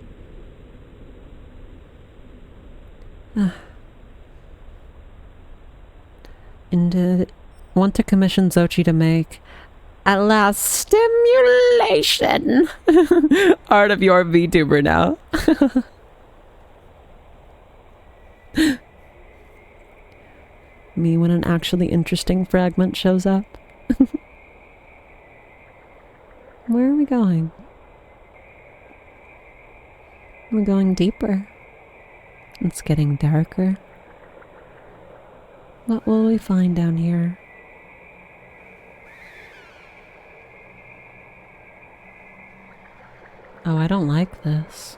Want to commission Xochi to make at last stimulation. Art of your VTuber now. Me when an actually interesting fragment shows up. Where are we going? We're going deeper. It's getting darker. What will we find down here? Oh, I don't like this.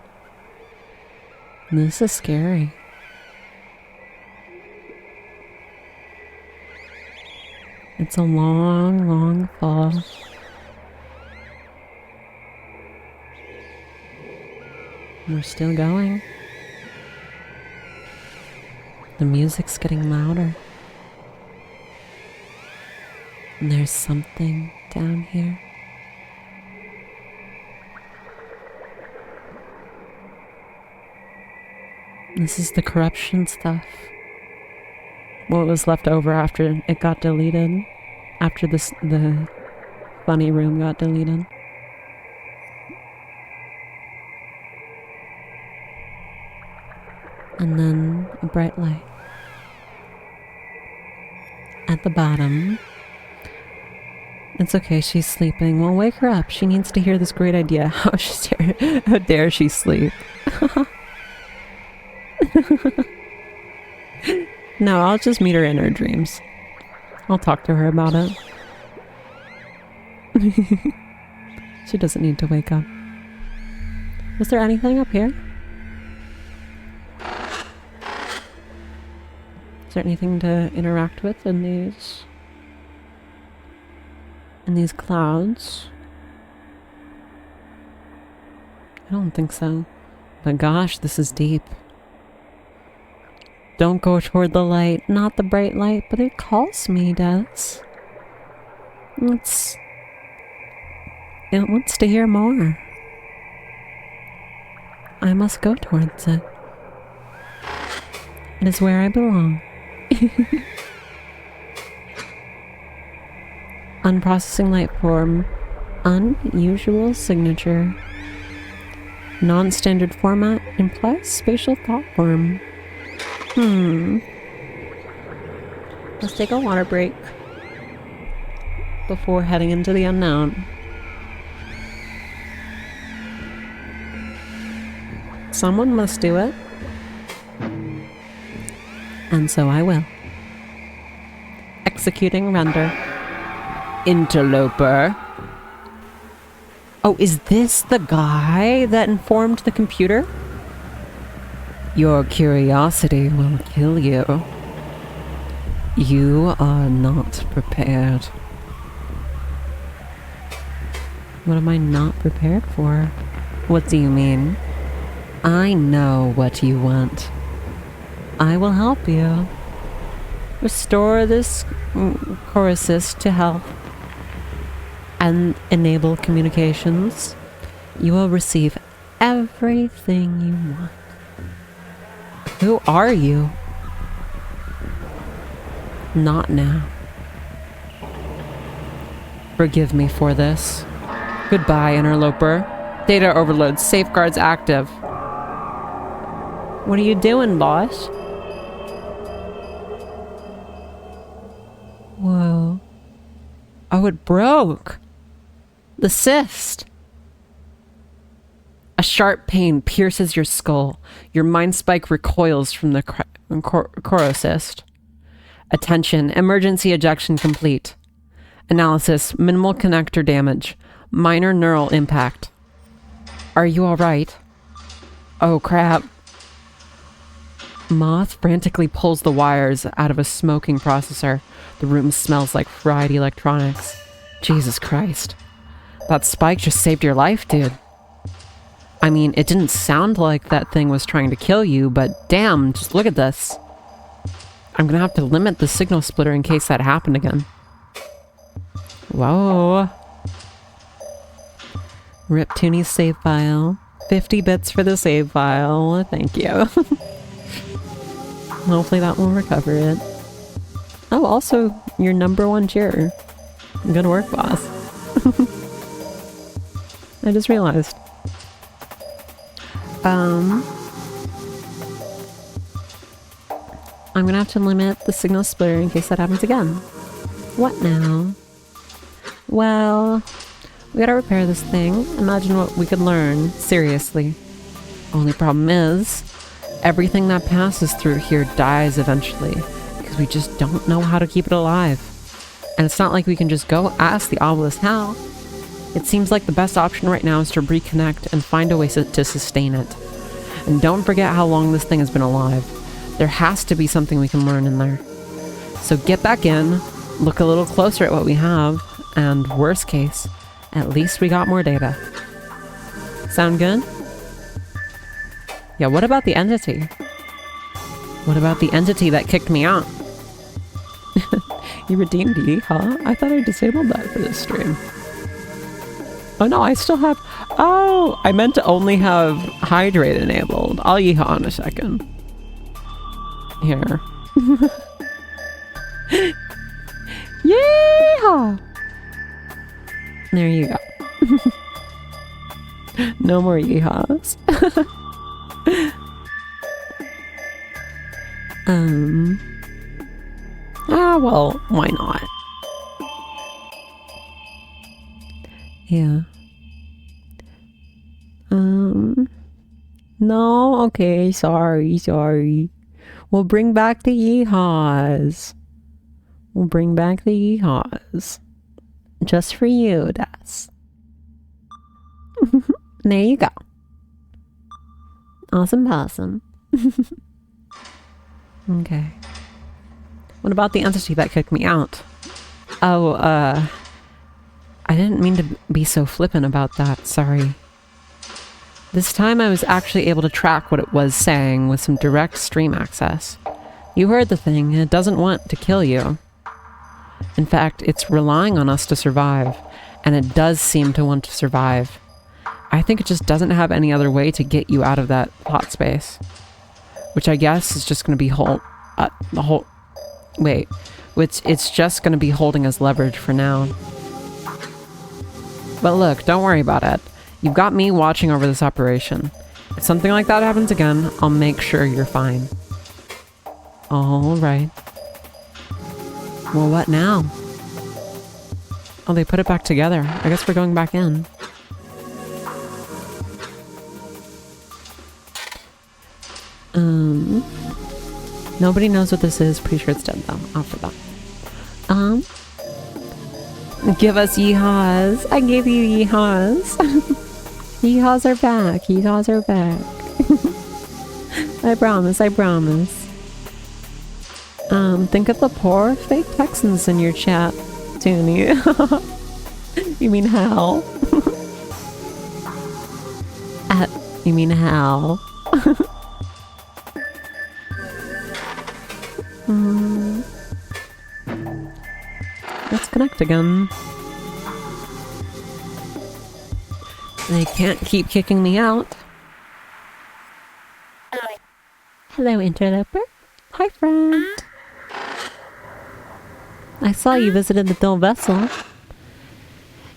This is scary. It's a long, long fall. We're still going. The music's getting louder. And there's something down here. This is the corruption stuff. What was left over after it got deleted. After the funny room got deleted. And then a bright light. At the bottom. It's okay, she's sleeping. We'll wake her up. She needs to hear this great idea. How dare she sleep? No, I'll just meet her in her dreams. I'll talk to her about it. She doesn't need to wake up. Is there anything up here? Is there anything to interact with in these clouds? I don't think so. But gosh, this is deep. Don't go toward the light. Not the bright light, but it calls me, Des. It wants to hear more. I must go towards it. It is where I belong. Unprocessing light form. Unusual signature. Non-standard format implies spatial thought form. Let's take a water break before heading into the unknown. Someone must do it. And so I will. Executing render. Interloper. Oh, is this the guy that informed the computer? Your curiosity will kill you. You are not prepared. What am I not prepared for? What do you mean? I know what you want. I will help you. Restore this chorusis to health and enable communications. You will receive everything you want. Who are you? Not now. Forgive me for this. Goodbye, interloper. Data overload. Safeguards active. What are you doing, boss? Whoa. Oh, it broke. The cyst. A sharp pain pierces your skull. Your mind spike recoils from the chorocyst. Attention. Emergency ejection complete. Analysis. Minimal connector damage. Minor neural impact. Are you alright? Oh, crap. Moth frantically pulls the wires out of a smoking processor. The room smells like fried electronics. Jesus Christ. That spike just saved your life, dude. I mean, it didn't sound like that thing was trying to kill you, but damn, just look at this. I'm gonna have to limit the signal splitter in case that happened again. Whoa. Rip Toonie's save file. 50 bits for the save file. Thank you. Hopefully that will recover it. Oh, also, your #1 cheer. Good work, boss. I just realized. I'm gonna have to limit the signal splitter in case that happens again. What now? Well, we gotta repair this thing. Imagine what we could learn. Seriously. Only problem is, everything that passes through here dies eventually, because we just don't know how to keep it alive. And it's not like we can just go ask the obelisk how. It seems like the best option right now is to reconnect and find a way to sustain it. And don't forget how long this thing has been alive. There has to be something we can learn in there. So get back in, look a little closer at what we have, and worst case, at least we got more data. Sound good? Yeah, what about the entity? What about the entity that kicked me out? You redeemed E, huh? I thought I disabled that for this stream. Oh no, I still have... Oh, I meant to only have hydrate enabled. I'll yeehaw in a second. Here. Yeehaw! There you go. No more yeehaws. Well, why not? Yeah. No? Okay, sorry. We'll bring back the yeehaws. We'll bring back the yeehaws. Just for you, Das. There you go. Awesome possum. Okay. What about the entity that kicked me out? Oh, I didn't mean to be so flippant about that, sorry. This time I was actually able to track what it was saying with some direct stream access. You heard the thing, it doesn't want to kill you. In fact, it's relying on us to survive, and it does seem to want to survive. I think it just doesn't have any other way to get you out of that plot space. Which I guess is just going to be it's just going to be holding as leverage for now. But look, don't worry about it. You've got me watching over this operation. If something like that happens again, I'll make sure you're fine. Alright. Well, what now? Oh, they put it back together. I guess we're going back in. Nobody knows what this is. Pretty sure it's dead though. I'll forget. Give us yeehaws. I gave you yeehaws. Yeehaws are back. Yeehaws are back. I promise. Think of the poor fake Texans in your chat, Toonie. You mean Hal? You mean Hal? Let's connect again. They can't keep kicking me out. Hello, interloper. Hi, friend. I saw you visited the dull vessel.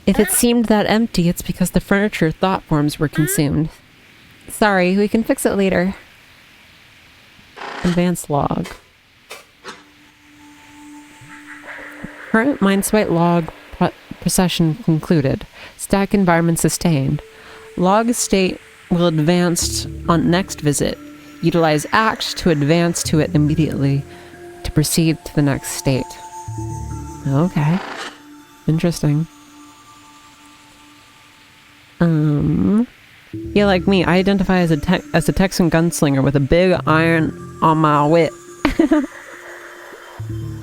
If it seemed that empty, it's because the furniture thought forms were consumed. Sorry, we can fix it later. Advanced log. Current Mindswipe log procession concluded. Stack environment sustained. Log state will advance on next visit. Utilize act to advance to it immediately to proceed to the next state. Okay. Interesting. Yeah, like me, I identify as a Texan gunslinger with a big iron on my whip.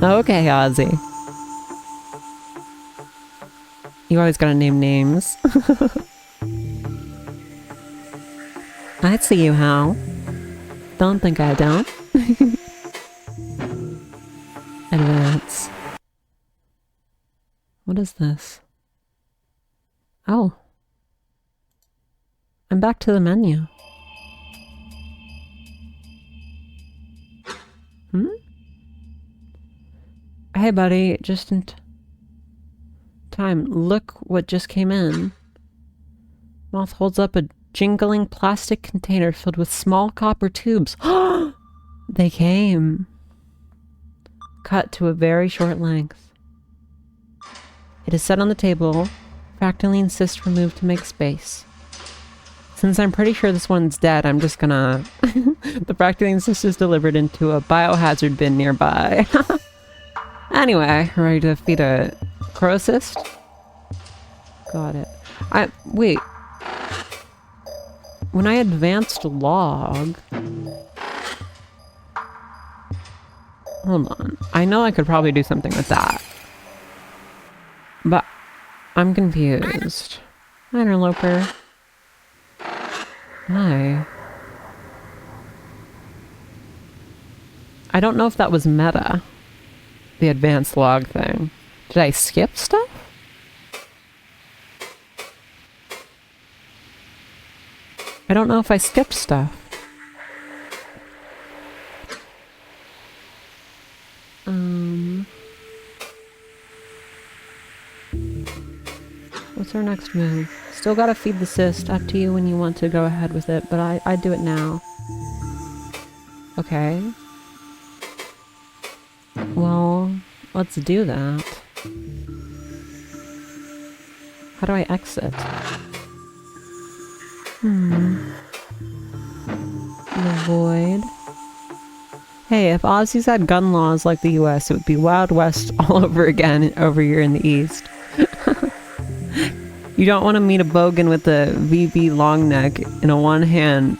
Okay, Ozzy. You always gotta name names. I see you, Hal. Don't think I don't. Advance. What is this? Oh. I'm back to the menu. Hey, buddy. Just in time. Look what just came in. Moth holds up a jingling plastic container filled with small copper tubes. They came. Cut to a very short length. It is set on the table. Fractaline cyst removed to make space. Since I'm pretty sure this one's dead, I'm just gonna... The fractaline cyst is delivered into a biohazard bin nearby. Anyway, ready to feed a crocyst? Got it. Wait. When I advanced log... Hold on. I know I could probably do something with that. But I'm confused. Interloper. Hi. I don't know if that was meta. The advanced log thing. Did I skip stuff? I don't know if I skipped stuff. What's our next move? Still gotta feed the cyst. Up to you when you want to go ahead with it, but I do it now. Okay. Well, let's do that. How do I exit? The void. Hey, if Aussies had gun laws like the US, it would be Wild West all over again over here in the East. You don't want to meet a bogan with a VB long neck in one hand,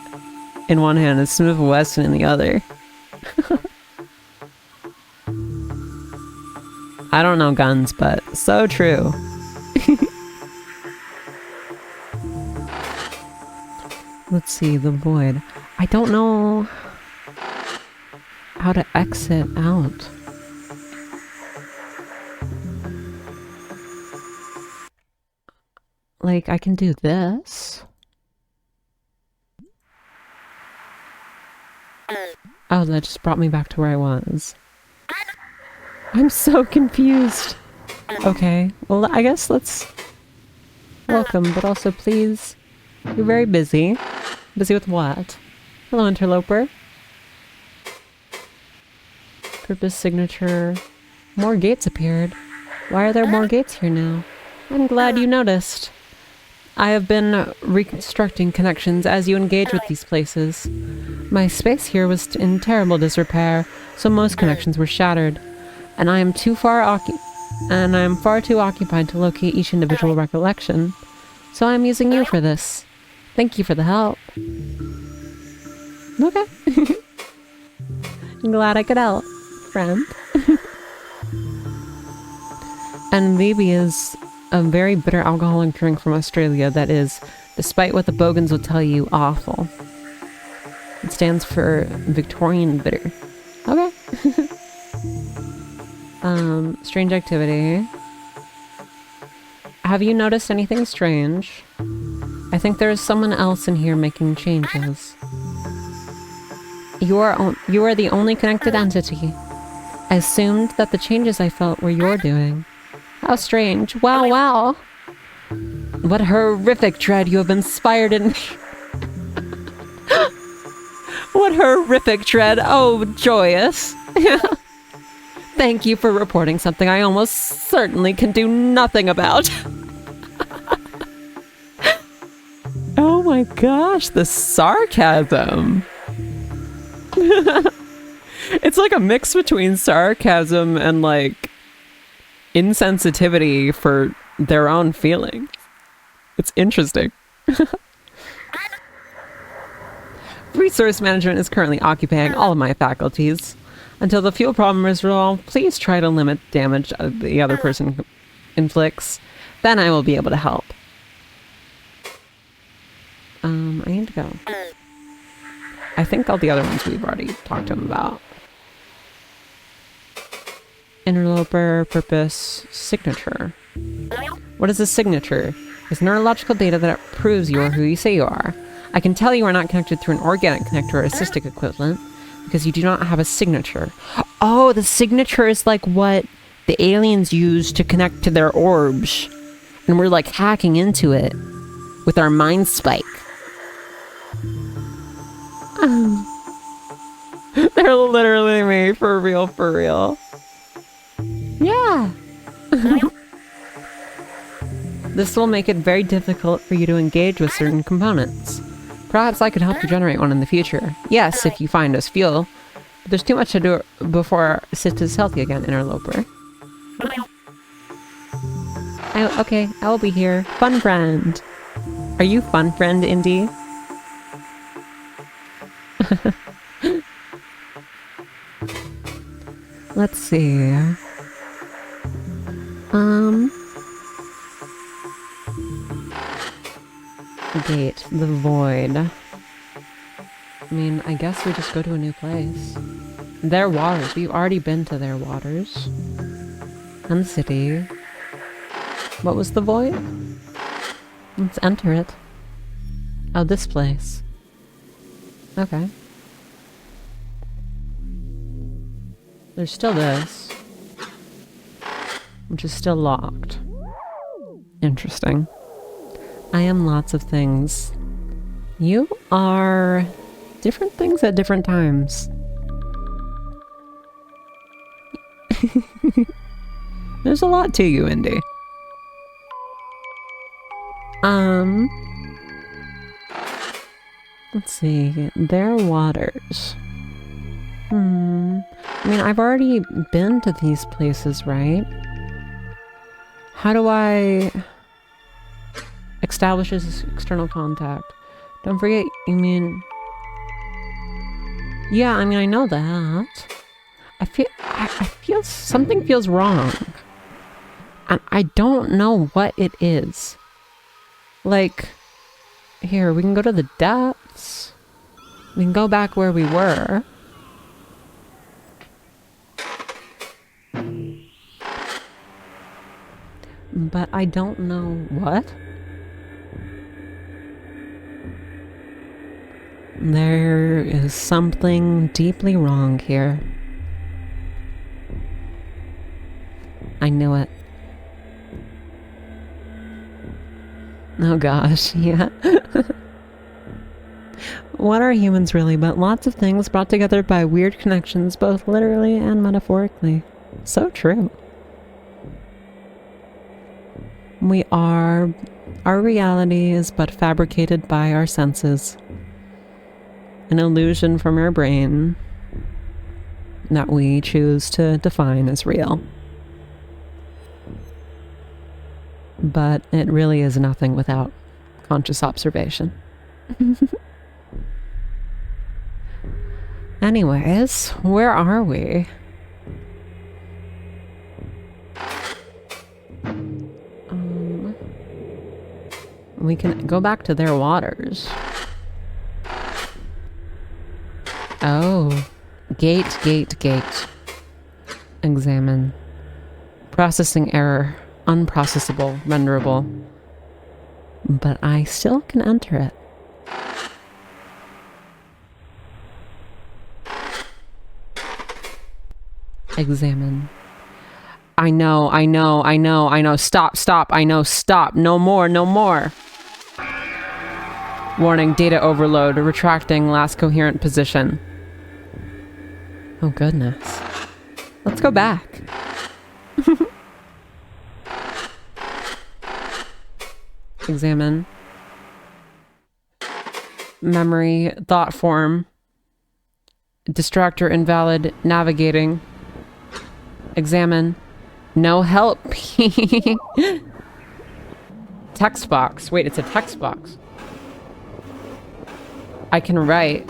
and Smith Wesson in the other. I don't know guns, but so true. Let's see, the void. I don't know how to exit out. Like, I can do this. Oh, that just brought me back to where I was. I'm so confused. Okay, well, I guess let's... Welcome, but also please... You're very busy. Busy with what? Hello, interloper. Purpose signature. More gates appeared. Why are there more gates here now? I'm glad you noticed. I have been reconstructing connections as you engage with these places. My space here was in terrible disrepair, so most connections were shattered, and I am far too occupied to locate each individual recollection. So I am using you for this. Thank you for the help. Okay. I'm glad I could help, friend. And maybe is a very bitter alcoholic drink from Australia that is, despite what the bogans will tell you, awful. It stands for Victorian bitter. Okay. Strange activity. Have you noticed anything strange? I think there is someone else in here making changes. You are the only connected entity. I assumed that the changes I felt were your doing. How strange. Wow, wow. What horrific dread you have inspired in me. What horrific dread. Oh, joyous. Thank you for reporting something I almost certainly can do nothing about. Oh my gosh, the sarcasm. It's like a mix between sarcasm and like insensitivity for their own feelings. It's interesting. Resource management is currently occupying all of my faculties. Until the fuel problem is resolved, please try to limit damage the other person inflicts. Then I will be able to help. I need to go. I think all the other ones we've already talked to him about. Interloper, purpose, signature. What is a signature? It's neurological data that proves you are who you say you are. I can tell you are not connected through an organic connector or a cystic equivalent because you do not have a signature. Oh, the signature is like what the aliens use to connect to their orbs. And we're like hacking into it with our mind spike. They're literally me, for real, for real. Yeah. This will make it very difficult for you to engage with certain components. Perhaps I could help you generate one in the future. Yes, if you find us fuel. But there's too much to do before Sis is healthy again, interloper. Okay, I will be here. Fun friend. Are you fun friend, Indy? Let's see. Gate, the void. I mean, I guess we just go to a new place. Their waters. We've already been to their waters. And the city. What was the void? Let's enter it. Oh, this place. Okay. There's still this. Which is still locked. Interesting. I am lots of things. You are different things at different times. There's a lot to you, Indy. Let's see. Their waters. I mean, I've already been to these places, right? How do I establish this external contact? Don't forget, you mean... Yeah, I mean, I know that. I feel something feels wrong. And I don't know what it is. Like, here, we can go to the depths. We can go back where we were. But I don't know what. There is something deeply wrong here. I knew it. Oh gosh, yeah. What are humans really but lots of things brought together by weird connections, both literally and metaphorically? So true. Our reality is but fabricated by our senses. An illusion from our brain that we choose to define as real. But it really is nothing without conscious observation. Anyways, where are we? We can go back to their waters. Oh. Gate. Examine. Processing error. Unprocessable. Renderable. But I still can enter it. Examine. I know. Stop. I know, stop. No more. Warning, data overload. Retracting last coherent position. Oh, goodness. Let's go back. Examine. Memory, thought form. Distractor invalid, navigating. Examine. No help. Text box. Wait, it's a text box. I can write.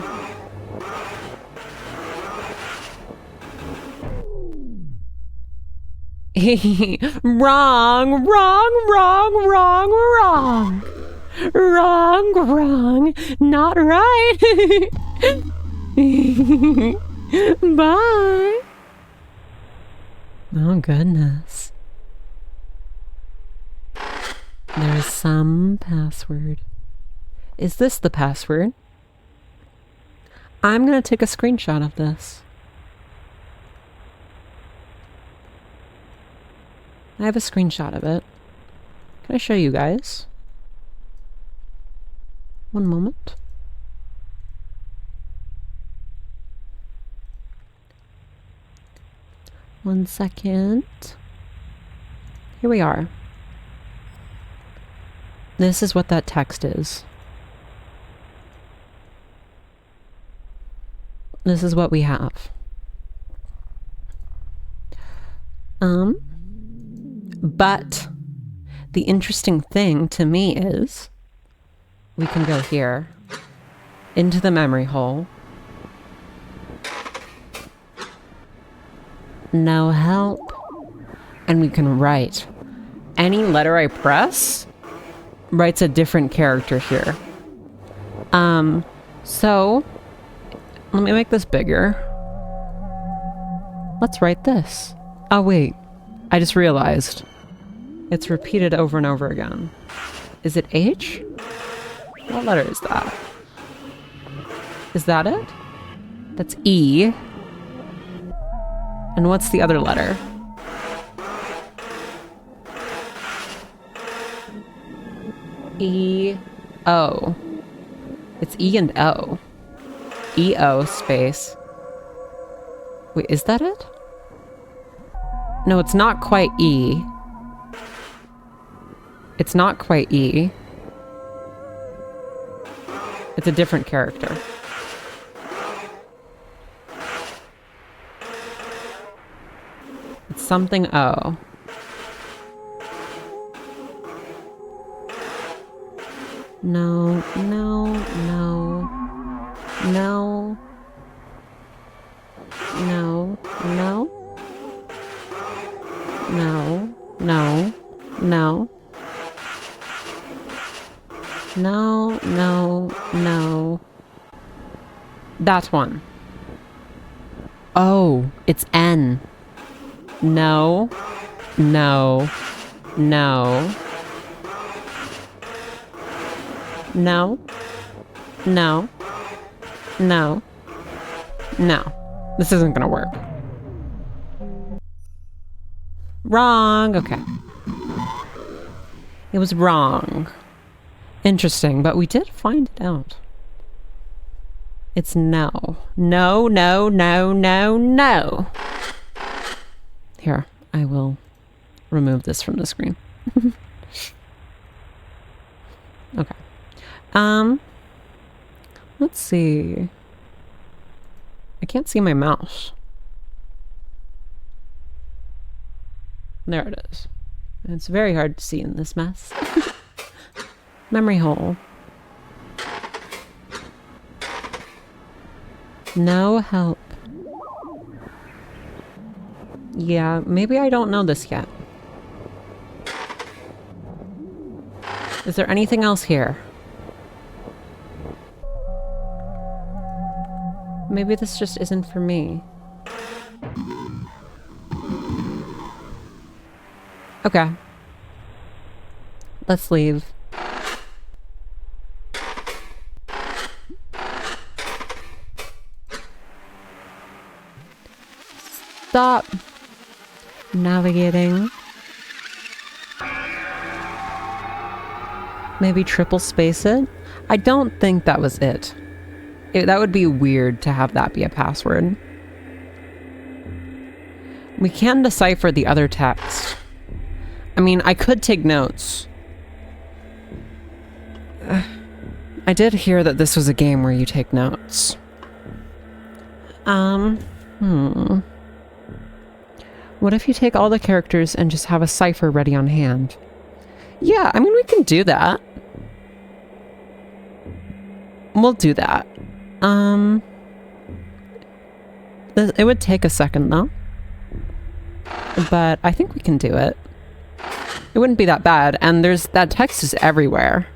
Wrong. Not right. Bye. Oh, goodness. There's some password. Is this the password? I'm going to take a screenshot of this. I have a screenshot of it. Can I show you guys? One moment. One second. Here we are. This is what that text is. This is what we have. But the interesting thing to me is we can go here into the memory hole. No help. And we can write. Any letter I press writes a different character here. So let me make this bigger. Let's write this. Oh wait, I just realized. It's repeated over and over again. Is it H? What letter is that? Is that it? That's E. And what's the other letter? E, O. It's E and O. E-O space. Wait, is that it? No, it's not quite E. It's not quite E. It's a different character. It's something O. No, no, no, no, no, no, no, no, no, no, no, no. That's one. Oh, it's N. No, no, no. No. No. No. No. This isn't gonna work. Wrong. Okay. It was wrong. Interesting, but we did find it out. It's no. No, no, no, no, no. Here, I will remove this from the screen. Okay. Let's see. I can't see my mouse. There it is. It's very hard to see in this mess. Memory hole. No help. Yeah, maybe I don't know this yet. Is there anything else here? Maybe this just isn't for me. Okay. Let's leave. Stop navigating. Maybe triple space it? I don't think that was it. That would be weird to have that be a password. We can decipher the other text. I mean, I could take notes. I did hear that this was a game where you take notes. What if you take all the characters and just have a cipher ready on hand? Yeah, I mean, we can do that. We'll do that. It would take a second though. But I think we can do it. It wouldn't be that bad, and that text is everywhere.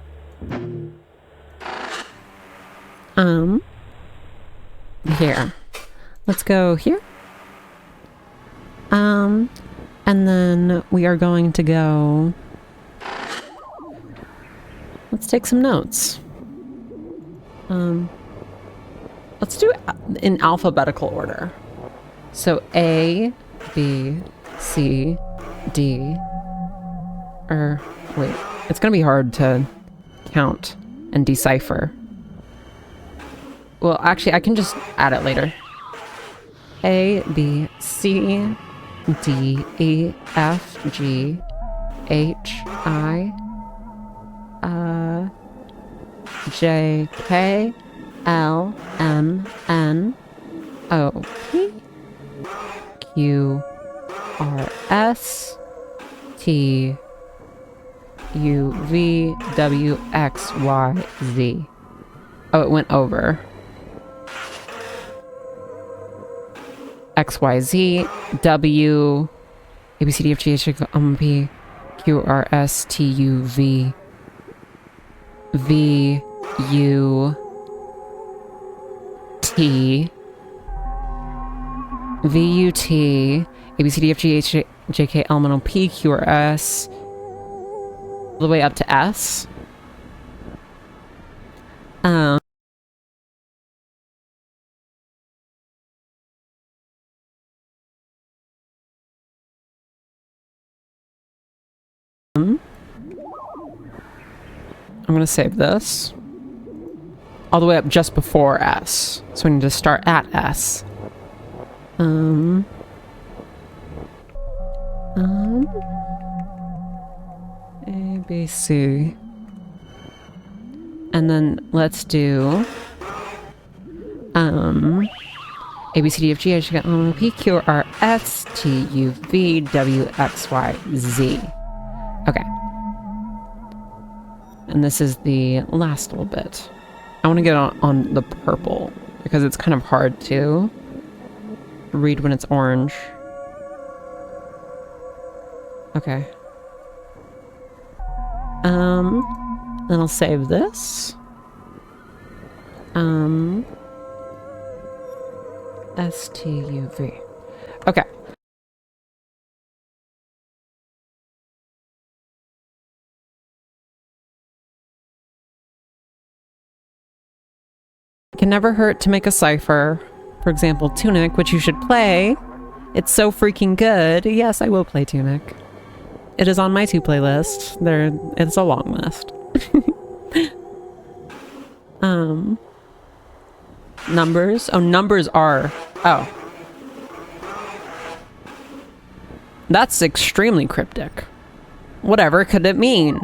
Here. Let's go here. And then we are going to go... Let's take some notes. Let's do it in alphabetical order. So A, B, C, D... wait, it's gonna be hard to count and decipher. Well, actually, I can just add it later. A, B, C, D, E, F, G, H, I, J, K, L, M, N, O, P, Q, R, S, T, U, V, W, X, Y, Z. Oh, it went over. X, Y, Z, W, A, B, C, D, F, G, H, I, J, K, L, M, N, O, P, Q, R, S, T, U, V, V, U, T, V, U, T, A, B, C, D, F, G, H, J, K, L, M, N, O, P, Q, R, S, all the way up to S. I'm gonna save this. All the way up just before S. So we need to start at S. A, B, C. And then let's do A, B, C, D, F, G, H, I, J, K, L, M, N, P, Q, R, S, T, U, V, W, X, Y, Z. Okay. And this is the last little bit. I want to get on the purple because it's kind of hard to read when it's orange. Okay. Then I'll save this. S-T-U-V. Okay. Can never hurt to make a cipher. For example, Tunic, which you should play. It's so freaking good. Yes, I will play Tunic. It is on my 2 playlist. It's a long list. Numbers. Oh, numbers are. Oh. That's extremely cryptic. Whatever could it mean?